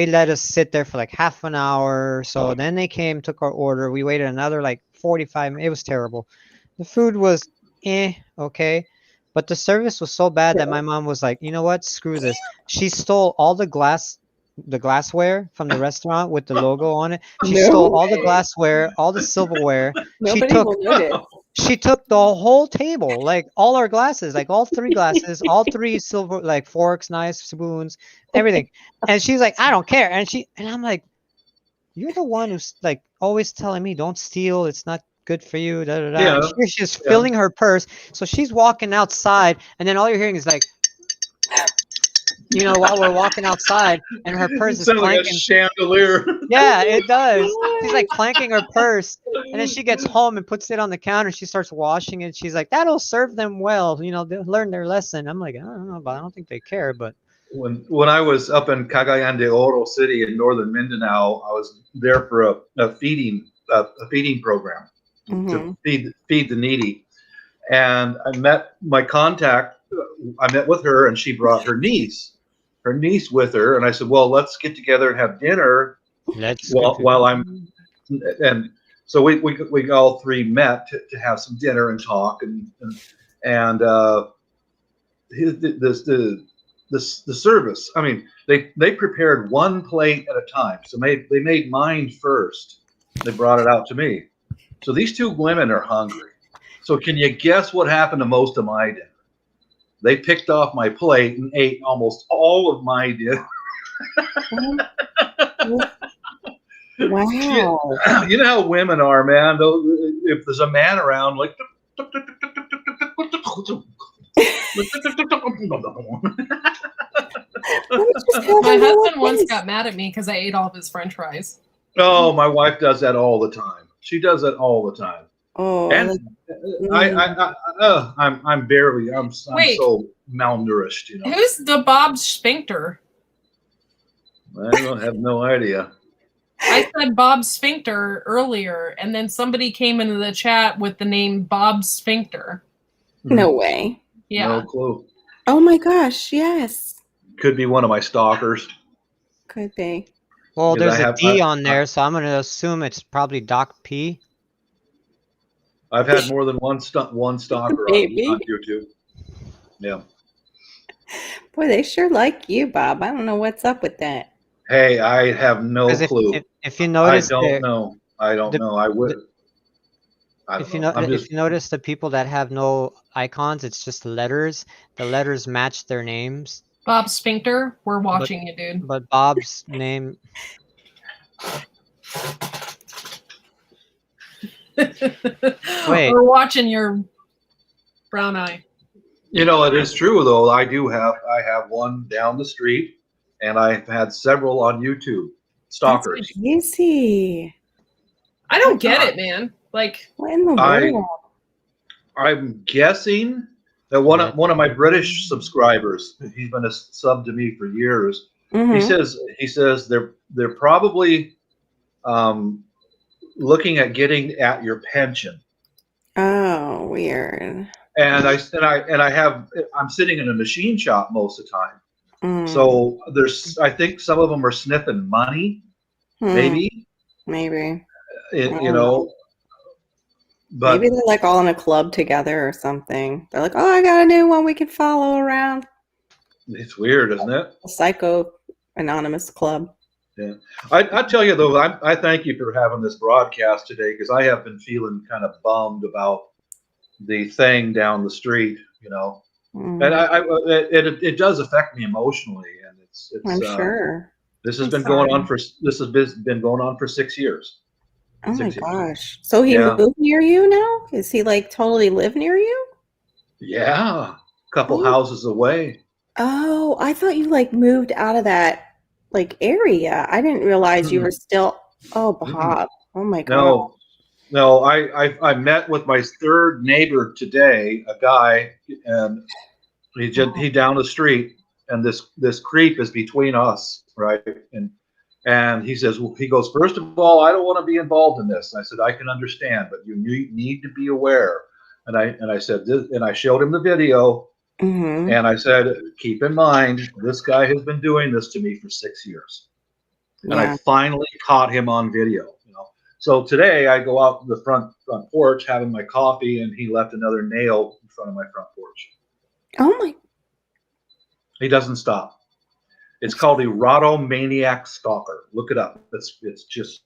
D: let us sit there for like half an hour or so. Then they came, took our order. We waited another like 45 minutes. It was terrible. The food was okay, but the service was so bad that my mom was like, you know what, screw this. She stole all the glassware from the restaurant with the logo on it. She stole all the glassware, all the silverware.
E: Nobody
D: She took
E: will notice.
D: She took the whole table, like all our glasses, like all 3 glasses, all 3 silver, like forks, knives, spoons, everything. And she's like, I don't care. And I'm like, you're the one who's like always telling me don't steal. It's not good for you. Da, da, da.
F: Yeah,
D: And she's just
F: yeah.
D: filling her purse. So she's walking outside, and then all you're hearing is like, while we're walking outside, and her purse is
F: Sounds like a
D: clanking.
F: chandelier.
D: Yeah, it does. She's like clanking her purse, and then she gets home and puts it on the counter. She starts washing it. She's like, "That'll serve them well. They'll learn their lesson." I'm like, I don't know, but I don't think they care. But
F: When I was up in Cagayan de Oro City in northern Mindanao, I was there for a feeding program to feed the needy, and I met my contact. I met with her, and she brought her niece with her, and I said, "Well, let's get together and have dinner." While I'm, and so we all 3 met to have some dinner and talk, and the service. I mean, they prepared 1 plate at a time. So they made mine first. They brought it out to me. So these 2 women are hungry. So can you guess what happened to most of my dinner? They picked off my plate and ate almost all of my dinner.
E: Wow.
F: You know how women are, man. If there's a man around, like.
B: My husband once got mad at me because I ate all of his French fries.
F: Oh, my wife does that all the time. She does that all the time.
E: Oh,
F: And I'm
B: Wait.
F: so malnourished,
B: Who's the Bob Sphincter?
F: I don't have no idea.
B: I said Bob Sphincter earlier, and then somebody came into the chat with the name Bob Sphincter.
E: no way.
B: Yeah.
F: No clue.
E: Oh my gosh, yes.
F: Could be one of my stalkers.
E: Could be.
D: well,
F: Because
D: there's a D on there, so I'm gonna assume it's probably Doc P.
F: I've had more than one stalker
E: Maybe.
F: on YouTube. Yeah.
E: Boy, they sure like you, Bob. I don't know what's up with that.
F: Hey, I have no
D: 'Cause
F: clue.
D: if you
F: I
D: notice,
F: don't know. I don't
D: the-
F: know. I would. I don't know. I'm
D: if
F: just.
D: you notice the people that have no icons, it's just letters. The letters match their names,
B: Bob Sphincter, we're watching you, dude.
D: but Bob's name. Wait.
B: We're watching your brown eye.
F: It is true though. I have one down the street, and I've had several on YouTube. Stalkers.
E: Easy.
B: I don't get it, man. Like,
E: What in the
F: I-
E: world?
F: I'm guessing that one of my British subscribers, he's been a sub to me for years.
E: Mhm.
F: He says they're probably looking at getting at your pension.
E: Oh, weird.
F: And I'm sitting in a machine shop most of the time.
E: Mm.
F: So I think some of them are sniffing money, maybe,
E: Maybe.
F: but
E: Maybe they're like all in a club together or something. They're like, oh, I got a new one we can follow around.
F: it's weird, isn't it?
E: A psycho anonymous club.
F: I tell you though, I thank you for having this broadcast today, because I have been feeling kind of bummed about the thing down the street,
E: Mm,
F: and it does affect me emotionally, and it's
E: I'm sure.
F: this has
E: I'm
F: been going on
E: sorry.
F: been going on for 6 years.
E: Oh my
F: 6 years.
E: gosh. So he
F: Yeah.
E: moved near you now? Is he like totally live near you?
F: Yeah, a couple
E: Oh.
F: houses away.
E: Oh, I thought you like moved out of that like area. I didn't realize you
F: Mm-mm.
E: were still. Oh,
F: Mm-mm.
E: Bob. Oh my god.
F: No, I met with my third neighbor today, a guy, and he down the street, and this creep is between us, right? And he says, well, he goes, first of all, I don't want to be involved in this. And I said, I can understand, but you need to be aware. And I said this, and I showed him the video,
E: Mm-hmm.
F: and I said, keep in mind, this guy has been doing this to me for 6 years. And
E: Yeah.
F: I finally caught him on video. So today I go out the front porch having my coffee, and he left another nail in front of my front porch.
E: Oh my.
F: He doesn't stop. It's called erotomaniac stalker. Look it up. It's just,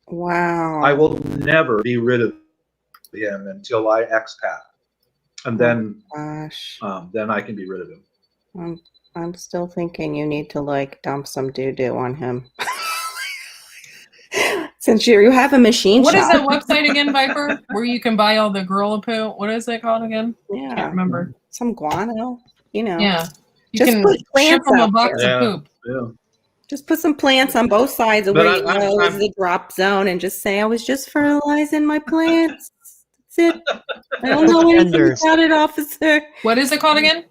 E: Wow.
F: I will never be rid of him until I expat, and then
E: Gosh,
F: I can be rid of him.
E: I'm still thinking you need to like dump some doo doo on him. Since you have a machine
B: What is
E: shop.
B: that website again, Viper? Where you can buy all the gorilla poo? What is it called again?
E: Yeah,
B: Can't remember.
E: some guano. You know,
B: Yeah. You
E: Just
B: can
E: put
B: ship
E: plants
B: them a
E: out
B: box
F: there.
B: of poop.
F: Yeah.
E: just put some plants on both sides of
F: But
E: where you know
F: I'm-
E: is the drop zone, and just say, "I was just fertilizing my plants." That's it. I don't know anything
D: Senders.
E: about it, officer.
B: What is it called again?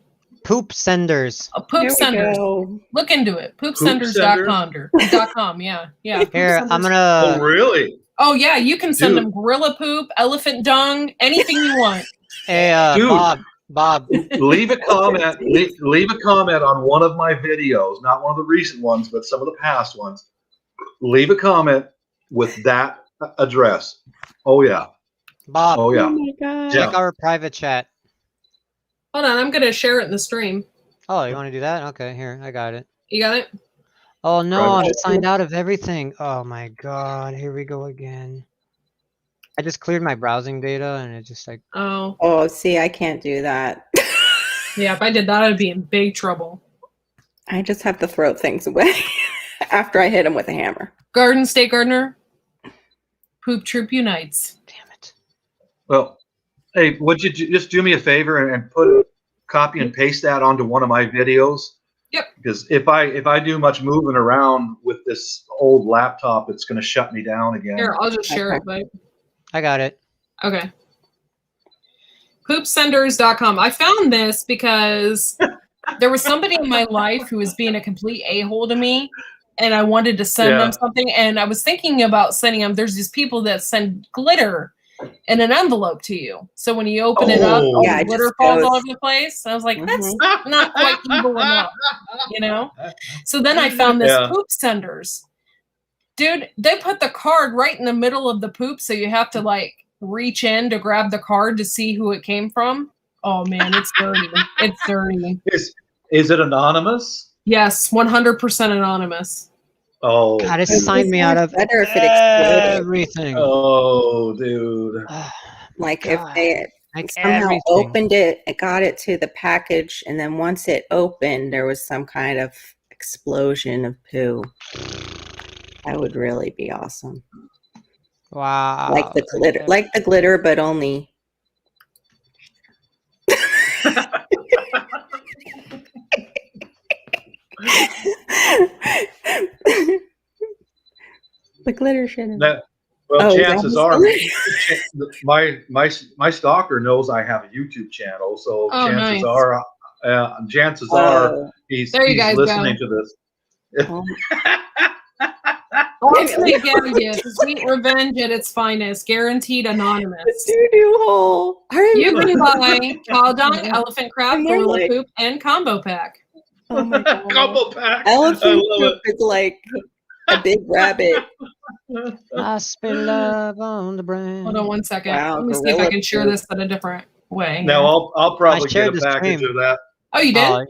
D: Poop senders.
B: Poop
E: There we
B: senders.
E: go.
B: Look into it.
F: Poopsenders?
B: Poopsenders.com. Yeah. Yeah.
D: Here, I'm
B: Poopsenders.
F: Oh,
D: gonna.
F: really?
B: Oh yeah, you can send
F: Dude.
B: them gorilla poop, elephant dung, anything you want.
D: Hey,
F: Dude.
D: Bob.
F: Leave a comment. Leave a comment on one of my videos, not one of the recent ones, but some of the past ones. Leave a comment with that address. Oh yeah.
D: Bob,
F: Oh
E: Oh
F: yeah.
E: my god.
F: Yeah.
D: check our private chat.
B: Hold on, I'm gonna share it in the stream.
D: Oh, you want to do that? Okay, here, I got it.
B: You got it?
D: Oh no,
F: Private
D: I'm
E: chat.
D: signed out of everything. Oh my god, here we go again. I just cleared my browsing data and it just like,
B: Oh.
E: Oh, see, I can't do that.
B: Yeah, if I did that, I'd be in big trouble.
E: I just have to throw things away after I hit them with a hammer.
B: Garden State Gardener. Poop Troop Unites.
D: damn it.
F: Well, hey, would you just do me a favor and put copy and paste that onto one of my videos?
B: Yep.
F: Because if I do much moving around with this old laptop, it's going to shut me down again.
B: Here, I'll just share it, but
D: I got it.
B: okay. Poopsenders.com. I found this because there was somebody in my life who was being a complete a-hole to me, and I wanted to send
F: Yeah.
B: them something, and I was thinking about sending them. There's these people that send glitter in an envelope to you. So when you open it up,
F: Oh.
B: all
E: Yeah,
B: the
E: it
B: glitter
E: just
B: falls
E: goes-
B: all over the place. I was like, that's
E: Mhm.
B: not quite evil enough, you know? So then I found this
F: Yeah.
B: poop senders. Dude, they put the card right in the middle of the poop, so you have to like reach in to grab the card to see who it came from. Oh man, it's dirty. It's dirty.
F: Is it anonymous?
B: Yes, 100% anonymous.
F: Oh,
D: God, it
E: It
D: signed
E: was
D: me
E: much
D: out of
E: better if it exploded.
D: everything.
F: oh, dude.
E: Like if
D: God,
E: they
D: like
E: somehow
D: everything.
E: opened it, it got it to the package, and then once it opened, there was some kind of explosion of poo. That would really be awesome.
D: Wow.
E: Like the glitter, but only. The glitter should have.
F: That, well,
E: Oh,
F: chances
E: that
F: are,
E: was-
F: my stalker knows I have a YouTube channel, so
B: Oh,
F: chances
B: nice.
F: chances
E: Oh.
F: are he's
B: There you guys
F: listening to this.
E: Oh.
B: Ultimate Gadget, sweet revenge at its finest, guaranteed anonymous.
E: Doo-doo hole. I
B: You
E: remember.
B: can buy cow dung, elephant crap,
E: And they're
B: gorilla
E: like-
B: poop, and combo pack.
E: Oh my god.
F: Combo pack. I
E: Elephant
F: love
E: poop is like a big rabbit.
D: I spill love on the brand.
B: Hold on one second.
E: Wow,
B: Let me see if I
E: gorilla
B: can share
E: poop.
B: this in a different way.
F: Now I'll probably
D: shared
F: get a
D: the
F: package
D: stream.
F: of that.
B: Oh, you did?
D: Oh,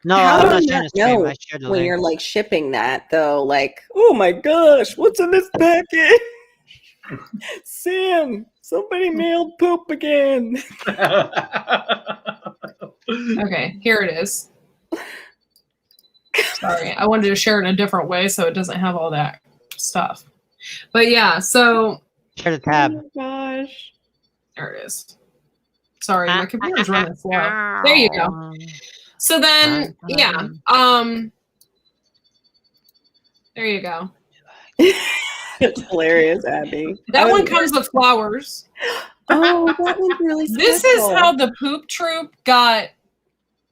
D: no,
E: How
D: I'm
E: do
D: not
E: you
D: sharing
E: not
D: the stream.
E: know
D: I shared the
E: when
D: link.
E: you're like shipping that though? Like, oh my gosh, what's in this packet? Sam, somebody mailed poop again.
B: Okay, here it is. Sorry, I wanted to share it in a different way so it doesn't have all that stuff. But yeah, so
D: Share the tab.
E: Oh my gosh.
B: there it is. Sorry, my computer's running slow. There you go. So then, yeah, there you go.
E: It's hilarious, Abby.
B: That one comes with flowers.
E: Oh, that one's really
B: This is
E: special.
B: how the poop troop got.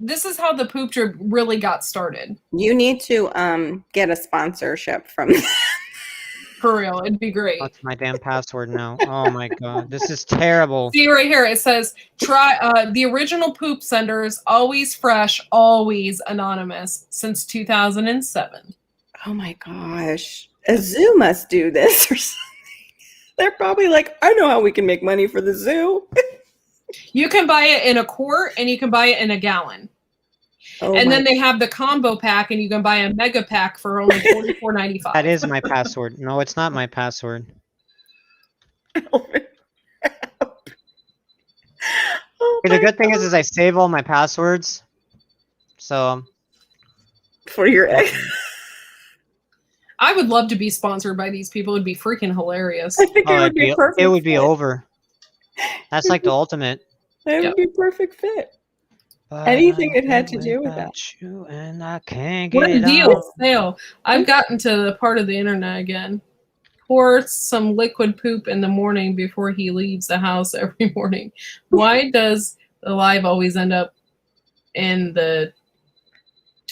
B: This is how the poop troop really got started.
E: You need to get a sponsorship from
B: For real, it'd be great.
D: What's my damn password now? Oh my god, this is terrible.
B: See right here, it says try the original poop senders, always fresh, always anonymous since 2007.
E: Oh my gosh. A zoo must do this or something. They're probably like, I know how we can make money for the zoo.
B: You can buy it in a quart and you can buy it in a gallon.
E: Oh
B: And
E: my-
B: then they have the combo pack and you can buy a mega pack for only $44.95.
D: That is my password. No, it's not my password. The good thing is I save all my passwords. So
E: For your ex.
B: I would love to be sponsored by these people. It'd be freaking hilarious.
E: I think it would be perfect.
D: it would be
E: fit.
D: over. That's like the ultimate.
E: It
B: Yep.
E: would be perfect fit.
D: But
E: Anything
D: I
E: that had
D: think
E: to do with that.
D: about you and I can't
B: What
D: get
B: a deal.
D: out.
B: Sale. I've gotten to the part of the internet again. Pour some liquid poop in the morning before he leaves the house every morning. Why does the live always end up in the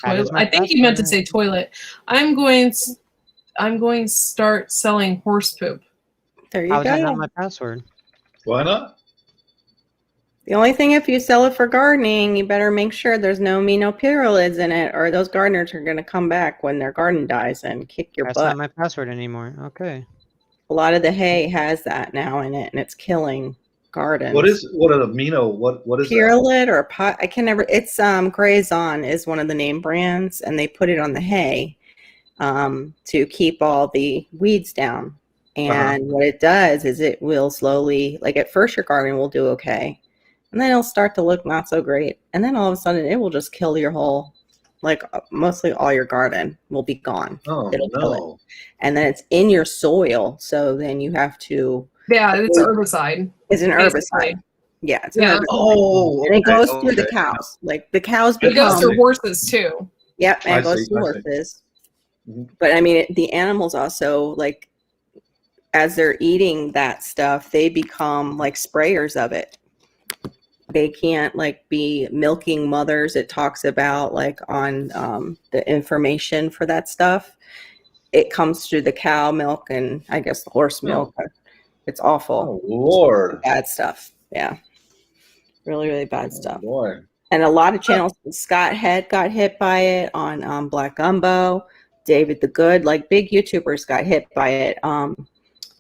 D: That is
B: toilet?
D: my
B: I think he meant to
D: password.
B: say toilet. I'm going to start selling horse poop.
E: There you
D: How is that not
E: go.
D: my password?
F: Why not?
E: The only thing, if you sell it for gardening, you better make sure there's no aminopyralids in it, or those gardeners are going to come back when their garden dies and kick your
D: That's
E: butt.
D: not my password anymore. Okay.
E: A lot of the hay has that now in it, and it's killing gardens.
F: What an amino? What is that?
E: Purelid or pot? I can never. It's Grazon is one of the name brands, and they put it on the hay to keep all the weeds down. And what it does is it will slowly, like at first your garden will do okay, and then it'll start to look not so great, and then all of a sudden it will just kill your whole, like mostly all your garden will be gone.
F: Oh
E: It'll kill it.
F: no!
E: And then it's in your soil, so then you have to.
B: Yeah, it's herbicide.
E: It's an
B: Basically.
E: herbicide. Yeah, it's an
B: Yeah.
E: herbicide.
F: Oh,
E: And it
F: okay,
E: goes through the
F: okay.
E: cows. Like the cows
B: It goes
E: become.
B: through horses too.
E: Yep, and
F: I
E: it goes
F: see,
E: to
F: I see.
E: horses.
F: Mhm.
E: But I mean, the animals also, like, as they're eating that stuff, they become like sprayers of it. They can't like be milking mothers. It talks about like on the information for that stuff. It comes through the cow milk and I guess the horse milk. It's awful.
F: Oh Lord!
E: Bad stuff. Yeah. Really, really bad stuff.
F: Oh, boy.
E: And a lot of channels, Scott Head got hit by it on Black Gumbo. David the Good, like big YouTubers got hit by it.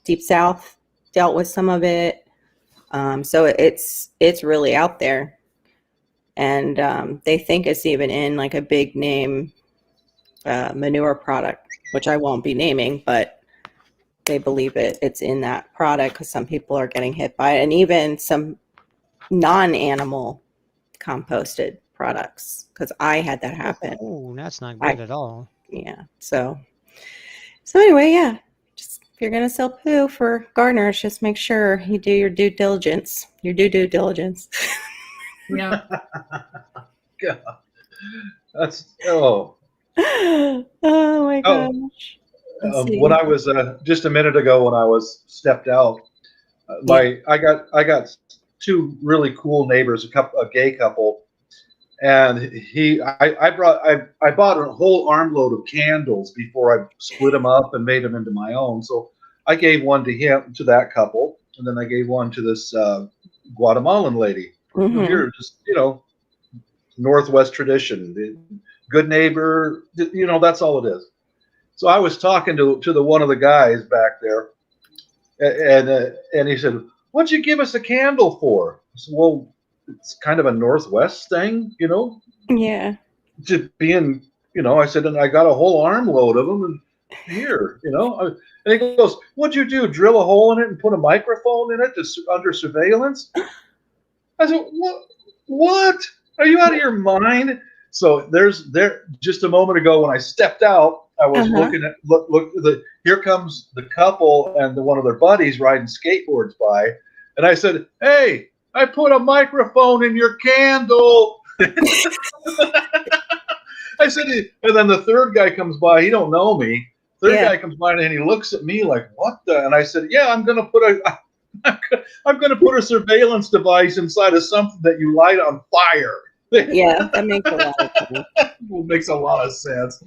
E: Deep South dealt with some of it. So it's really out there. And they think it's even in like a big name manure product, which I won't be naming, but they believe it's in that product because some people are getting hit by it. And even some non-animal composted products, because I had that happen.
D: Oh, that's not good at all.
E: Yeah. So anyway, yeah. Just if you're gonna sell poo for gardeners, just make sure you do your due diligence. Your due diligence.
B: Yeah.
F: God. That's oh.
E: Oh my
F: Oh.
E: gosh. Let's see.
F: When I was just a minute ago when I was stepped out, I got two really cool neighbors, a gay couple, and I bought a whole armload of candles before I split them up and made them into my own. So I gave one to that couple, and then I gave one to this Guatemalan lady.
E: Mhm.
F: Here, just Northwest tradition, the good neighbor. That's all it is. So I was talking to the one of the guys back there, and he said, "What'd you give us a candle for?" I said, "Well, it's kind of a Northwest thing,
E: Yeah.
F: just being, I said, and I got a whole armload of them, and here, And he goes, "What'd you do? Drill a hole in it and put a microphone in it under surveillance?" I said, "What? Are you out of your mind?" So there just a moment ago when I stepped out, I was looking at here comes the couple and one of their buddies riding skateboards by, and I said, "Hey, I put a microphone in your candle." I said, and then the third guy comes by. He don't know me. Third guy comes by and he looks at me like, "What the?" And I said, "Yeah, I'm gonna put a surveillance device inside of something that you light on fire."
E: Yeah, that makes a lot of sense.
F: Makes a lot of sense.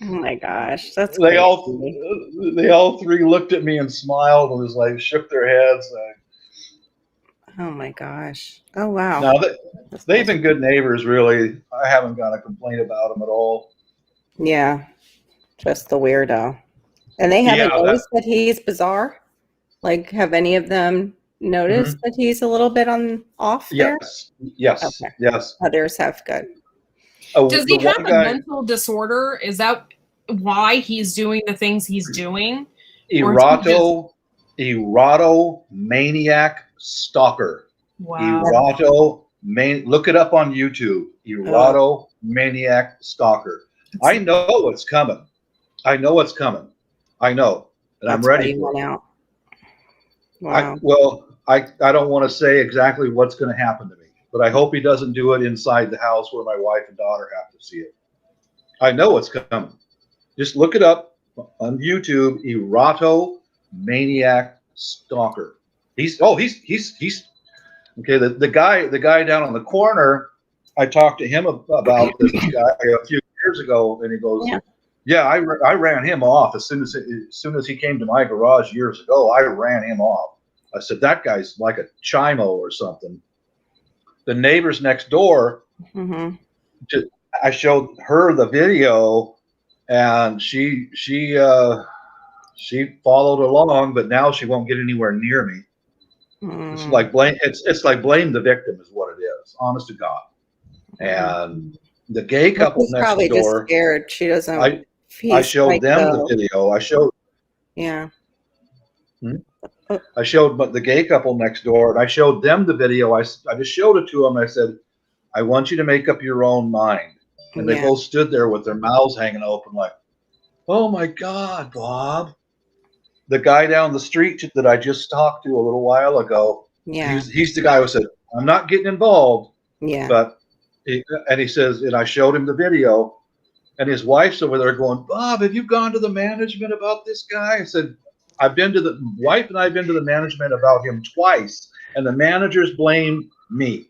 E: Oh my gosh, that's
F: They all
E: crazy.
F: three looked at me and smiled and was like shook their heads.
E: Oh my gosh. Oh wow.
F: Now they've been good neighbors. Really, I haven't got a complaint about them at all.
E: Yeah, just the weirdo. And they haven't noticed that he's bizarre? Like, have any of them noticed that he's a little bit off there?
F: Yes,
E: Okay.
F: yes.
E: Others have. Good.
B: Does he have a mental disorder? Is that why he's doing the things he's doing?
F: Erotomaniac stalker.
B: Wow.
F: Look it up on YouTube. Erotomaniac Stalker. I know what's coming. I know what's coming. I know, and I'm
E: That's why
F: ready
E: you
F: for
E: went
F: it.
E: out. Wow.
F: I don't want to say exactly what's going to happen to me, but I hope he doesn't do it inside the house where my wife and daughter have to see it. I know what's coming. Just look it up on YouTube. Erotomaniac Stalker. He's okay. The guy down on the corner. I talked to him about this guy a few years ago, and he goes, "Yeah, I ran him off as soon as he came to my garage years ago. I ran him off." I said, "That guy's like a chimo or something." The neighbors next door,
E: Mm-hmm.
F: I showed her the video, and she followed along, but now she won't get anywhere near me. It's like blame. It's like blame the victim is what it is. Honest to God. And the gay couple
E: She's
F: next
E: probably
F: door.
E: just scared. She doesn't.
F: I showed them the video.
E: Yeah.
F: I showed the gay couple next door, and I showed them the video. I just showed it to them. I said, "I want you to make up your own mind." And they both stood there with their mouths hanging open, like, "Oh my God, Bob!" The guy down the street that I just talked to a little while ago.
E: Yeah.
F: He's the guy who said, "I'm not getting involved."
E: Yeah.
F: But he says, and I showed him the video, and his wife's over there going, "Bob, have you gone to the management about this guy?" I said, I've been to the management about him twice, and the managers blame me.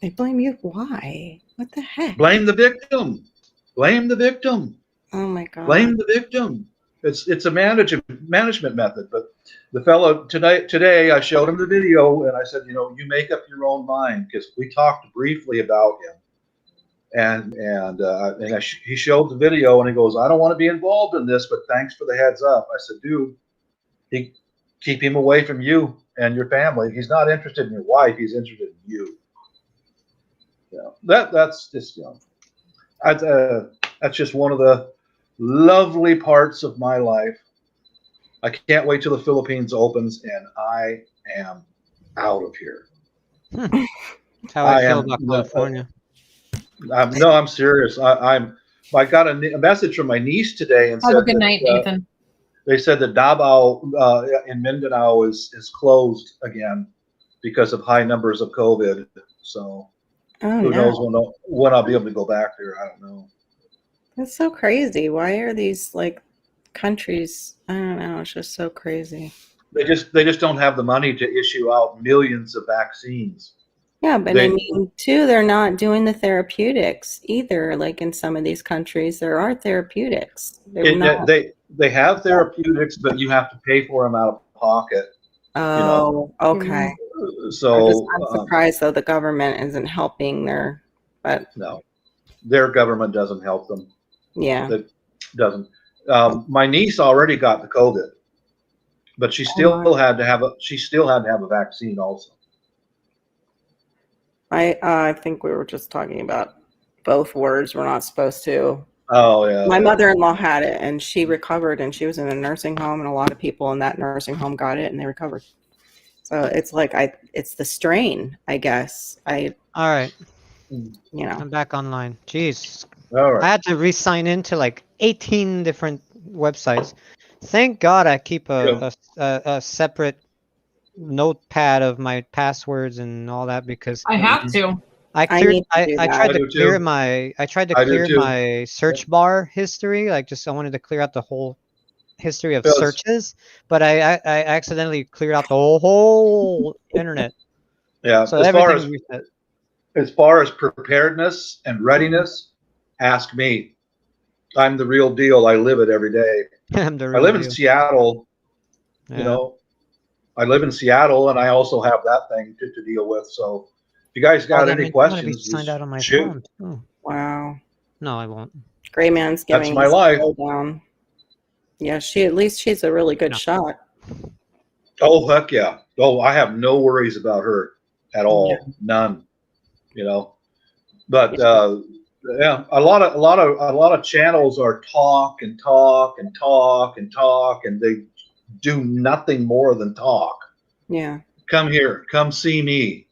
E: They blame you. Why? What the heck?
F: Blame the victim. Blame the victim.
E: Oh my God.
F: Blame the victim. It's a management method. But the fellow today, I showed him the video, and I said, you make up your own mind, because we talked briefly about him. And he showed the video, and he goes, "I don't want to be involved in this, but thanks for the heads up." I said, "Dude, keep him away from you and your family. He's not interested in your wife. He's interested in you." That's just that's just one of the lovely parts of my life. I can't wait till the Philippines opens, and I am out of here.
D: That's how I feel about California.
F: I'm serious. I got a message from my niece today and
B: Have
F: said
B: a good night, Nathan.
F: They said that Davao in Mindanao is closed again because of high numbers of COVID. So who knows when I'll be able to go back there? I don't know.
E: That's so crazy. Why are these countries? I don't know. It's just so crazy.
F: They just don't have the money to issue out millions of vaccines.
E: Yeah, but I mean, too, they're not doing the therapeutics either. Like in some of these countries, there are therapeutics.
F: They have therapeutics, but you have to pay for them out of pocket.
E: Oh, okay.
F: So
E: I'm surprised though the government isn't helping
F: no, their government doesn't help them.
E: Yeah,
F: it doesn't. My niece already got the COVID, but she still had to have a vaccine also.
E: I think we were just talking about both words. We're not supposed to.
F: Oh yeah.
E: My mother-in-law had it, and she recovered, and she was in a nursing home, and a lot of people in that nursing home got it, and they recovered. So it's it's the strain, I guess.
D: All right. I'm back online. Jeez. All right. I had to re-sign into 18 different websites. Thank God I keep a separate notepad of my passwords and all that, because
B: I have to.
D: I tried to clear my search bar history. I wanted to clear out the whole history of searches, but I accidentally cleared out the whole internet.
F: Yeah.
D: So
F: as far as preparedness and readiness, ask me. I'm the real deal. I live it every day. I live in Seattle.
D: Yeah.
F: I live in Seattle, and I also have that thing to deal with. So if you guys got any questions,
D: signed out on my
F: shoot.
D: phone. Oh.
E: Wow.
D: No, I won't.
E: Gray Man's giving
F: That's my life.
E: Down. Yeah, she's a really good shot.
F: Oh heck yeah! Oh, I have no worries about her at all.
E: Yeah.
F: None. But yeah, a lot of channels are talk, and they do nothing more than talk.
E: Yeah.
F: Come here, come see me.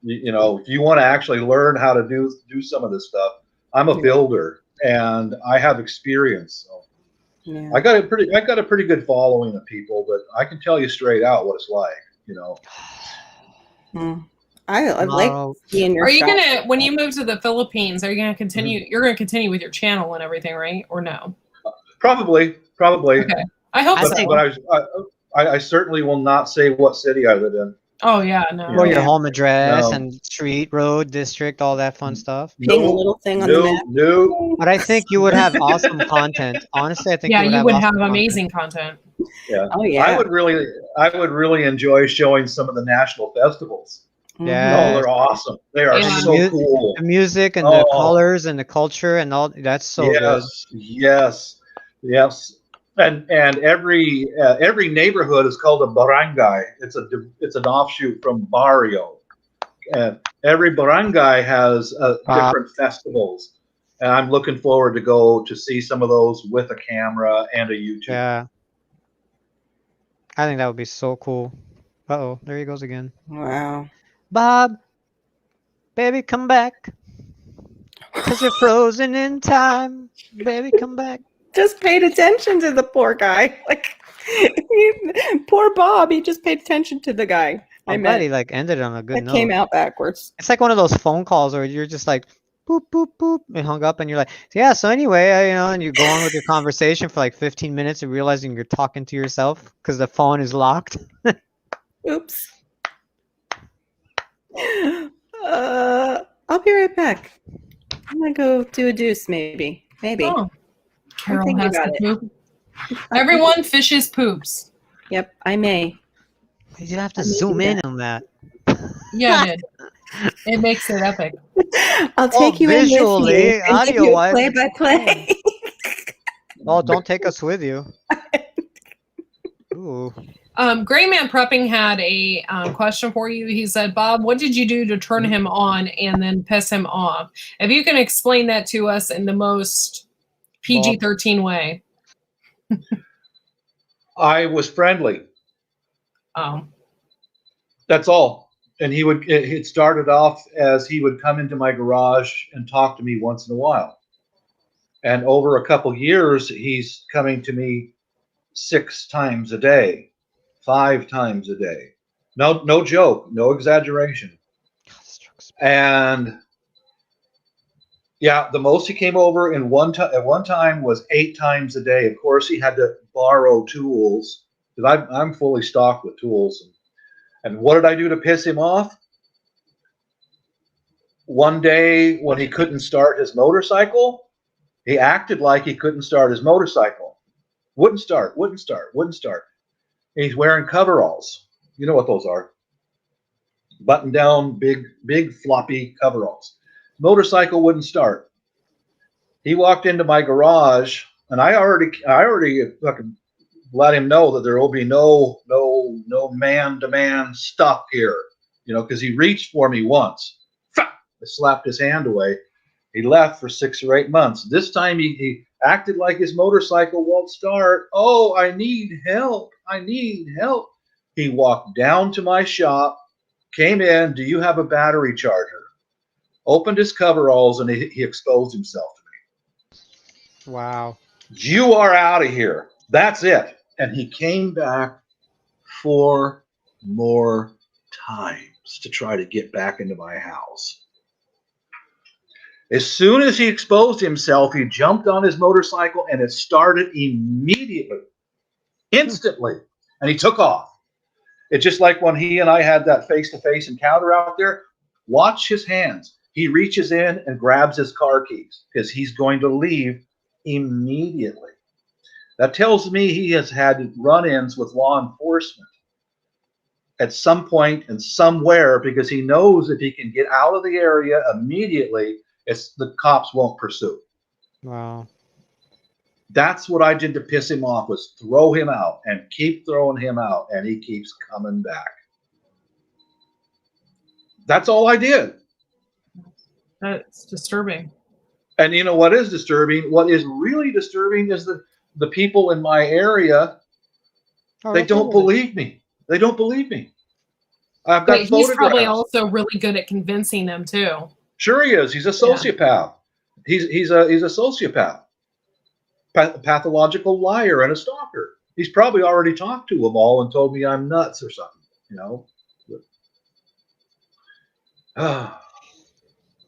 F: You know, if you want to actually learn how to do some of this stuff, I'm a builder and I have experience. So
E: Yeah.
F: I got a pretty good following of people, but I can tell you straight out what it's like. You know,
E: I like
D: Tomorrow,
E: seeing your
B: Are you
E: shop.
B: gonna, when you move to the Philippines, are you gonna continue? You're gonna continue with your channel and everything, right? Or no?
F: probably.
B: Okay. I hope
D: I
B: so.
D: think-
F: But I certainly will not say what city I live in.
B: Oh yeah, no.
D: or your
E: Yeah.
D: home address
F: No.
D: and street, road, district, all that fun stuff.
E: Ping a little thing on the map.
F: No.
D: But I think you would have awesome content. Honestly, I think
B: Yeah, you would
D: awesome
B: have
D: content.
B: amazing content.
F: Yeah.
E: Oh yeah.
F: I would really enjoy showing some of the national festivals.
E: Mhm.
D: Yeah.
F: Oh, they're awesome. They are
B: Yeah.
F: so cool.
D: The music and the
F: Oh.
D: colors and the culture and all that's so good.
F: Yes. And every neighborhood is called a barangay. It's an offshoot from barrio. And every barangay has different festivals. And I'm looking forward to go to see some of those with a camera and a YouTube.
D: Yeah. I think that would be so cool. Uh-oh, there he goes again.
E: Wow.
D: Bob, baby, come back. 'Cause you're frozen in time. Baby, come back.
E: Just paid attention to the poor guy. Like poor Bob, he just paid attention to the guy.
D: I'm glad he like ended it on a good
E: That
D: note.
E: came out backwards.
D: It's like one of those phone calls where you're just like boop boop boop and hung up and you're like, yeah, so anyway, and you go on with your conversation for like 15 minutes and realizing you're talking to yourself because the phone is locked.
E: Oops. I'll be right back. I'm gonna go do a deuce, maybe. Maybe.
B: Oh, Carol
E: thinking
B: has
E: about
B: to
E: it.
B: poop. Everyone fishes poops.
E: Yep, I may.
D: You have to
E: I may
D: zoom
E: do
D: in
E: that.
D: on that.
B: Yeah, it did. It makes it epic.
E: I'll take you in with
D: visually,
E: me and give you
D: audio-wise,
E: play by play.
D: Oh, don't take us with you. Ooh.
B: Gray Man Prepping had a question for you. He said, Bob, what did you do to turn him on and then piss him off? If you can explain that to us in the most PG-13 way.
F: I was friendly.
B: Oh,
F: That's all. And it started off as he would come into my garage and talk to me once in a while. And over a couple years, he's coming to me 6 times a day, 5 times a day. No joke, no exaggeration. And yeah, the most he came over at one time was 8 times a day. Of course, he had to borrow tools because I'm fully stocked with tools. And what did I do to piss him off? One day when he couldn't start his motorcycle, he acted like he couldn't start his motorcycle. Wouldn't start. And he's wearing coveralls. You know what those are. Button down, big floppy coveralls. Motorcycle wouldn't start. He walked into my garage and I already fucking let him know that there will be no man-to-man stuff here, because he reached for me once. I slapped his hand away. He left for 6 or 8 months. This time he acted like his motorcycle won't start. Oh, I need help. He walked down to my shop, came in. Do you have a battery charger? Opened his coveralls and he exposed himself to me.
D: Wow.
F: You are out of here. That's it. And he came back 4 more times to try to get back into my house. As soon as he exposed himself, he jumped on his motorcycle and it started immediately, instantly, and he took off. It's just like when he and I had that face-to-face encounter out there. Watch his hands. He reaches in and grabs his car keys because he's going to leave immediately. That tells me he has had run-ins with law enforcement at some point and somewhere because he knows if he can get out of the area immediately, the cops won't pursue.
D: Wow.
F: That's what I did to piss him off, was throw him out and keep throwing him out, and he keeps coming back. That's all I did.
B: that's disturbing.
F: And you know what is disturbing? What is really disturbing is that the people in my area,
D: Oh,
F: they
D: that's
F: don't
D: all.
F: believe me. They don't believe me. I've
B: But
F: got
B: he's probably
F: photographs.
B: also really good at convincing them too.
F: Sure, he is. He's a sociopath. He's a sociopath, pathological liar, and a stalker. He's probably already talked to them all and told me I'm nuts or something. You know,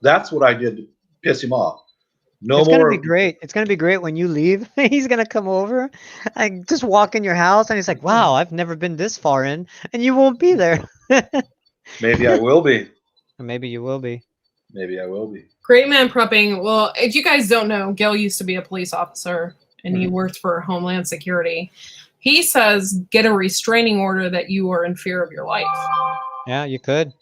F: that's what I did to piss him off. No
D: It's
F: more.
D: gonna be great. It's gonna be great when you leave. He's gonna come over, and just walk in your house, and he's like, "Wow, I've never been this far in," and you won't be there.
F: Maybe I will be.
D: Or maybe you will be.
F: Maybe I will be.
B: Great man prepping. Well, if you guys don't know, Gil used to be a police officer and he worked for Homeland Security. He says get a restraining order that you are in fear of your life.
D: Yeah, you could.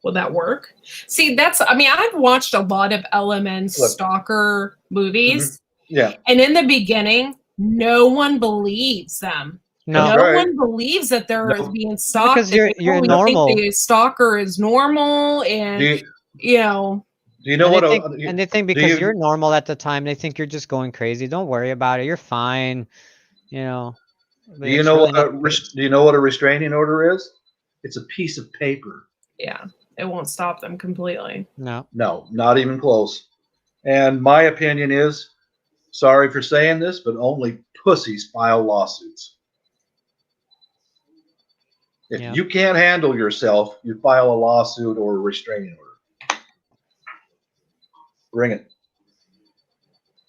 B: Would that work? See, I've watched a lot of LMN stalker movies,
F: Yeah.
B: and in the beginning, no one believes them.
D: No,
F: That's right.
B: one believes that they're
F: No.
B: being stalked.
D: Because you're
B: They only
D: normal.
B: think the stalker is normal, and
F: Do
B: you know,
F: you know
D: and
F: what?
D: they think, and they think
F: do
D: because
F: you-
D: you're normal at the time, they think you're just going crazy. Don't worry about it. You're fine. You know. But
F: Do you
D: it's
F: know
D: really
F: what
D: not the case.
F: do you know what a restraining order is? It's a piece of paper.
B: yeah, it won't stop them completely.
D: No.
F: No, not even close. And my opinion is, sorry for saying this, but only pussies file lawsuits. If
D: Yeah.
F: you can't handle yourself, you file a lawsuit or a restraining order. Bring it.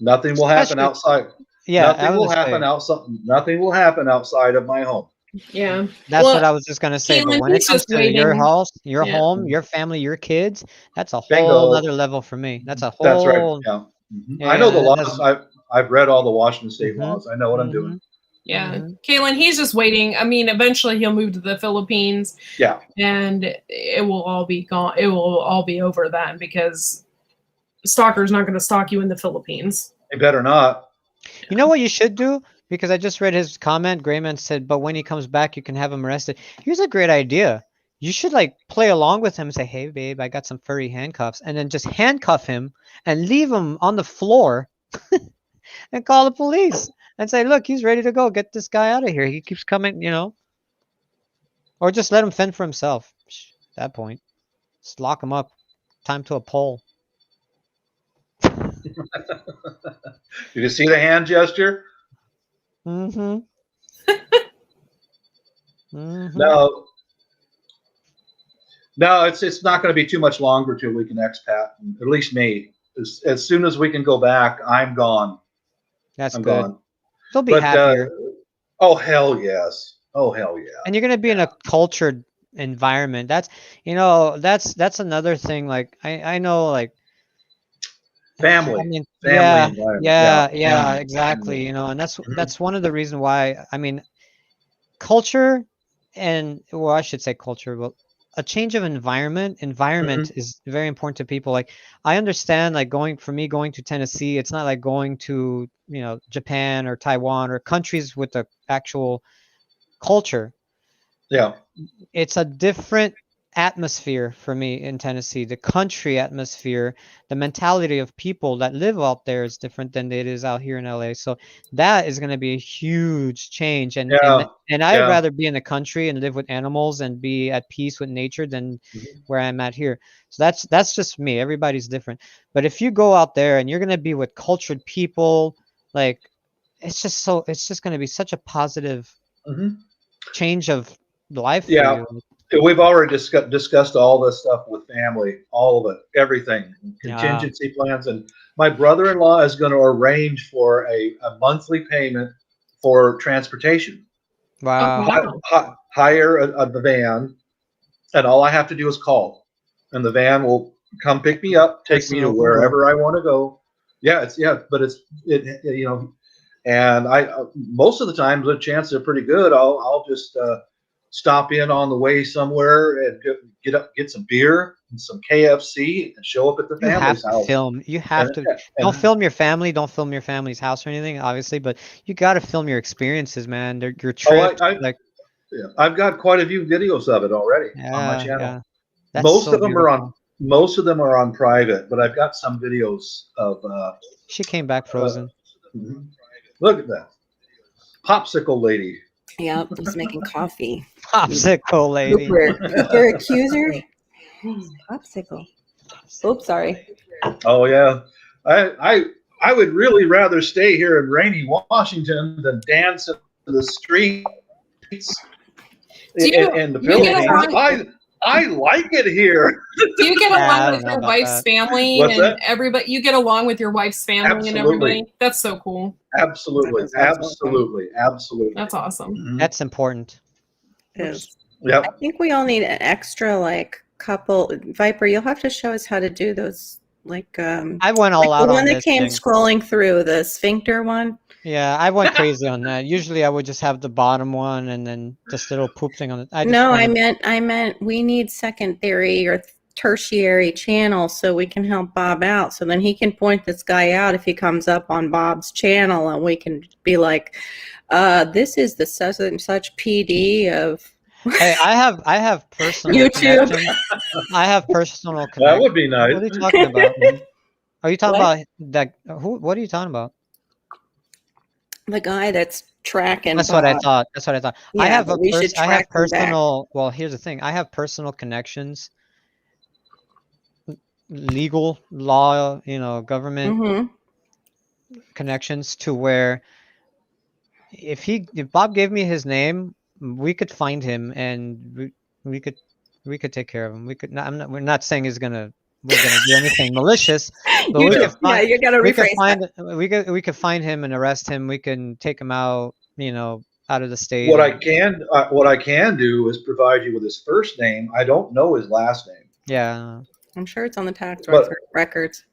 F: Nothing will happen
D: Especially-
F: outside.
D: Yeah, I
F: Nothing
D: was
F: will
D: gonna
F: happen
D: say,
F: outside. Nothing will happen outside of my home.
B: Yeah,
D: that's
B: Well,
D: what I was just gonna say. But
B: Keelan,
D: when it
B: he's
D: comes
B: just
D: to your
B: waiting.
D: house, your
B: Yeah.
D: home, your family, your kids, that's a
F: Bingo.
D: whole other level for me. That's a whole.
F: That's right. Yeah. Mhm.
D: Yeah,
F: I know the
D: that-
F: laws.
D: that's-
F: I've read all the Washington State
D: Mhm.
F: laws. I know what I'm doing.
B: yeah.
D: Mhm.
B: Kaylin, he's just waiting. I mean, eventually he'll move to the Philippines.
F: Yeah.
B: And it will all be gone. It will all be over then because stalker's not going to stalk you in the Philippines.
F: They better not.
D: You know what you should do? Because I just read his comment. Grayman said, but when he comes back, you can have him arrested. Here's a great idea. You should like play along with him and say, hey, babe, I got some furry handcuffs. And then just handcuff him and leave him on the floor and call the police and say, look, he's ready to go. Get this guy out of here. He keeps coming, you know. Or just let him fend for himself. At that point, just lock him up. Time to a pole.
F: Did you see the hand gesture?
D: Mm-hmm. Mm-hmm.
F: No. No, it's not going to be too much longer till we can expat. At least me. As soon as we can go back, I'm gone.
D: That's
F: I'm
D: good.
F: gone.
D: They'll be
F: But
D: happier.
F: oh hell yes. Oh hell yeah.
D: And you're gonna be in a cultured environment. That's that's another thing. Like I know like
F: Family.
D: I mean,
F: Family
D: yeah,
F: environment.
D: yeah, exactly. You know, and that's one of the reasons why I mean, culture and well, I should say culture. Well, a change of environment is very important to people. Like I understand, like going to Tennessee, it's not like going to Japan or Taiwan or countries with the actual culture.
F: Yeah.
D: It's a different atmosphere for me in Tennessee. The country atmosphere, the mentality of people that live out there is different than it is out here in LA. So that is going to be a huge change. And
F: Yeah.
D: and I'd
F: Yeah.
D: rather be in the country and live with animals and be at peace with nature than where I'm at here. So that's just me. Everybody's different. But if you go out there and you're going to be with cultured people, like it's just going to be such a positive
F: Mhm.
D: change of life.
F: Yeah.
D: For you.
F: We've already discussed all this stuff with family, all of it, everything,
D: Yeah.
F: contingency plans. And my brother-in-law is going to arrange for a monthly payment for transportation.
D: Wow.
B: Wow.
F: Hire a van, and all I have to do is call, and the van will come pick me up, take me to
D: Personal
F: wherever I want to go. But and I most of the time the chances are pretty good. I'll just stop in on the way somewhere and get some beer and some KFC and show up at the
D: You have
F: family's
D: to
F: house.
D: film. You have
F: And-
D: to.
F: and-
D: Don't film your family. Don't film your family's house or anything, obviously. But you got to film your experiences, man. Your trips.
F: I- Yeah, I've got quite a few videos of it already on my
D: yeah,
F: channel.
D: yeah. That's
F: Most
D: so
F: of them are on.
D: beautiful.
F: Most of them are on private, but I've got some videos of.
D: She came back frozen.
F: Mhm. Look at that popsicle lady.
E: Yep, he's making coffee.
D: Popsicle lady.
E: Cooper accuser. Popsicle. Oops, sorry.
F: Oh yeah, I would really rather stay here in rainy Washington than dance in the streets
B: Do you-
F: in the
B: you get
F: Philippines. I like it here.
B: Do you get
D: Yeah, I
B: along
D: don't
B: with
D: know
B: your
D: about
B: wife's
D: that.
B: family
F: What's
B: and
F: that?
B: everybody? You get along with your wife's family and
F: Absolutely.
B: everybody? That's so cool.
F: Absolutely,
E: That's awesome.
F: absolutely.
B: That's awesome.
F: Mhm.
D: That's important.
E: Is
F: Yep.
E: I think we all need an extra like couple. Viper, you'll have to show us how to do those. Like
D: I went all
E: like
D: out
E: the
D: on
E: one that
D: this
E: came
D: thing.
E: scrolling through the sphincter one.
D: Yeah, I went crazy on that. Usually I would just have the bottom one and then this little poop thing on it. I just
E: No,
D: wanted-
E: I meant we need secondary or tertiary channel so we can help Bob out. So then he can point this guy out if he comes up on Bob's channel, and we can be like, this is the such and such PD of
D: Hey, I have personal
E: YouTube.
D: connections. I have personal
F: That
D: connections.
F: would be nice.
D: What are you talking about? Man? Are you talking
E: What?
D: about that? Who? What are you talking about?
E: the guy that's tracking.
D: That's what I
E: Bob.
D: thought. That's what I thought. I
E: Yeah,
D: have
E: but we should
D: I have
E: track him back.
D: personal. Well, here's the thing. I have personal connections, legal law, government
E: Mhm.
D: connections to where if Bob gave me his name, we could find him and we could take care of him. We could not, we're not saying we're gonna do anything malicious, but
E: You
D: we
E: just,
D: could find
E: you gotta
D: we could
E: rephrase that.
D: find we could find him and arrest him. We can take him out, out of the state.
F: What I can do is provide you with his first name. I don't know his last name.
D: Yeah.
E: I'm sure it's on the tax
F: But-
E: records.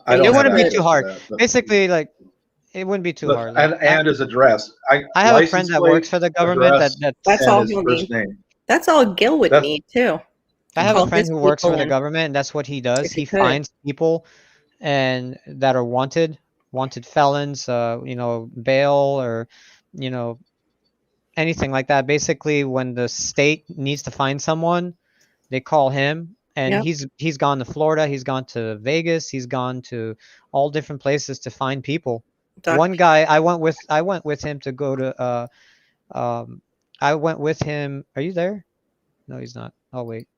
F: I
E: It
F: don't have
D: wouldn't be
F: access
D: too
F: to
D: hard.
F: that, but-
D: Basically, like it wouldn't be too
F: but-
D: hard. Like,
F: and his address.
D: I have a
F: license
D: friend that
F: plate,
D: works for the government
F: address,
E: That's
F: and
E: all
F: his
E: he'll
F: first
E: need.
F: name.
E: That's all Gil would
F: That's-
E: need too.
D: I have
E: Call
D: a friend
E: his
D: who works for
E: people
D: the
E: in.
D: government, and that's what he does.
E: If he
D: He
E: could.
D: finds people and that are wanted felons, bail or, anything like that. Basically, when the state needs to find someone, they call him, and
E: Yep.
D: he's gone to Florida, he's gone to Vegas, he's gone to all different places to find people.
E: Doc-
D: One guy I went with him to go to I went with him. Are you there? No, he's not. Oh wait.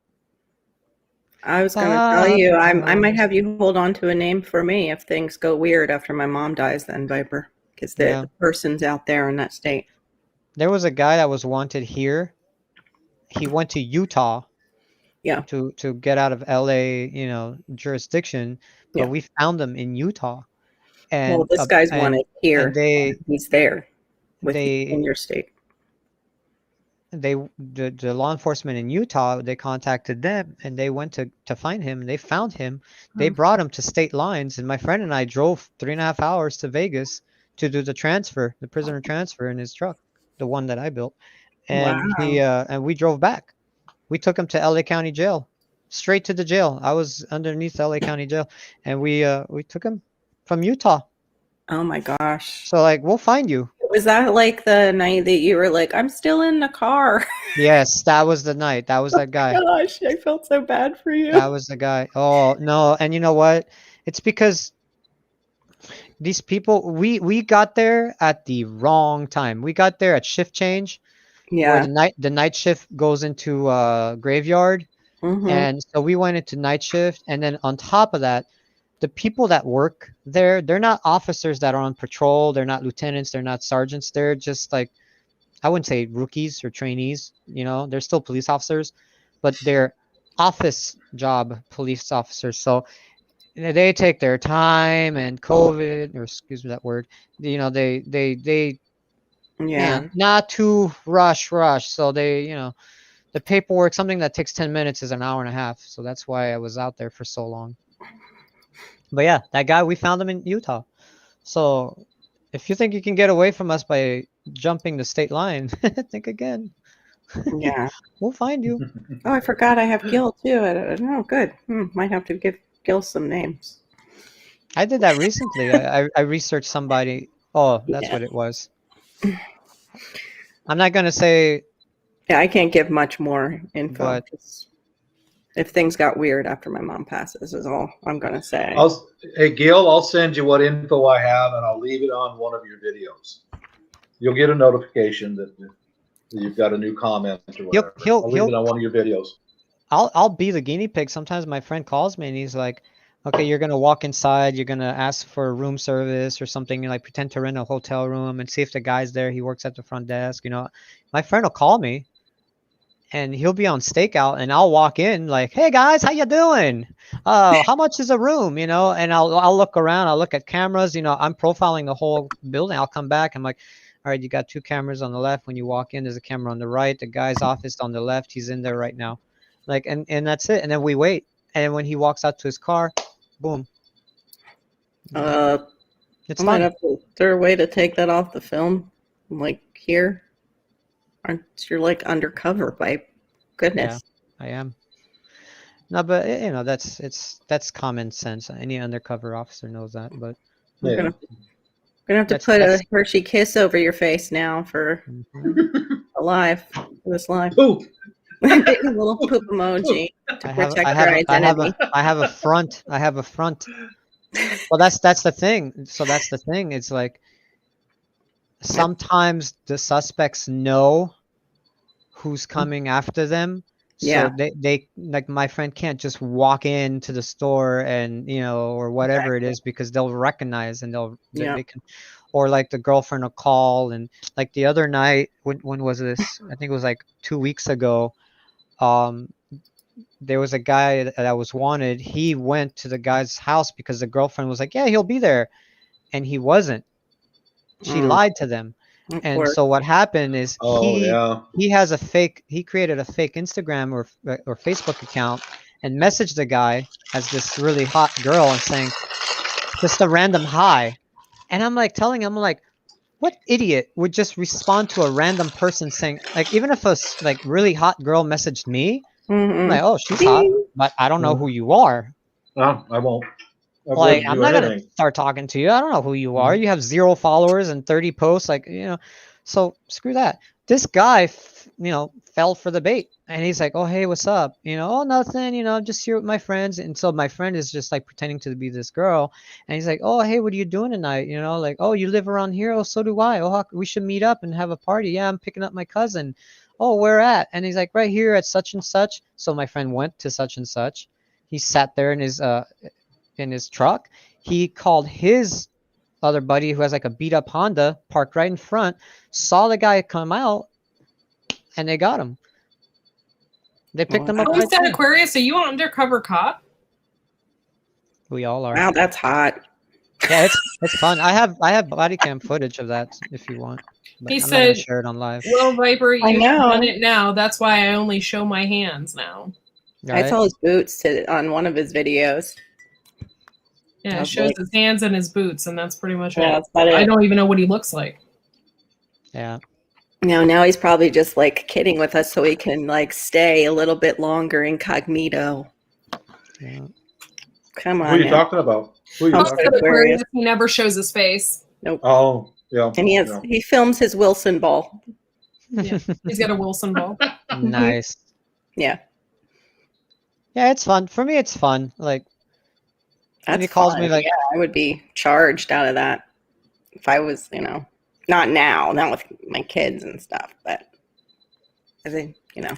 E: I was going to tell you, I might have you hold on to a name for me if things go weird after my mom dies. Then Viper, because
D: Yeah.
E: the person's out there in that state.
D: There was a guy that was wanted here. He went to Utah.
E: Yeah.
D: To get out of LA, jurisdiction, but
E: Yeah.
D: we found him in Utah. And
E: Well, this guy's
D: and-
E: wanted here.
D: and
E: He's there with
D: they-
E: you in your state.
D: the law enforcement in Utah, they contacted them and they went to find him, and they found him. They
E: Oh.
D: brought him to state lines, and my friend and I drove 3.5 hours to Vegas to do the prisoner transfer in his truck, the one that I built. And and we drove back. We took him to LA County Jail, straight to the jail. I was underneath LA County Jail, and we took him from Utah.
E: Oh my gosh.
D: So like, we'll find you.
E: Was that like the night that you were like, I'm still in the car?
D: Yes, that was the night. That was that guy.
E: Gosh, I felt so bad for you.
D: That was the guy. Oh no, and you know what? It's because these people, we got there at the wrong time. We got there at shift change, where
E: Yeah.
D: the night shift goes into graveyard,
E: Mhm.
D: and so we went into night shift, and then on top of that, the people that work there, they're not officers that are on patrol. They're not lieutenants. They're not sergeants. They're just like, I wouldn't say rookies or trainees. They're still police officers, but they're office job police officers. So they take their time, and COVID, or excuse me that word, they
E: Yeah.
D: man, not too rush. So they, the paperwork, something that takes 10 minutes is an hour and a half. So that's why I was out there for so long. But yeah, that guy, we found him in Utah. So if you think you can get away from us by jumping the state line, think again.
E: Yeah.
D: We'll find you.
E: Oh, I forgot I have Gil too. I don't know. Good. Might have to give Gil some names.
D: I did that recently. I researched somebody. Oh, that's
E: Yeah.
D: what it was. I'm not going to say,
E: Yeah, I can't give much more info.
D: But-
E: Just if things got weird after my mom passes, is all I'm gonna say.
F: Hey, Gil, I'll send you what info I have, and I'll leave it on one of your videos. You'll get a notification that you've got a new comment or whatever. I'll leave it on one of your videos.
D: I'll be the guinea pig. Sometimes my friend calls me and he's like, okay, you're gonna walk inside, you're gonna ask for room service or something, you like pretend to rent a hotel room and see if the guy's there. He works at the front desk, you know. My friend will call me and he'll be on stakeout and I'll walk in like, hey guys, how you doing? How much is a room? You know, and I'll look around, I'll look at cameras, you know, I'm profiling the whole building. I'll come back, I'm like, all right, you got 2 cameras on the left. When you walk in, there's a camera on the right. The guy's office on the left, he's in there right now. Like, and that's it. And then we wait. And when he walks out to his car, boom. It's
E: I might
D: fun.
E: have to, is there a way to take that off the film? Like here? Aren't you're like undercover by goodness.
D: I am. No, but you know, that's common sense. Any undercover officer knows that. But
E: We're
F: Yeah.
E: gonna have to
D: That's-
E: put a
D: that's-
E: Hershey kiss over your face now for a live. For this live.
F: Poop.
E: A little poop emoji to protect your identity.
D: I have a front. I have a front. Well, that's the thing. So that's the thing. It's like sometimes the suspects know who's coming after them. So
E: Yeah.
D: they like my friend can't just walk into the store and you know or whatever it is because they'll recognize and they can, or like the girlfriend will call and like the other night when was this? I think it was like 2 weeks ago. There was a guy that was wanted. He went to the guy's house because the girlfriend was like, yeah, he'll be there. And he wasn't. She lied to them.
E: Of
D: And
E: course.
D: so what happened is he has a he created a fake Instagram or Facebook account and messaged the guy as this really hot girl and saying just a random hi. And I'm like telling him, I'm like, what idiot would just respond to a random person saying, like, even if a like really hot girl messaged me, I'm like, oh, she's hot, but I don't know who you are.
F: No, I won't. I
D: Like,
F: wouldn't
D: I'm
F: do
D: not gonna
F: anything.
D: start talking to you. I don't know who you are. You have 0 followers and 30 posts, like, you know. So screw that. This guy, you know, fell for the bait, and he's like, oh, hey, what's up? You know, oh, nothing. You know, I'm just here with my friends. And so my friend is just like pretending to be this girl, and he's like, oh, hey, what are you doing tonight? You know, like, oh, you live around here? Oh, so do I. Oh, we should meet up and have a party. Yeah, I'm picking up my cousin. Oh, where at? And he's like, right here at such and such. So my friend went to such and such. He sat there in his truck. He called his other buddy who has like a beat up Honda parked right in front, saw the guy come out, and they got him. They picked him up.
B: Who
D: Right
B: said
D: there.
B: Aquarius? Are you an undercover cop?
D: We all are.
E: Wow, that's hot.
D: Yeah, it's fun. I have body cam footage of that if you want. But
B: He
D: I'm not gonna
B: said-
D: share it on live.
B: Well, Viper,
E: I
B: you've
E: know.
B: done it now. That's why I only show my hands now.
E: I
D: Right?
E: saw his boots on one of his videos.
B: Yeah, it
E: That's
B: shows
E: like-
B: his hands and his boots, and that's pretty much
E: Yeah,
B: it.
E: that's about
B: I
E: it.
B: don't even know what he looks like.
D: Yeah.
E: No, now he's probably just like kidding with us so he can like stay a little bit longer incognito.
D: Yeah.
E: Come
F: Who
E: on.
F: are you
E: now.
F: talking about? Who are you
E: Oh,
F: talking
B: Most
F: about?
B: of Aquarius, he never shows his face.
F: Oh, yeah.
E: And
F: yeah.
E: he films his Wilson ball.
B: Yeah. He's got a Wilson ball.
D: Nice.
E: Yeah.
D: Yeah, it's fun. For me, it's fun. Like,
E: That's
D: and he calls
E: fun.
D: me like,
E: yeah, I would be charged out of that if I was, you know, not now, not with my kids and stuff, but as a, you know,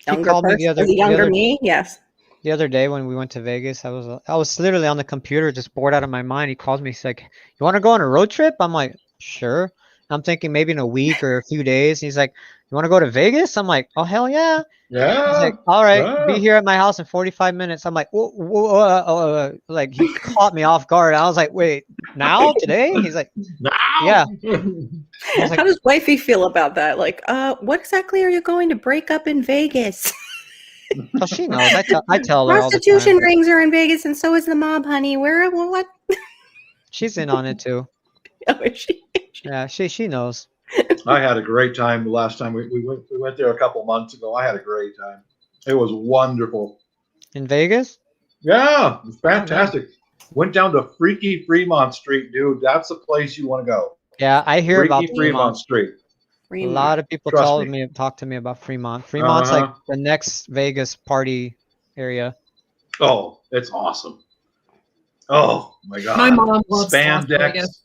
E: younger
D: called me
E: person,
D: the other-
E: as a younger
D: the other-
E: me, yes.
D: the other day when we went to Vegas, I was literally on the computer, just bored out of my mind. He calls me. He's like, "You want to go on a road trip?" I'm like, "Sure." I'm thinking maybe in a week or a few days. He's like, "You want to go to Vegas?" I'm like, "Oh hell yeah!"
F: Yeah.
D: He's like, "All right,
F: yeah.
D: be here at my house in 45 minutes." I'm like, whoa, like he caught me off guard. I was like, "Wait, now today?" He's like,
F: Now?
D: "Yeah." I was like,
E: How does wifey feel about that? Like, what exactly are you going to break up in Vegas?
D: "Oh, she knows." I tell her all the
E: Prostitution
D: time.
E: rings are in Vegas, and so is the mob, honey. Where? What?
D: She's in on it too.
E: Oh, is she?
D: Yeah, she knows.
F: I had a great time the last time we went there a couple months ago. I had a great time. It was wonderful.
D: In Vegas?
F: Yeah, it was fantastic. Went down to Freaky Fremont Street, dude. That's the place you want to go.
D: Yeah, I hear
F: Freaky
D: about
F: Fremont
D: Fremont.
F: Street.
D: A lot of people
F: Trust me.
D: talk to me about Fremont. Fremont's like the next Vegas party area.
F: Oh, it's awesome. Oh my god.
B: My mom loves Las
F: Spandex.
B: Vegas.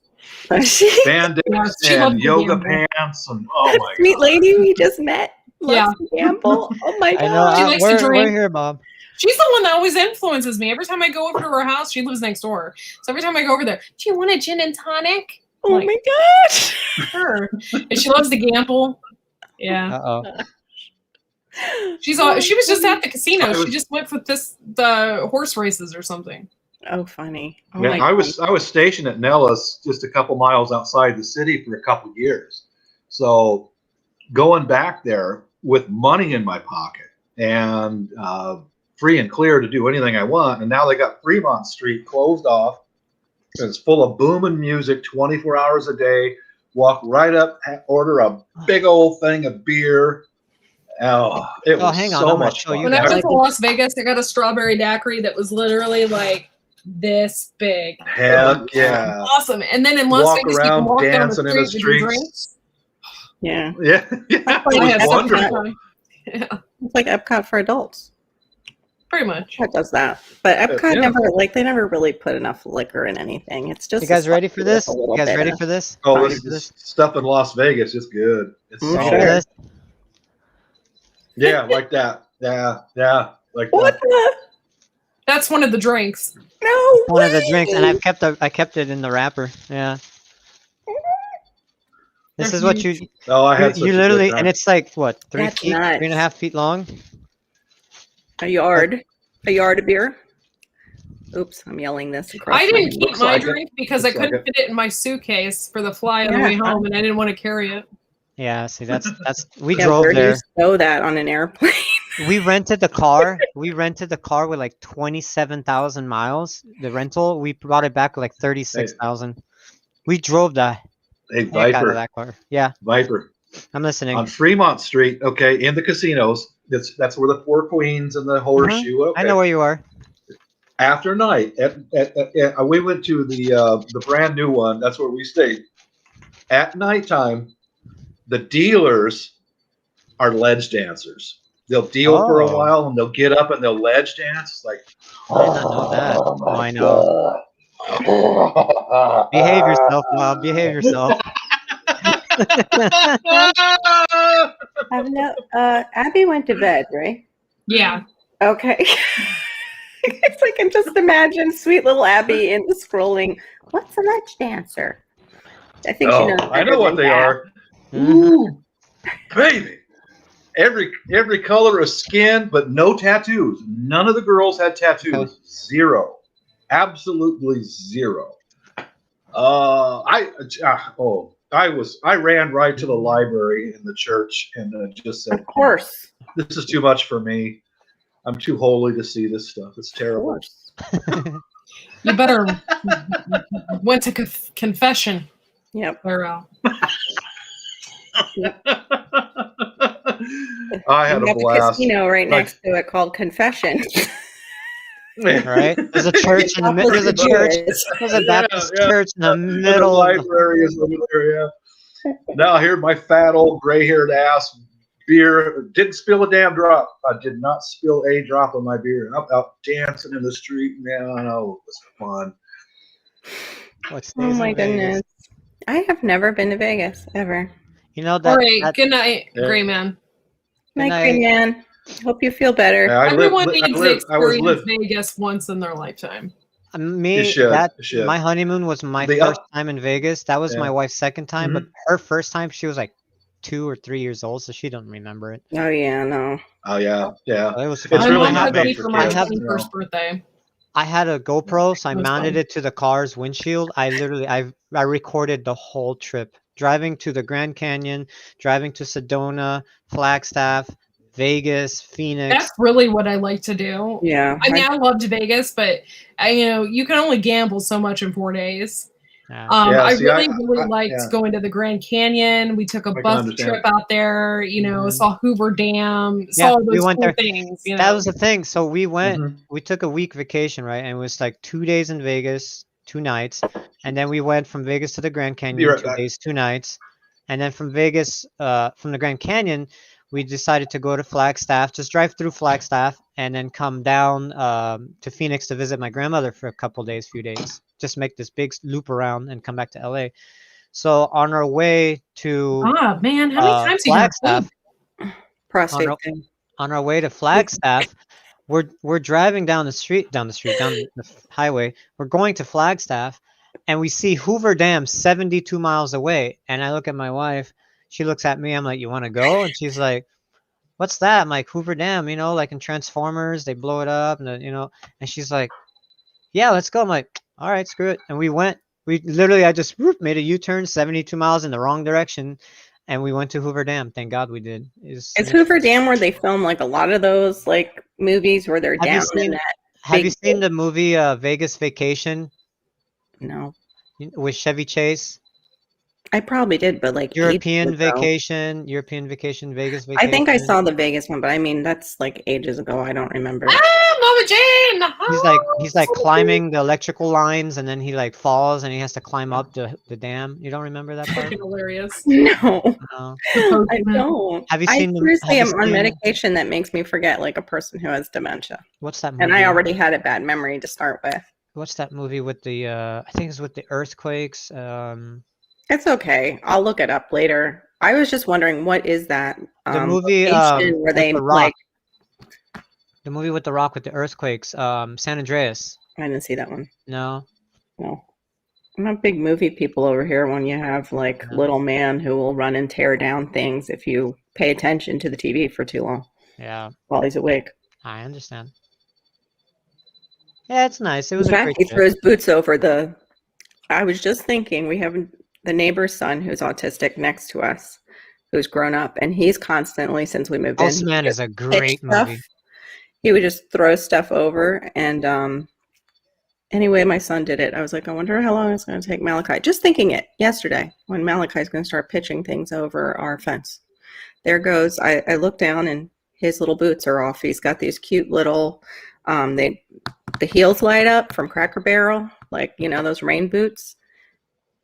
E: She,
F: Band-aids
B: Yeah, she loved
F: and
B: the
F: yoga
B: gamble.
F: pants and oh my
E: sweet
F: god.
E: lady we just met.
B: Yeah.
E: Loves to gamble. Oh my
D: I know.
B: She
E: god.
B: likes to
D: We're
B: drink.
D: here, Bob.
B: She's the one that always influences me. Every time I go over to her house, she lives next door. So every time I go over there, do you want a gin and tonic?
E: Oh
B: Like,
E: my gosh.
B: sure. And she loves to gamble. Yeah.
D: Uh-oh.
B: She was just at the casino.
F: I was-
B: She just went for the horse races or something.
E: Oh, funny. Oh
F: Yeah,
E: my
F: I was stationed at Nellis, just a couple miles outside the city for a couple years. So going back there with money in my pocket and free and clear to do anything I want, and now they got Fremont Street closed off. It's full of booming music 24 hours a day. Walk right up, order a big old thing of beer. Oh, it was
D: hang on,
F: so
D: I'm gonna
F: much
D: show
F: fun.
D: you
B: When I
D: guys.
B: went to Las Vegas, I got a strawberry daiquiri that was literally like this big.
F: Heck yeah.
B: Awesome. And then in Las
F: Walk
B: Vegas, you
F: around
B: can walk down the
F: dancing in the
B: street with your
F: streets.
B: drinks.
E: Yeah.
F: Yeah, yeah,
E: That's
F: it
B: I
F: was
B: had such a good
F: wonderful.
B: time. Yeah,
E: It's like Epcot for adults.
B: pretty much.
E: Epcot does that. But Epcot
F: Yeah.
E: they never really put enough liquor in anything. It's just
D: You guys ready for this?
E: a
D: You
E: little
D: guys
E: bit
D: ready
E: of-
D: for this?
F: Oh,
D: Ready
F: this,
D: for
F: this stuff in Las Vegas is good. It's
E: Mm,
D: Ready
F: solid.
D: for
E: sure.
D: this?
F: Yeah, like that. Yeah, like
E: What
F: that.
E: the?
B: That's one of the drinks.
E: No
D: One of the
E: way!
D: drinks, and I kept it in the wrapper. Yeah. This
B: They're
D: is what
B: huge.
D: you,
F: Oh, I had such
D: you
F: a good
D: literally,
F: time.
D: and it's like what,
E: That's
D: 3
E: nuts.
D: 3.5 feet long.
E: A yard of beer. Oops, I'm yelling this across.
B: I
E: my
B: didn't
E: room.
B: keep
F: Looks
B: my
F: like it.
B: drink because I
F: Looks like
B: couldn't
F: it.
B: fit it in my suitcase for the fly on the
E: Yeah.
B: way home, and I didn't want to carry it.
D: Yeah. See, that's we
E: Yeah,
D: drove
E: where do
D: there.
E: you stow that on an airplane?
D: We rented the car. We rented the car with like 27,000 miles. The rental, we brought it back with like 36,000. We drove the
F: Hey,
D: heck out of
F: Viper,
D: that car. Yeah,
F: Viper.
D: I'm listening.
F: On Fremont Street, okay, in the casinos, that's where the Four Queens and the Horseshoe. Okay.
D: I know where you are.
F: After night, we went to the brand new one. That's where we stayed. At nighttime, the dealers are ledge dancers. They'll deal for a
D: Oh.
F: while and they'll get up and they'll ledge dance. It's like,
D: I did not know that. Oh, I know. Behave yourself, Bob. Behave yourself.
E: Abby went to bed, right?
B: Yeah.
E: Okay. It's like I just imagine sweet little Abby in the scrolling. What's a ledge dancer? I think she
F: Oh,
E: knows.
F: I know what they are.
D: Mhm.
F: Ooh, baby. Every color of skin, but no tattoos. None of the girls had tattoos.
D: Okay.
F: Zero. Absolutely zero. I ran right to the library in the church and just said,
E: Of course.
F: this is too much for me. I'm too holy to see this stuff. It's
E: Of
F: terrible.
E: course.
B: You better went to confession.
E: Yep.
B: Or,
F: I had
E: You
F: a
E: have
F: blast.
E: casino right
F: Like-
E: next to it called Confession.
D: Right? There's a church in the middle. There's a church. There's a Baptist
F: Yeah, yeah.
D: church in the
F: And the
D: middle. Of the,
F: library is over there, yeah. Now here, my fat old gray-haired ass beer didn't spill a damn drop. I did not spill a drop of my beer. I'm out dancing in the street, man. I know it was fun.
D: what stays
E: Oh
D: in
E: my
D: Vegas.
E: goodness. I have never been to Vegas ever.
D: You know
B: all
D: that.
B: right.
D: that
B: Good night,
F: Yeah.
B: Gray Man.
D: Good
E: Night,
D: night.
E: Green Man. Hope you feel better.
F: Yeah,
B: Everyone needs to
F: I was
B: experience
F: lived.
B: Vegas once in their lifetime.
D: Me,
F: You should,
D: that
F: you should.
D: my honeymoon was my
F: The
D: first time in Vegas. That was
F: Yeah.
D: my wife's second time, but
F: Mhm.
D: her first time, she was like 2 or 3 years old, so she don't remember it.
E: Oh yeah, no.
F: Oh yeah, yeah.
D: So it was
F: It's
D: fun.
B: My
F: really
B: mom
F: not
B: took
F: made
B: me
F: for
B: for my
F: kids,
D: I have-
F: you know.
B: 21st birthday.
D: I had a GoPro, so I
B: That's
D: mounted
B: fun.
D: it to the car's windshield. I recorded the whole trip, driving to the Grand Canyon, driving to Sedona, Flagstaff, Vegas, Phoenix.
B: That's really what I like to do.
E: Yeah.
B: I mean, I loved Vegas, but you can only gamble so much in 4 days.
D: Yeah.
F: Yeah,
B: I
F: see,
B: really
F: I-
B: liked
F: yeah.
B: going to the Grand Canyon. We took a
F: can
B: bus
F: understand.
B: trip out there.
D: Mhm.
B: Saw Hoover Dam.
D: Yeah,
B: Saw all
D: we
B: those
D: went
B: cool
D: there.
B: things.
D: That was the thing. So we went,
F: Mhm.
D: we took a week vacation, right? And it was like 2 days in Vegas, 2 nights. And then we went from Vegas to the Grand Canyon,
F: right
D: 2
F: back.
D: days, 2 nights. And then from Vegas, from the Grand Canyon, we decided to go to Flagstaff, just drive through Flagstaff, and then come down to Phoenix to visit my grandmother for a few days. Just make this big loop around and come back to LA. So on our way to
B: Ah, man, how many times you have
D: Flagstaff,
E: Prostate
D: our-
E: thing.
D: on our way to Flagstaff, we're driving down the highway. We're going to Flagstaff, and we see Hoover Dam 72 miles away. And I look at my wife. She looks at me. I'm like, "You want to go?" And she's like, "What's that?" I'm like, "Hoover Dam. You know, like in Transformers, they blow it up, and you know." And she's like, "Yeah, let's go." I'm like, "All right, screw it." And we went. I just made a U-turn 72 miles in the wrong direction. And we went to Hoover Dam. Thank God we did.
E: Is Hoover Dam where they film like a lot of those like movies where they're down in that?
D: Have you
E: big
D: seen the movie Vegas Vacation
E: No,
D: with Chevy Chase?
E: I probably did, but like
D: European
E: ages ago.
D: Vacation, Vegas Vacation.
E: I think I saw the Vegas one, but I mean that's like ages ago. I don't remember.
B: Ah, Mama Jane!
D: He's like climbing the electrical lines, and then he like falls, and he has to climb up the dam. You don't remember that part?
B: Fucking hilarious.
E: No,
D: No.
E: I don't.
D: Have you
E: I
D: seen the-
E: seriously
D: have you
E: am on
D: seen-
E: medication that makes me forget like a person who has dementia,
D: What's that movie?
E: and I already had a bad memory to start with.
D: What's that movie with the? I think it's with the earthquakes.
E: It's okay. I'll look it up later. I was just wondering what is that
D: The movie
E: location where
D: with
E: they
D: The Rock.
E: like.
D: The movie with The Rock with the earthquakes. San Andreas.
E: I didn't see that one.
D: No.
E: No. I'm not big movie people over here when you have like
D: No.
E: little man who will run and tear down things if you pay attention to the TV for too long
D: Yeah,
E: while he's awake.
D: I understand. Yeah, it's nice. It was
E: In
D: a
E: fact,
D: great
E: he
D: trip.
E: throws boots over the. I was just thinking we have the neighbor's son who's autistic next to us, who's grown up, and he's constantly since we moved in.
D: Postman is a
E: pitch
D: great
E: stuff.
D: movie.
E: He would just throw stuff over, and anyway, my son did it. I was like, I wonder how long it's going to take Malachi. Just thinking it yesterday when Malachi's going to start pitching things over our fence. There goes. I look down and his little boots are off. He's got these cute little. The heels light up from Cracker Barrel, like those rain boots.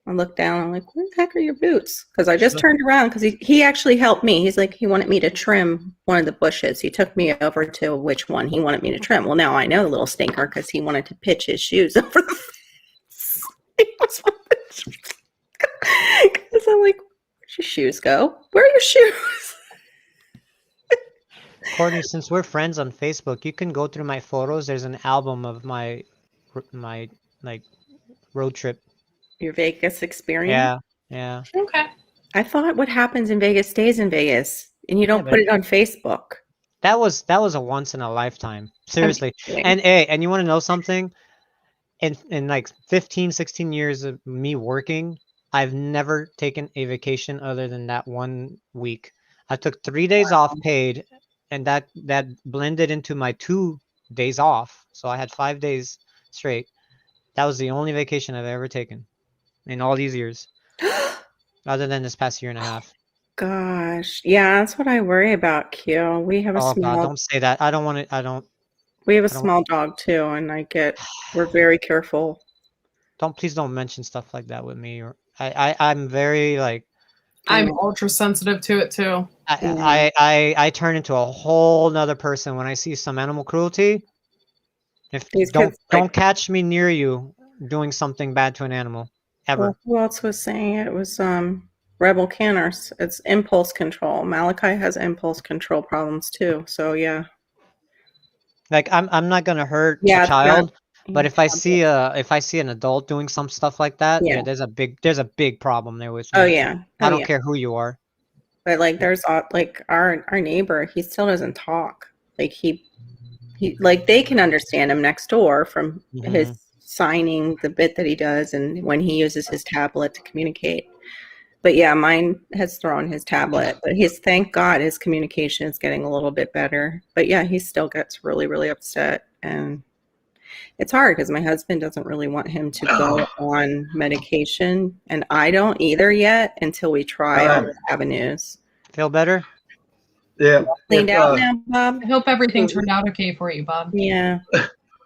E: I look down. I'm like, where the heck are your boots? Because I just turned around because he actually helped me. He's like, he wanted me to trim one of the bushes. He took me over to which one he wanted me to trim. Well, now I know the little stinker because he wanted to pitch his shoes over the fence. Because I'm like, where'd your shoes go? Where are your shoes?
D: Courtney, since we're friends on Facebook, you can go through my photos. There's an album of my like road trip.
E: Your Vegas experience?
D: Yeah, yeah.
B: Okay.
E: I thought what happens in Vegas stays in Vegas, and you don't
D: Yeah,
E: put it on Facebook.
D: That was a once in a lifetime. Seriously.
E: kidding.
D: And you want to know something? In like 15, 16 years of me working, I've never taken a vacation other than that 1 week. I took 3 days off paid, and that blended into my 2 days off. So I had 5 days straight. That was the only vacation I've ever taken in all these years, other than this past year and a half.
E: Gosh, yeah, that's what I worry about, Q. We have a
D: Oh
E: small
D: God, don't say that. I don't want to. I don't.
E: we have a
D: I don't-
E: small dog too, and we're very careful.
D: Please don't mention stuff like that with me. Or I'm very like.
B: I'm ultra sensitive to it too.
D: I turn into a whole nother person when I see some animal cruelty. If
E: These
D: don't
E: kids, like-
D: don't catch me near you doing something bad to an animal ever.
E: Well, who else was saying it? It was Rebel Canners. It's impulse control. Malachi has impulse control problems too. So yeah.
D: Like I'm not gonna hurt
E: Yeah,
D: a
E: it's not-
D: child, but if I see an adult doing some stuff like that,
E: Yeah.
D: yeah, there's a big problem there with me.
E: Oh yeah.
D: I
E: Oh,
D: don't
E: yeah.
D: care who you are.
E: But like there's like our neighbor, he still doesn't talk. Like he like they can understand him next door from his signing, the bit that he does, and when he uses his tablet to communicate. But yeah, mine has thrown his tablet, but thank God his communication is getting a little bit better. But yeah, he still gets really, really upset, and it's hard because my husband doesn't really want him to go on medication, and I don't either yet until we try all the avenues.
D: Feel better?
F: Yeah.
E: Cleaned
F: If,
E: out now, Bob?
B: I hope everything turned out okay for you, Bob.
E: Yeah.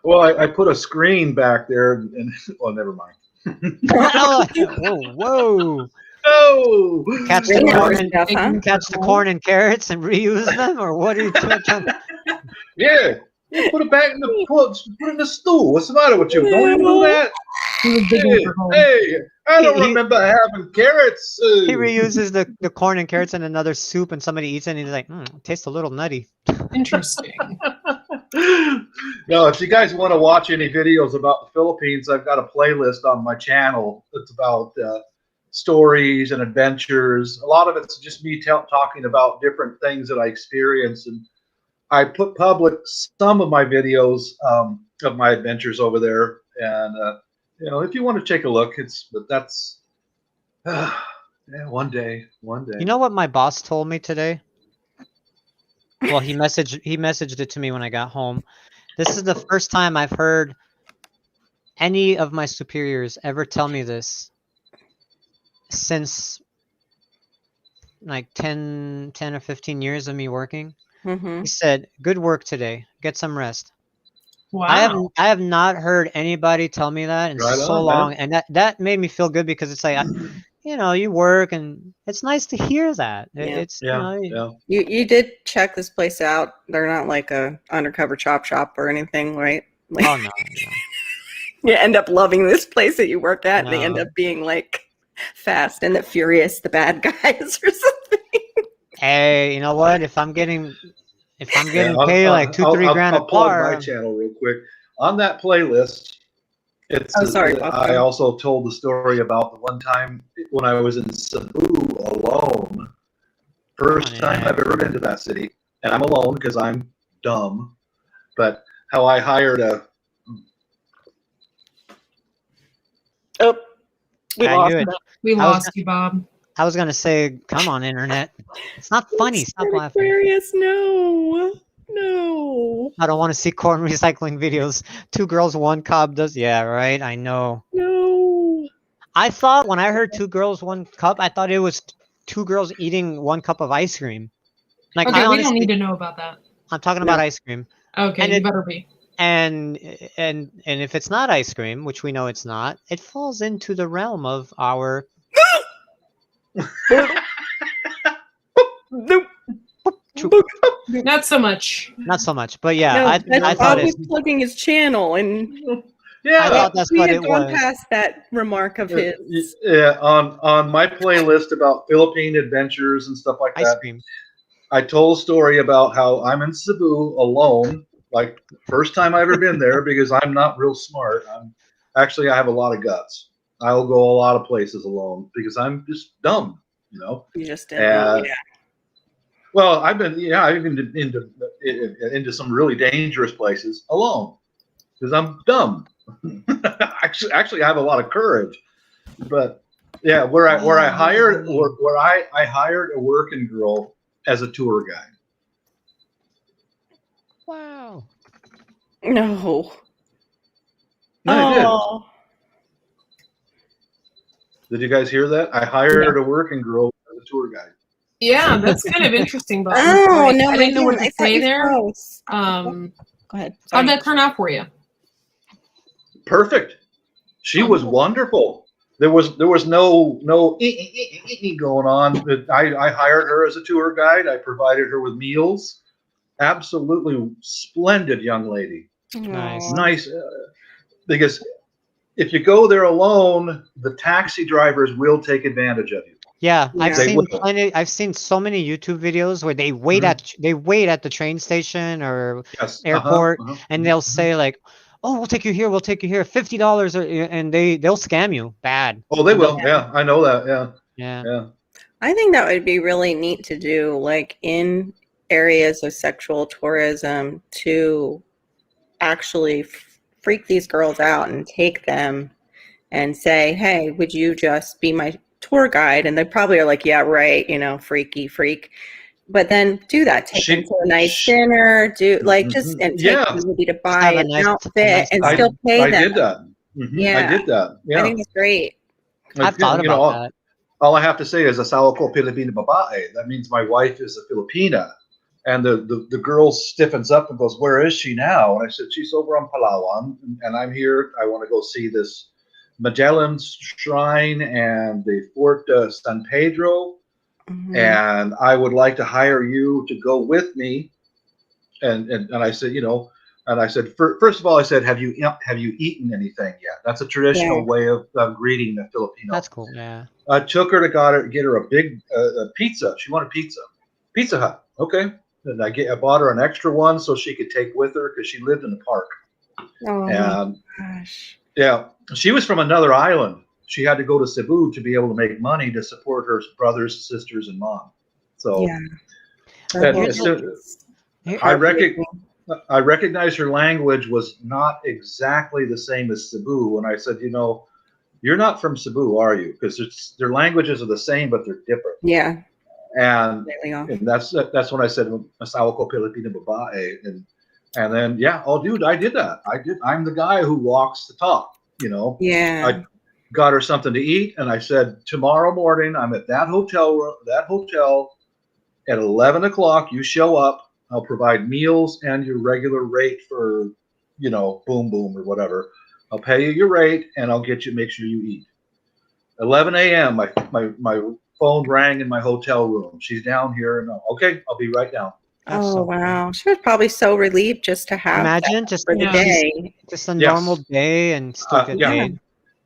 F: Well, I put a screen back there, and well, never mind.
D: whoa, whoa!
F: No.
D: Catch
E: They
D: the
E: know
D: corn
E: her
D: and
E: stuff, huh?
D: catch the corn and carrots and reuse them, or what are you trying?
F: Yeah. Yeah, put it back in the put it in the stool. What's the matter with you? Don't you do that?
B: He was digging
F: Hey,
B: for gold.
F: hey, I don't
D: He-
F: remember having carrots.
D: He reuses the corn and carrots in another soup, and somebody eats it, and he's like, it tastes a little nutty.
B: Interesting.
F: No, if you guys want to watch any videos about the Philippines, I've got a playlist on my channel that's about stories and adventures. A lot of it's just me talking about different things that I experienced, and I put public some of my videos of my adventures over there. And if you want to take a look, that's one day.
D: You know what my boss told me today? Well, he messaged it to me when I got home. This is the first time I've heard any of my superiors ever tell me this since like 10 or 15 years of me working.
E: Mm-hmm.
D: He said, "Good work today. Get some rest."
B: Wow.
D: I have not heard anybody tell me that in
F: Right
D: so
F: on, man.
D: long, and that made me feel good because it's like, you work, and it's nice to hear that.
E: Yeah.
D: It's
F: Yeah,
E: You did check this place out. They're not like a undercover chop shop or anything, right? Like,
D: oh no.
E: you end up loving this place that you work at, and they end
D: No.
E: up being like Fast and the Furious, the bad guys or something.
D: Hey, you know what? If I'm getting
F: I'll-
D: paid like
F: I'll-
D: 2-3
F: I'll-
D: grand
F: I'll
D: a
F: plug my
D: car,
F: channel real quick. On that playlist, it's.
E: Oh, sorry about
F: I
E: that.
F: also told the story about the one time when I was in Cebu alone. First
D: Come on,
F: time
D: Ed.
F: I've ever been to that city, and I'm alone because I'm dumb. But how I hired a.
E: Oh, we
D: I
E: lost
D: knew it.
E: them.
B: We
D: I was
B: lost you, Bob.
D: I was gonna say, come on, internet. It's not funny. Stop laughing.
E: Aquarius, no.
D: I don't want to see corn recycling videos. 2 girls, 1 cup does. Yeah, right. I know.
E: No.
D: I thought when I heard 2 girls, 1 cup, I thought it was 2 girls eating 1 cup of ice cream. Like
B: Okay,
D: I
B: we don't
D: honestly,
B: need to know about that.
D: I'm talking about ice cream.
B: Okay,
D: And
B: you
D: it-
B: better be.
D: And if it's not ice cream, which we know it's not, it falls into the realm of our
E: Nope.
B: Not so much.
D: not so much, but yeah,
E: No,
D: I
E: that's
D: thought
E: always
D: it.
E: plugging his channel, and
F: Yeah,
D: I thought that's
E: we
D: what
E: had
D: it
E: gone
D: was.
E: past that remark of his.
F: Yeah, on my playlist about Philippine adventures and stuff like
D: Ice
F: that,
D: cream.
F: I told a story about how I'm in Cebu alone, like first time I ever been there because I'm not real smart. I have a lot of guts. I'll go a lot of places alone because I'm just dumb,
E: You just didn't know. Yeah.
F: Well, I've been into some really dangerous places alone because I'm dumb. actually, I have a lot of courage, but yeah, where I hired a working girl as a tour guide.
D: Wow.
E: No.
F: No, I did.
E: Oh.
F: Did you guys hear that? I hired a working girl as a tour guide.
B: Yeah, that's kind of interesting, Bob.
E: Oh, no,
B: I didn't know what to
E: I thought
B: say
E: you
B: there.
E: froze.
B: Um,
E: Go ahead.
B: how'd
E: Sorry.
B: that turn out for you?
F: Perfect. She was wonderful. There was no going on. I hired her as a tour guide. I provided her with meals. Absolutely splendid young lady.
D: Nice.
E: Aw.
F: Nice, because if you go there alone, the taxi drivers will take advantage of you.
D: Yeah, I've
E: Yeah.
F: They
D: seen
F: will.
D: plenty. I've seen so many YouTube videos where they wait at the train station or
F: Yes.
D: airport, and they'll say like, "Oh, we'll take you here. We'll take you here. $50," and they'll scam you bad.
F: Oh, they will. Yeah, I know that. Yeah,
D: Yeah.
F: yeah.
E: I think that would be really neat to do, like in areas of sexual tourism, to actually freak these girls out and take them and say, "Hey, would you just be my tour guide?" And they probably are like, "Yeah, right, freaky freak." But then do that. Take them to a nice dinner. Do just and take
F: Yeah.
E: somebody to buy
D: have a
E: an
D: nice-
E: outfit
D: a nice
E: and
D: time.
E: still pay
F: I
E: them.
F: did that.
E: Yeah.
F: I did that. Yeah.
E: I think it's great.
D: I've thought about that.
F: All I have to say is asawa ko Pilipina babae. That means my wife is a Filipina. And the girl stiffens up and goes, "Where is she now?" And I said, "She's over on Palawan, and I'm here. I want to go see Magellan's Shrine and the Fort San Pedro,
E: Mhm.
F: and I would like to hire you to go with me. And I said, and I said, first of all, I said, have you eaten anything yet? That's a traditional
E: Yeah.
F: way of greeting the Filipino.
D: That's cool. Yeah.
F: I took her to get her a big pizza. She wanted pizza. Pizza Hut. Okay. And I bought her an extra one so she could take with her because she lived in the park.
E: Oh
F: And
E: gosh.
F: yeah, she was from another island. She had to go to Cebu to be able to make money to support her brothers, sisters, and mom. So
E: Yeah.
F: and
E: Her
F: as
E: whole-
F: soon-
D: Here-
F: I recognized her language was not exactly the same as Cebu. And I said, you're not from Cebu, are you? Because their languages are the same, but they're different.
E: Yeah.
F: And
E: Completely off.
F: and that's when I said asawa ko Pilipina babae, and then dude, I did that. I'm the guy who walks the talk.
E: Yeah.
F: I got her something to eat, and I said, tomorrow morning I'm at that hotel at 11 o'clock. You show up. I'll provide meals and your regular rate for, boom boom or whatever. I'll pay you your rate, and I'll make sure you eat. 11 a.m. My phone rang in my hotel room. She's down here, and okay, I'll be right down.
D: That's
E: Oh
D: so
E: wow. She was probably so relieved just to have that
D: Imagine just
E: for the
B: Yeah.
E: day.
D: just a
F: Yes.
D: normal day and still get
F: Yeah.
D: paid.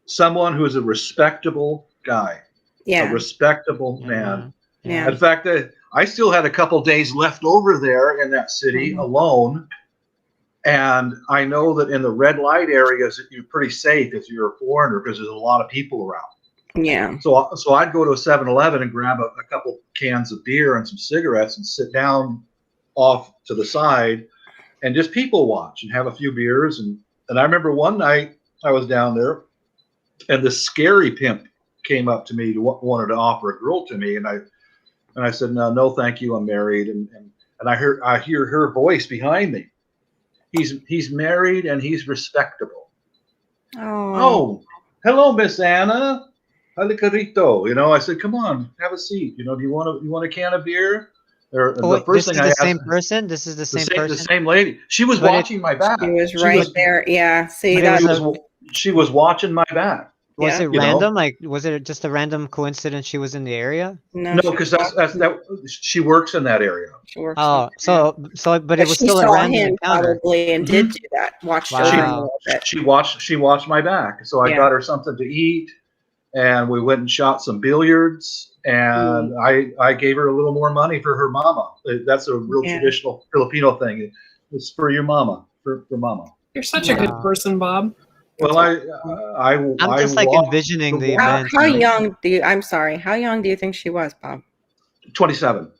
F: Someone who's a respectable guy, a
E: Yeah.
F: respectable man.
E: Yeah.
F: In fact, I still had a couple days left over there in that city
E: Mhm.
F: alone. And I know that in the red light areas, you're pretty safe if you're a foreigner because there's a lot of people around.
E: Yeah.
F: So I'd go to a 7-Eleven and grab a couple cans of beer and some cigarettes and sit down off to the side and just people watch and have a few beers. And I remember one night I was down there and this scary pimp came up to me wanted to offer a girl to me. And I said, no, thank you. I'm married. And I hear her voice behind me. He's married and he's respectable. Oh, hello, Miss Anna. Halika rito. I said, come on, have a seat. Do you want a can of beer? Or
D: Oh, wait,
F: first
D: this is
F: thing I
D: the
F: asked,
D: same person? This is the same
F: the
D: person?
F: same lady. She was
D: But
F: watching my back.
E: She was
F: She
E: right
F: was-
E: there. Yeah. See
D: But it
E: that.
D: was
F: She was watching my back.
D: Was
E: Yeah.
D: it
F: You know?
D: random? Like, was it just a random coincidence she was in the area?
E: No,
F: No,
E: she
F: because she works in that area.
E: She works
D: Oh,
E: in-
D: but it was
E: she
D: still a
E: saw
D: random
E: him
D: encounter.
E: probably and did do that. Watched over him a
D: Wow.
E: little bit.
F: She watched my back. So I
E: Yeah.
F: got her something to eat, and we went and shot some billiards. And I gave her a little more money for her mama. That's a real
E: Yeah.
F: traditional Filipino thing. It's for your mama, for mama.
B: You're such a good
D: Wow.
B: person, Bob.
F: Well,
D: I'm just like
F: walked
D: envisioning the
F: How-
D: event.
E: How young do you? I'm sorry. How young do you think she was, Bob?
F: 27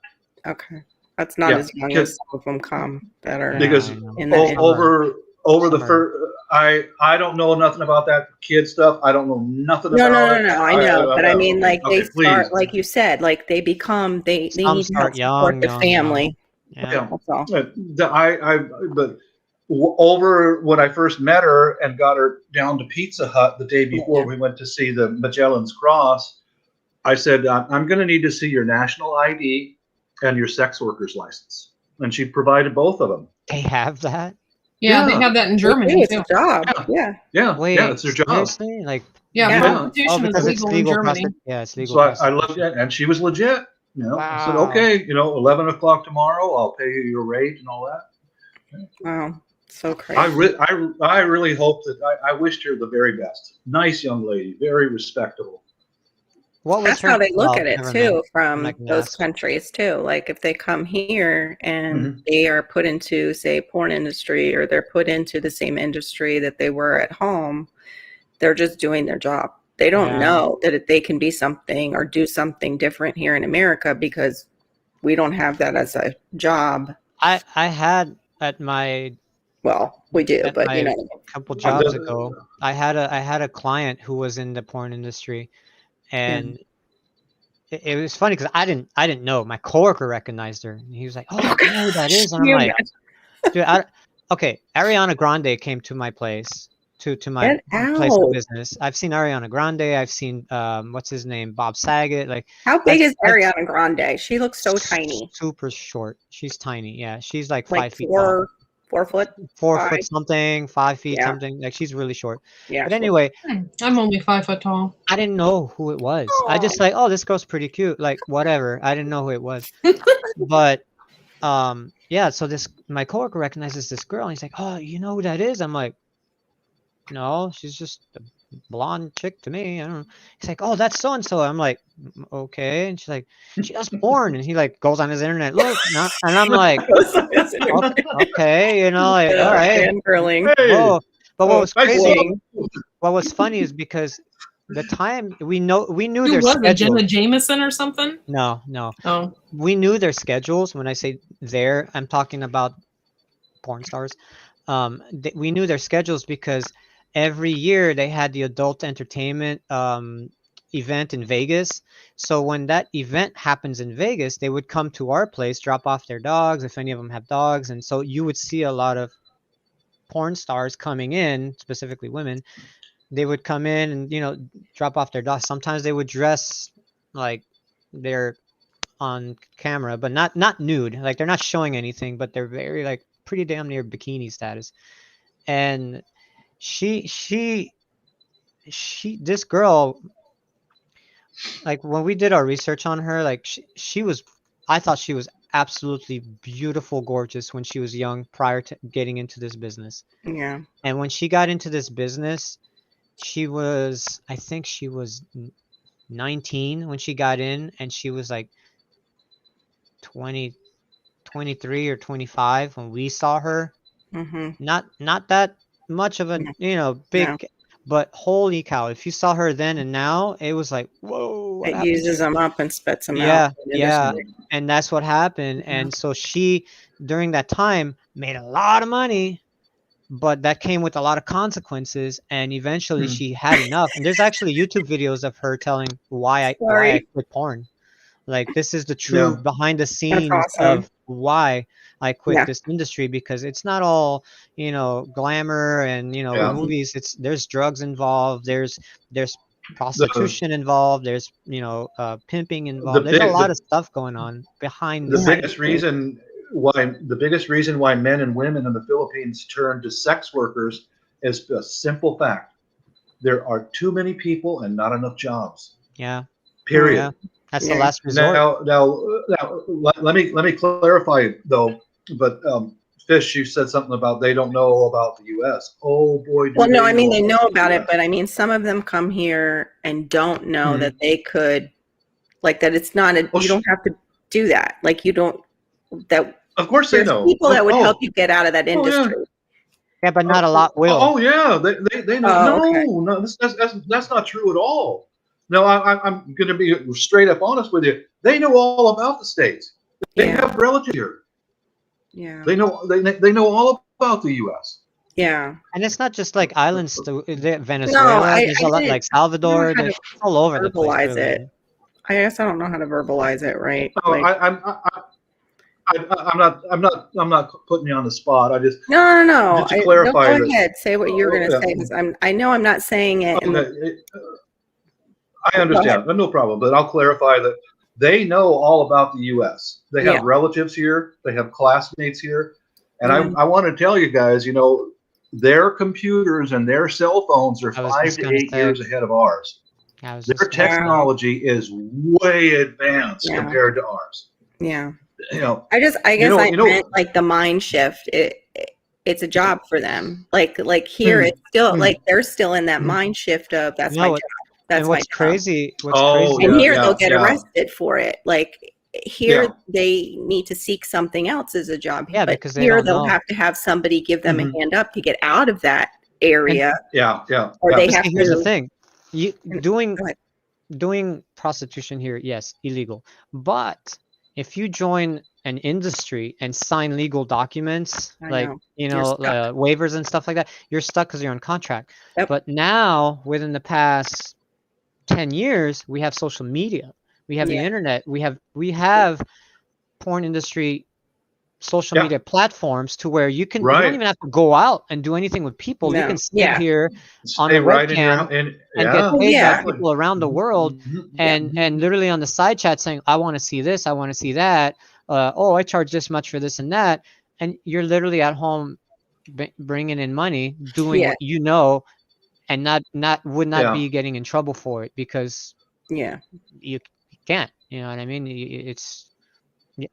E: Okay, that's not
F: Yeah,
E: as young
F: because-
E: as some of them come that are
F: because
E: in that. age.
F: over the
D: Summer.
F: first. I don't know nothing about that kid stuff. I don't know nothing
E: No,
F: about
E: no,
F: it.
E: no, no. I know, but I mean, like
F: okay,
E: they start,
F: please.
E: like you said, like they become they
D: Some
E: need to help
D: start
E: support
D: young,
E: the
D: young.
E: family.
D: Yeah.
E: That's all.
F: But over when I first met her and got her down to Pizza Hut the day before
E: Yeah.
F: we went to see the Magellan's Cross, I said, I'm going to need to see your national ID and your sex worker's license. And she provided both of them.
D: They have that?
B: Yeah,
F: Yeah.
B: they have that in
E: They do,
B: Germany
E: it's
B: too.
E: a job.
F: Yeah.
E: Yeah.
F: Yeah,
D: Wait,
F: yeah, it's their job.
D: seriously? Like,
B: Yeah,
E: Yeah.
B: prostitution is
D: because it's
B: legal in
D: legal
B: Germany.
D: yeah, it's legal.
F: So I
D: prostitution.
F: looked at, and she was legit. I said,
D: Wow.
F: okay, 11 o'clock tomorrow, I'll pay you your rate and all that.
E: Wow. So crazy.
F: I really hope that I wished her the very best. Nice young lady, very respectable.
D: What was
E: That's
D: her-
E: how they look
D: well,
E: at it
D: never
E: too,
D: mind.
E: from
D: not gonna
E: those
D: ask.
E: countries too. Like if they come here and
F: Mhm.
E: they are put into, say, porn industry, or they're put into the same industry that they were at home, they're just doing their job. They don't
D: Yeah.
E: know that they can be something or do something different here in America because we don't have that as a job.
D: I had at my
E: Well, we do,
D: At
E: but
D: my-
E: you know,
D: couple jobs ago, I had a client who was in the porn industry, and it was funny because I didn't know. My coworker recognized her, and he was like, "Oh, I know who that is." And I'm
E: You
D: like, "Dude, okay." Ariana Grande came to my place, to my
E: Get
D: place of
E: out.
D: business. I've seen Ariana Grande. I've seen what's his name, Bob Saget. Like,
E: how big is
D: That's-
E: Ariana Grande? She looks so tiny.
D: super short. She's tiny. Yeah, she's like
E: Like
D: 5 feet tall.
E: 4 foot.
D: 4
E: 5.
D: foot something, 5 feet
E: Yeah.
D: something. Like she's really short.
E: Yeah.
D: But anyway,
B: I'm only 5 foot tall.
D: I didn't know who it was. I just like, oh, this girl's pretty cute. Like whatever. I didn't know who it was. But yeah, so my coworker recognizes this girl and he's like, oh, you know who that is? I'm like, no, she's just a blonde chick to me. I don't know. He's like, oh, that's so and so. I'm like, okay. And she's like, she does porn. And he like goes on his internet, look, and I'm like, okay, like, all right.
E: Fangirling.
F: Hey,
D: Oh, but what was
F: I
D: crazy,
F: saw-
D: what was funny is because the time we knew
B: Who
D: their
B: was it?
D: schedule.
B: Jenna Jameson or something?
D: No,
B: Oh,
D: we knew their schedules. When I say there, I'm talking about porn stars. We knew their schedules because every year they had the adult entertainment event in Vegas. So when that event happens in Vegas, they would come to our place, drop off their dogs, if any of them have dogs. And so you would see a lot of porn stars coming in, specifically women. They would come in and, drop off their dogs. Sometimes they would dress like they're on camera, but not nude. Like they're not showing anything, but they're very like pretty damn near bikini status. And this girl, like when we did our research on her, like I thought she was absolutely beautiful, gorgeous when she was young prior to getting into this business.
E: Yeah.
D: And when she got into this business, I think she was 19 when she got in, and she was like 23 or 25 when we saw her.
E: Mm-hmm.
D: Not that much of a big,
E: No.
D: but holy cow, if you saw her then and now, it was like, whoa, what
E: It
D: happened?
E: uses them up and spits them
D: Yeah,
E: out.
D: yeah. And that's what happened. And so she, during that time, made a lot of money, but that came with a lot of consequences. And eventually she had enough. And there's actually YouTube videos of her telling why I quit porn. Like this is the true behind the scenes
E: awesome.
D: of why I quit
E: Yeah.
D: this industry, because it's not all, glamour and, movies. There's drugs involved. There's prostitution involved. There's, pimping involved. There's a lot of stuff going on behind
F: The
D: the
F: biggest reason why men and women in the Philippines turn to sex workers is a simple fact: there are too many people and not enough jobs.
D: Yeah.
F: Period.
D: Yeah. That's the last resort.
F: Now, let me clarify though. But Fish, you said something about they don't know about the U.S. Oh boy!
E: Well, no, I mean they know about it, but I mean some of them come here and don't know that they could, like that. It's not a. You don't have to do that. Like you don't. That
F: of course they
E: there's
F: know
E: people that would help you get out of that industry.
D: Yeah, but not a lot will.
F: Oh yeah, they know.
E: Oh, okay.
F: No, that's not true at all. No, I'm going to be straight up honest with you. They know all about the States. They have relatives here.
E: Yeah.
F: They know all about the U.S.
E: Yeah.
D: And it's not just like islands. Venezuela.
E: No,
D: there's a lot like Salvador. There's all over the place.
E: Verbalize
D: Really.
E: it. I guess I don't know how to verbalize it, right?
F: No,
E: Like,
F: I'm not putting you on the spot. I just
E: no.
F: Just to clarify
E: go
F: this.
E: ahead. Say what you're going to say, because I know I'm not saying it.
F: I understand, no problem. But I'll clarify that they know all about the U.S. They have relatives here. They have classmates here, and I want to tell you guys, their computers and their cell phones are 5 to 8 years ahead of ours. Their technology is way advanced compared to ours.
E: Yeah.
F: I
E: guess I meant like the mind shift. It's a job for them. Like here, it's still like they're still in that mind shift of that's my job. That's
D: what's
E: my
D: crazy.
E: And here they'll get arrested for it. Like here, they need to seek something else as a job.
D: Yeah,
E: but
D: because
E: here they'll have to have somebody give them a hand up to get out of that area. Or they have
D: Here's
E: to.
D: the thing: doing prostitution here, yes, illegal. But if you join an industry and sign legal documents, waivers and stuff like that, you're stuck because you're on contract.
E: Yep.
D: But now, within the past 10 years, we have social media, we have the internet, we have porn industry social media platforms to where you don't even have to go out and do anything with people. You can sit here on the webcam and get paid by people around the world, and literally on the side chat saying, I want to see this, I want to see that. I charge this much for this and that. And you're literally at home bringing in money, doing
E: Yeah.
D: what you know, and would not
F: Yeah.
D: be getting in trouble for it because
E: Yeah.
D: you can't. You know what I mean? It's
E: Yeah.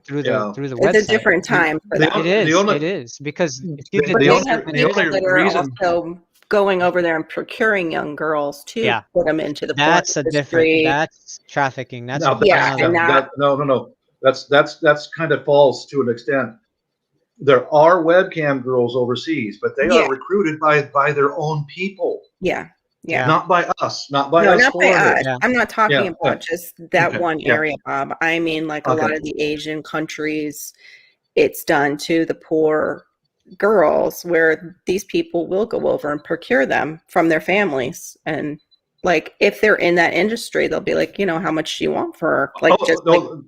D: through
F: Yeah.
D: the
E: It's a
D: website.
E: different time for
F: The,
E: that.
D: It
F: only
D: is because if you
F: the,
D: did
E: But
F: the
E: they
D: this,
F: only
E: have
D: and
F: the
E: people
D: here's
F: only
E: that are
F: reason
E: also going over there and procuring young girls to
D: Yeah.
E: put them into the porn
D: that's a different.
E: industry.
D: That's trafficking. That's a
F: now
D: whole
E: Yeah,
D: nother.
E: and that
F: no, that's kind of false to an extent. There are webcam girls overseas, but they
E: yeah,
F: are recruited by their own people,
E: yeah, yeah.
D: Yeah.
F: not by us, not by
E: No,
F: us
E: not by
F: foreigners.
E: us.
D: Yeah.
E: I'm not talking
F: Yeah.
E: about just that
F: Okay.
E: one
F: Yeah.
E: area, Bob. I mean, like a lot
F: Okay.
E: of the Asian countries, it's done to the poor girls where these people will go over and procure them from their families. And like, if they're in that industry, they'll be like, how much do you want for her? Like,
F: Oh,
E: just like,
F: no,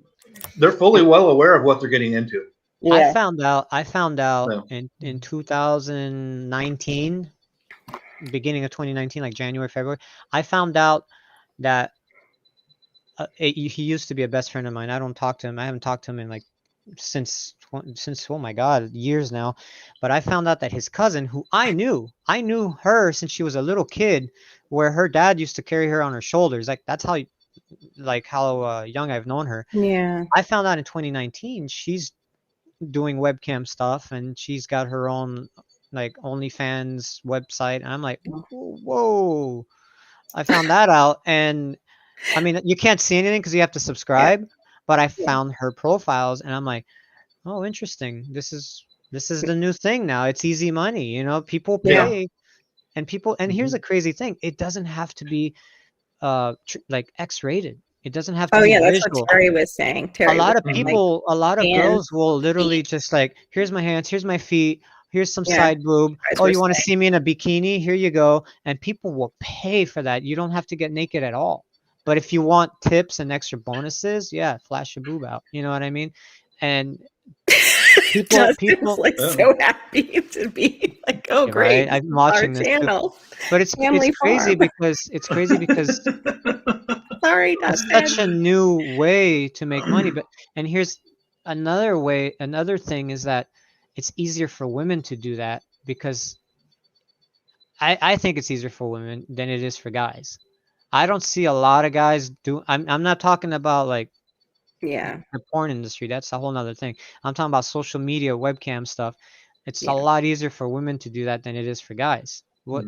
F: they're fully well aware of what they're getting into.
D: I
E: yeah,
D: found out
F: Yeah.
D: in 2019, beginning of 2019, like January, February. I found out that he used to be a best friend of mine. I don't talk to him. I haven't talked to him in like since oh my god, years now. But I found out that his cousin, who I knew her since she was a little kid, where her dad used to carry her on her shoulders. Like that's how young I've known her.
E: yeah,
D: I found out in 2019 she's doing webcam stuff and she's got her own like OnlyFans website. And I'm like, whoa. I found that out. And I mean, you can't see anything because you have to subscribe, but I found her profiles and I'm like, oh, interesting. This is the new thing now. It's easy money, people
E: Yeah.
D: pay and here's the crazy thing. It doesn't have to be like X-rated. It doesn't have to
E: Oh
D: be
E: yeah, that's
D: visual.
E: what Terry was saying. Terry
D: A lot of
E: was saying,
D: people, a lot of
E: hands,
D: girls will literally just like, here's my hands, here's my feet, here's some
E: Yeah,
D: side boob.
E: guys
D: Oh,
E: were
D: you want to
E: saying.
D: see me in a bikini? Here you go. And people will pay for that. You don't have to get naked at all. But if you want tips and extra bonuses, yeah, flash your boob out. You know what I mean? And
E: Justin was like so happy to be like, oh
D: yeah,
E: great,
D: right? I'm watching this too.
E: channel.
D: But it's
E: Family
D: crazy
E: Farm.
D: because
E: Sorry,
D: it's
E: Dustin.
D: such a new way to make money. And here's another thing is that it's easier for women to do that because I think it's easier for women than it is for guys. I don't see a lot of guys do. I'm not talking about like
E: Yeah,
D: the porn industry. That's a whole nother thing. I'm talking about social media, webcam stuff. It's
E: Yeah.
D: a lot easier for women to do that than it is for guys. What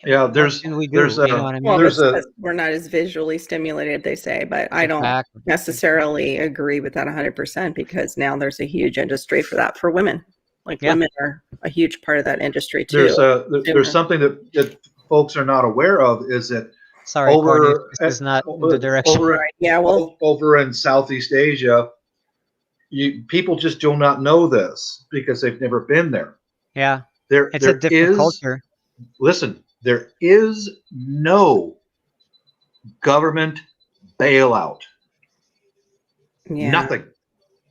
F: Yeah,
D: what can we do?
F: there's
D: You know what I mean?
E: well,
F: there's
E: that's
F: a
E: 'cause we're not as visually stimulated, they say, but I don't
D: Exactly.
E: necessarily agree with that 100% because now there's a huge industry for that for women. Like
D: Yeah.
E: women are a huge part of that industry too.
F: there's something that folks are not aware of is that
D: Sorry,
F: over
D: Courtney, this is not the direction.
F: over
E: Yeah, well,
F: over in Southeast Asia, people just do not know this because they've never been there.
D: Yeah,
F: There
D: it's a
F: there
D: different
F: is
D: culture.
F: listen, there is no government bailout.
E: yeah,
F: Nothing.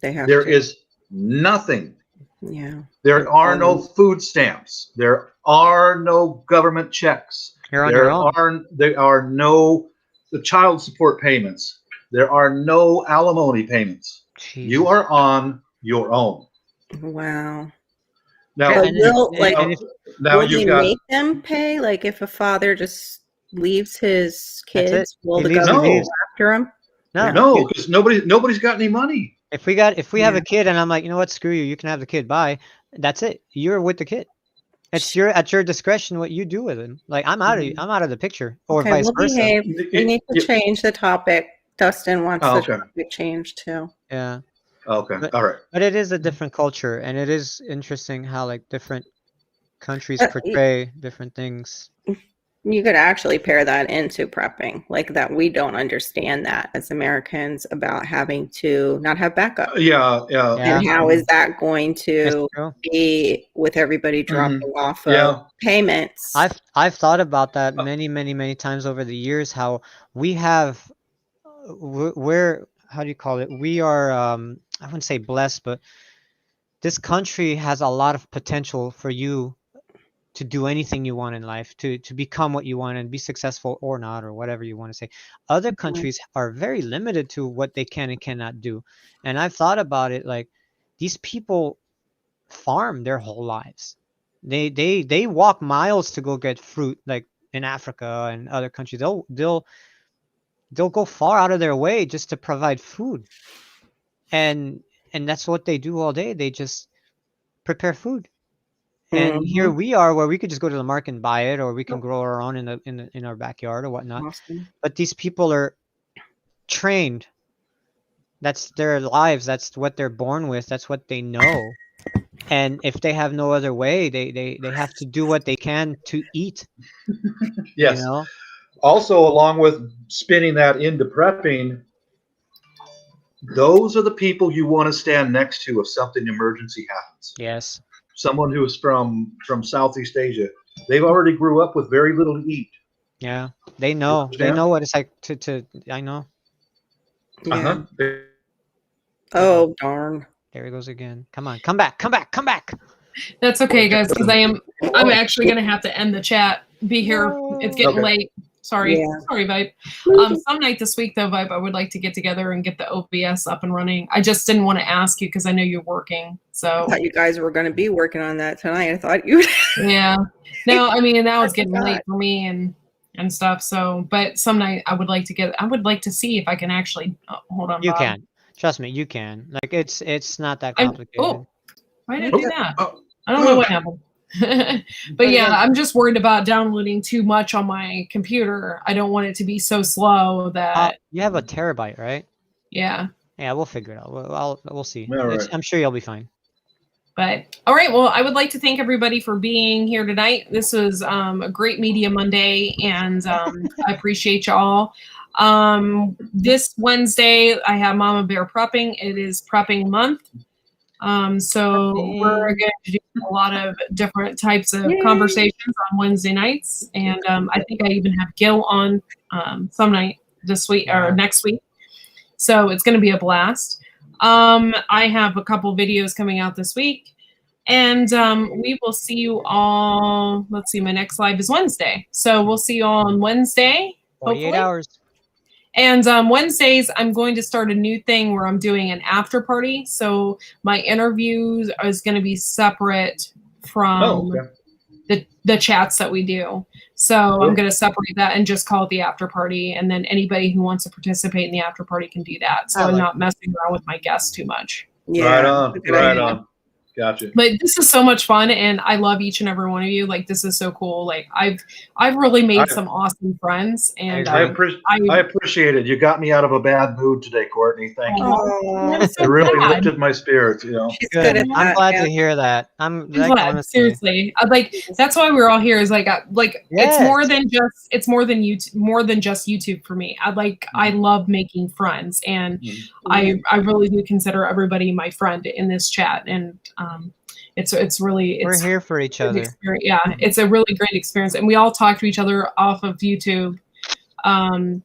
E: they have
F: There
E: to.
F: is nothing.
E: Yeah,
F: There are no food stamps. There are no government checks.
D: You're on your own.
F: There are no the child support payments. There are no alimony payments. You
D: Jesus.
F: are on your own.
E: wow.
F: Now,
D: Yeah,
E: But
D: and
E: will,
D: if-
E: like,
D: and if-
F: now
E: will
F: you've
E: they
F: got
E: make them pay? Like, if a father just leaves his
D: That's it.
E: kids, will
D: He
E: the
D: leaves, he
E: government
F: leaves.
E: go after him?
D: no,
F: no, because nobody's got any money.
D: if we have
E: Yeah.
D: a kid and I'm like, you know what, screw you, you can have the kid, bye. That's it. You're with the kid. It's at your discretion what you do with him. Like I'm out of the picture, or
E: Okay,
D: vice
E: we'll
D: versa.
E: behave. We need to
F: You-
E: change the topic. Dustin wants
F: Oh,
E: the
F: okay.
E: topic changed too.
D: Yeah,
F: Okay,
D: But-
F: all right.
D: but it is a different culture, and it is interesting how like different countries
E: But
D: portray different things.
E: You could actually pair that into prepping, like that we don't understand that as Americans about having to not have backup.
F: Yeah.
E: And how is that going
D: It's
E: to
D: true.
E: be with everybody dropping off of
F: Yeah.
E: payments?
D: I've thought about that many times over the years. How we have, we're how do you call it? We are I wouldn't say blessed, but this country has a lot of potential for you to do anything you want in life, to become what you want and be successful or not, or whatever you want to say. Other countries are very limited to what they can and cannot do. And I've thought about it like these people farm their whole lives. They walk miles to go get fruit, like in Africa and other countries. They'll go far out of their way just to provide food, and that's what they do all day. They just prepare food. And here we are, where we could just go to the market and buy it, or we can grow our own in our backyard or whatnot.
E: Awesome.
D: But these people are trained. That's their lives. That's what they're born with. That's what they know. And if they have no other way, they have to do what they can to eat.
F: Yes.
D: You know?
F: Also, along with spinning that into prepping, those are the people you want to stand next to if something emergency happens.
D: Yes.
F: Someone who's from Southeast Asia, they've already grew up with very little to eat.
D: Yeah. They know. They
F: understand?
D: know what it's like to I know.
E: Yeah.
F: Uh-huh.
E: Oh darn.
D: There he goes again. Come on. Come back. Come back. Come back.
B: That's okay, guys, because I'm actually gonna have to end the chat. Be here. It's getting
F: Okay.
B: late. Sorry.
E: Yeah.
B: Sorry, Vibe. Some night this week though, Vibe, I would like to get together and get the OBS up and running. I just didn't want to ask you because I know you're working. So
E: I thought you guys were going to be working on that tonight. I thought you.
B: yeah. No, I mean now it's
E: I
B: getting
E: forgot.
B: late for me and stuff. So, but some night I would like to see if I can actually hold on.
D: You
B: Bob.
D: can. Trust me, you can. Like it's not that
B: I'm-
D: complicated.
B: oh, why did I do
F: Okay.
B: that?
F: Oh.
B: I don't know what happened. But yeah, I'm just worried about downloading too much on my computer. I don't want it to be so slow that
D: You have a terabyte, right?
B: yeah.
D: Yeah, we'll figure it out. We'll see.
F: All right.
D: I'm sure you'll be fine.
B: But all right, well, I would like to thank everybody for being here tonight. This was a great Media Monday, and I appreciate y'all. This Wednesday, I have Mama Bear prepping. It is prepping month. So we're going to do a lot of different types of conversations on Wednesday nights. And I think I even have Gil on some night this week or next week. So it's going to be a blast. I have a couple videos coming out this week. And we will see you all. Let's see, my next live is Wednesday. So we'll see you all on Wednesday.
D: 48
B: hopefully.
D: hours.
B: And Wednesdays, I'm going to start a new thing where I'm doing an after party. So my interviews is going to be separate from
F: Oh, okay.
B: the chats that we do. So I'm going to separate that and just call it the after party. And then anybody who wants to participate in the after party can do that. So
D: I
B: I'm
D: like
B: not messing around with my guests too much.
F: Right on.
E: Good
F: Right
E: idea.
F: on. Gotcha.
B: But this is so much fun, and I love each and every one of you. Like, this is so cool. Like, I've really made some awesome friends, and
F: I appreciate it. You got me out of a bad mood today, Courtney. Thank you.
E: Oh,
B: I'm so
F: It really
B: glad.
F: lifted my spirits, you know.
E: she's
D: Good.
E: good at
D: I'm
E: that.
D: glad
E: yeah.
D: to hear that. I'm
B: I'm
D: like,
B: glad,
D: honestly,
B: seriously. Like, that's why we're all here. Is like it's more than YouTube, more than just YouTube for me. I love making friends, and I really do consider everybody my friend in this chat, and it's really
D: we're here for each other.
B: Yeah, it's a really great experience, and we all talk to each other off of YouTube. I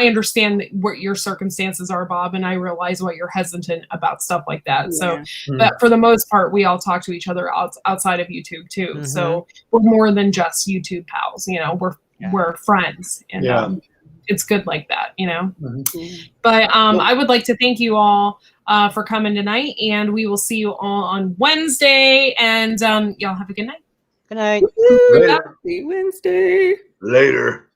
B: understand what your circumstances are, Bob, and I realize why you're hesitant about stuff like that. So, but for the most part, we all talk to each other outside of YouTube too. So we're more than just YouTube pals. You know, we're friends, and it's good like that. You know. But I would like to thank you all for coming tonight, and we will see you all on Wednesday. And y'all have a good night.
D: Good night.
F: Later.
E: See you Wednesday.
F: Later.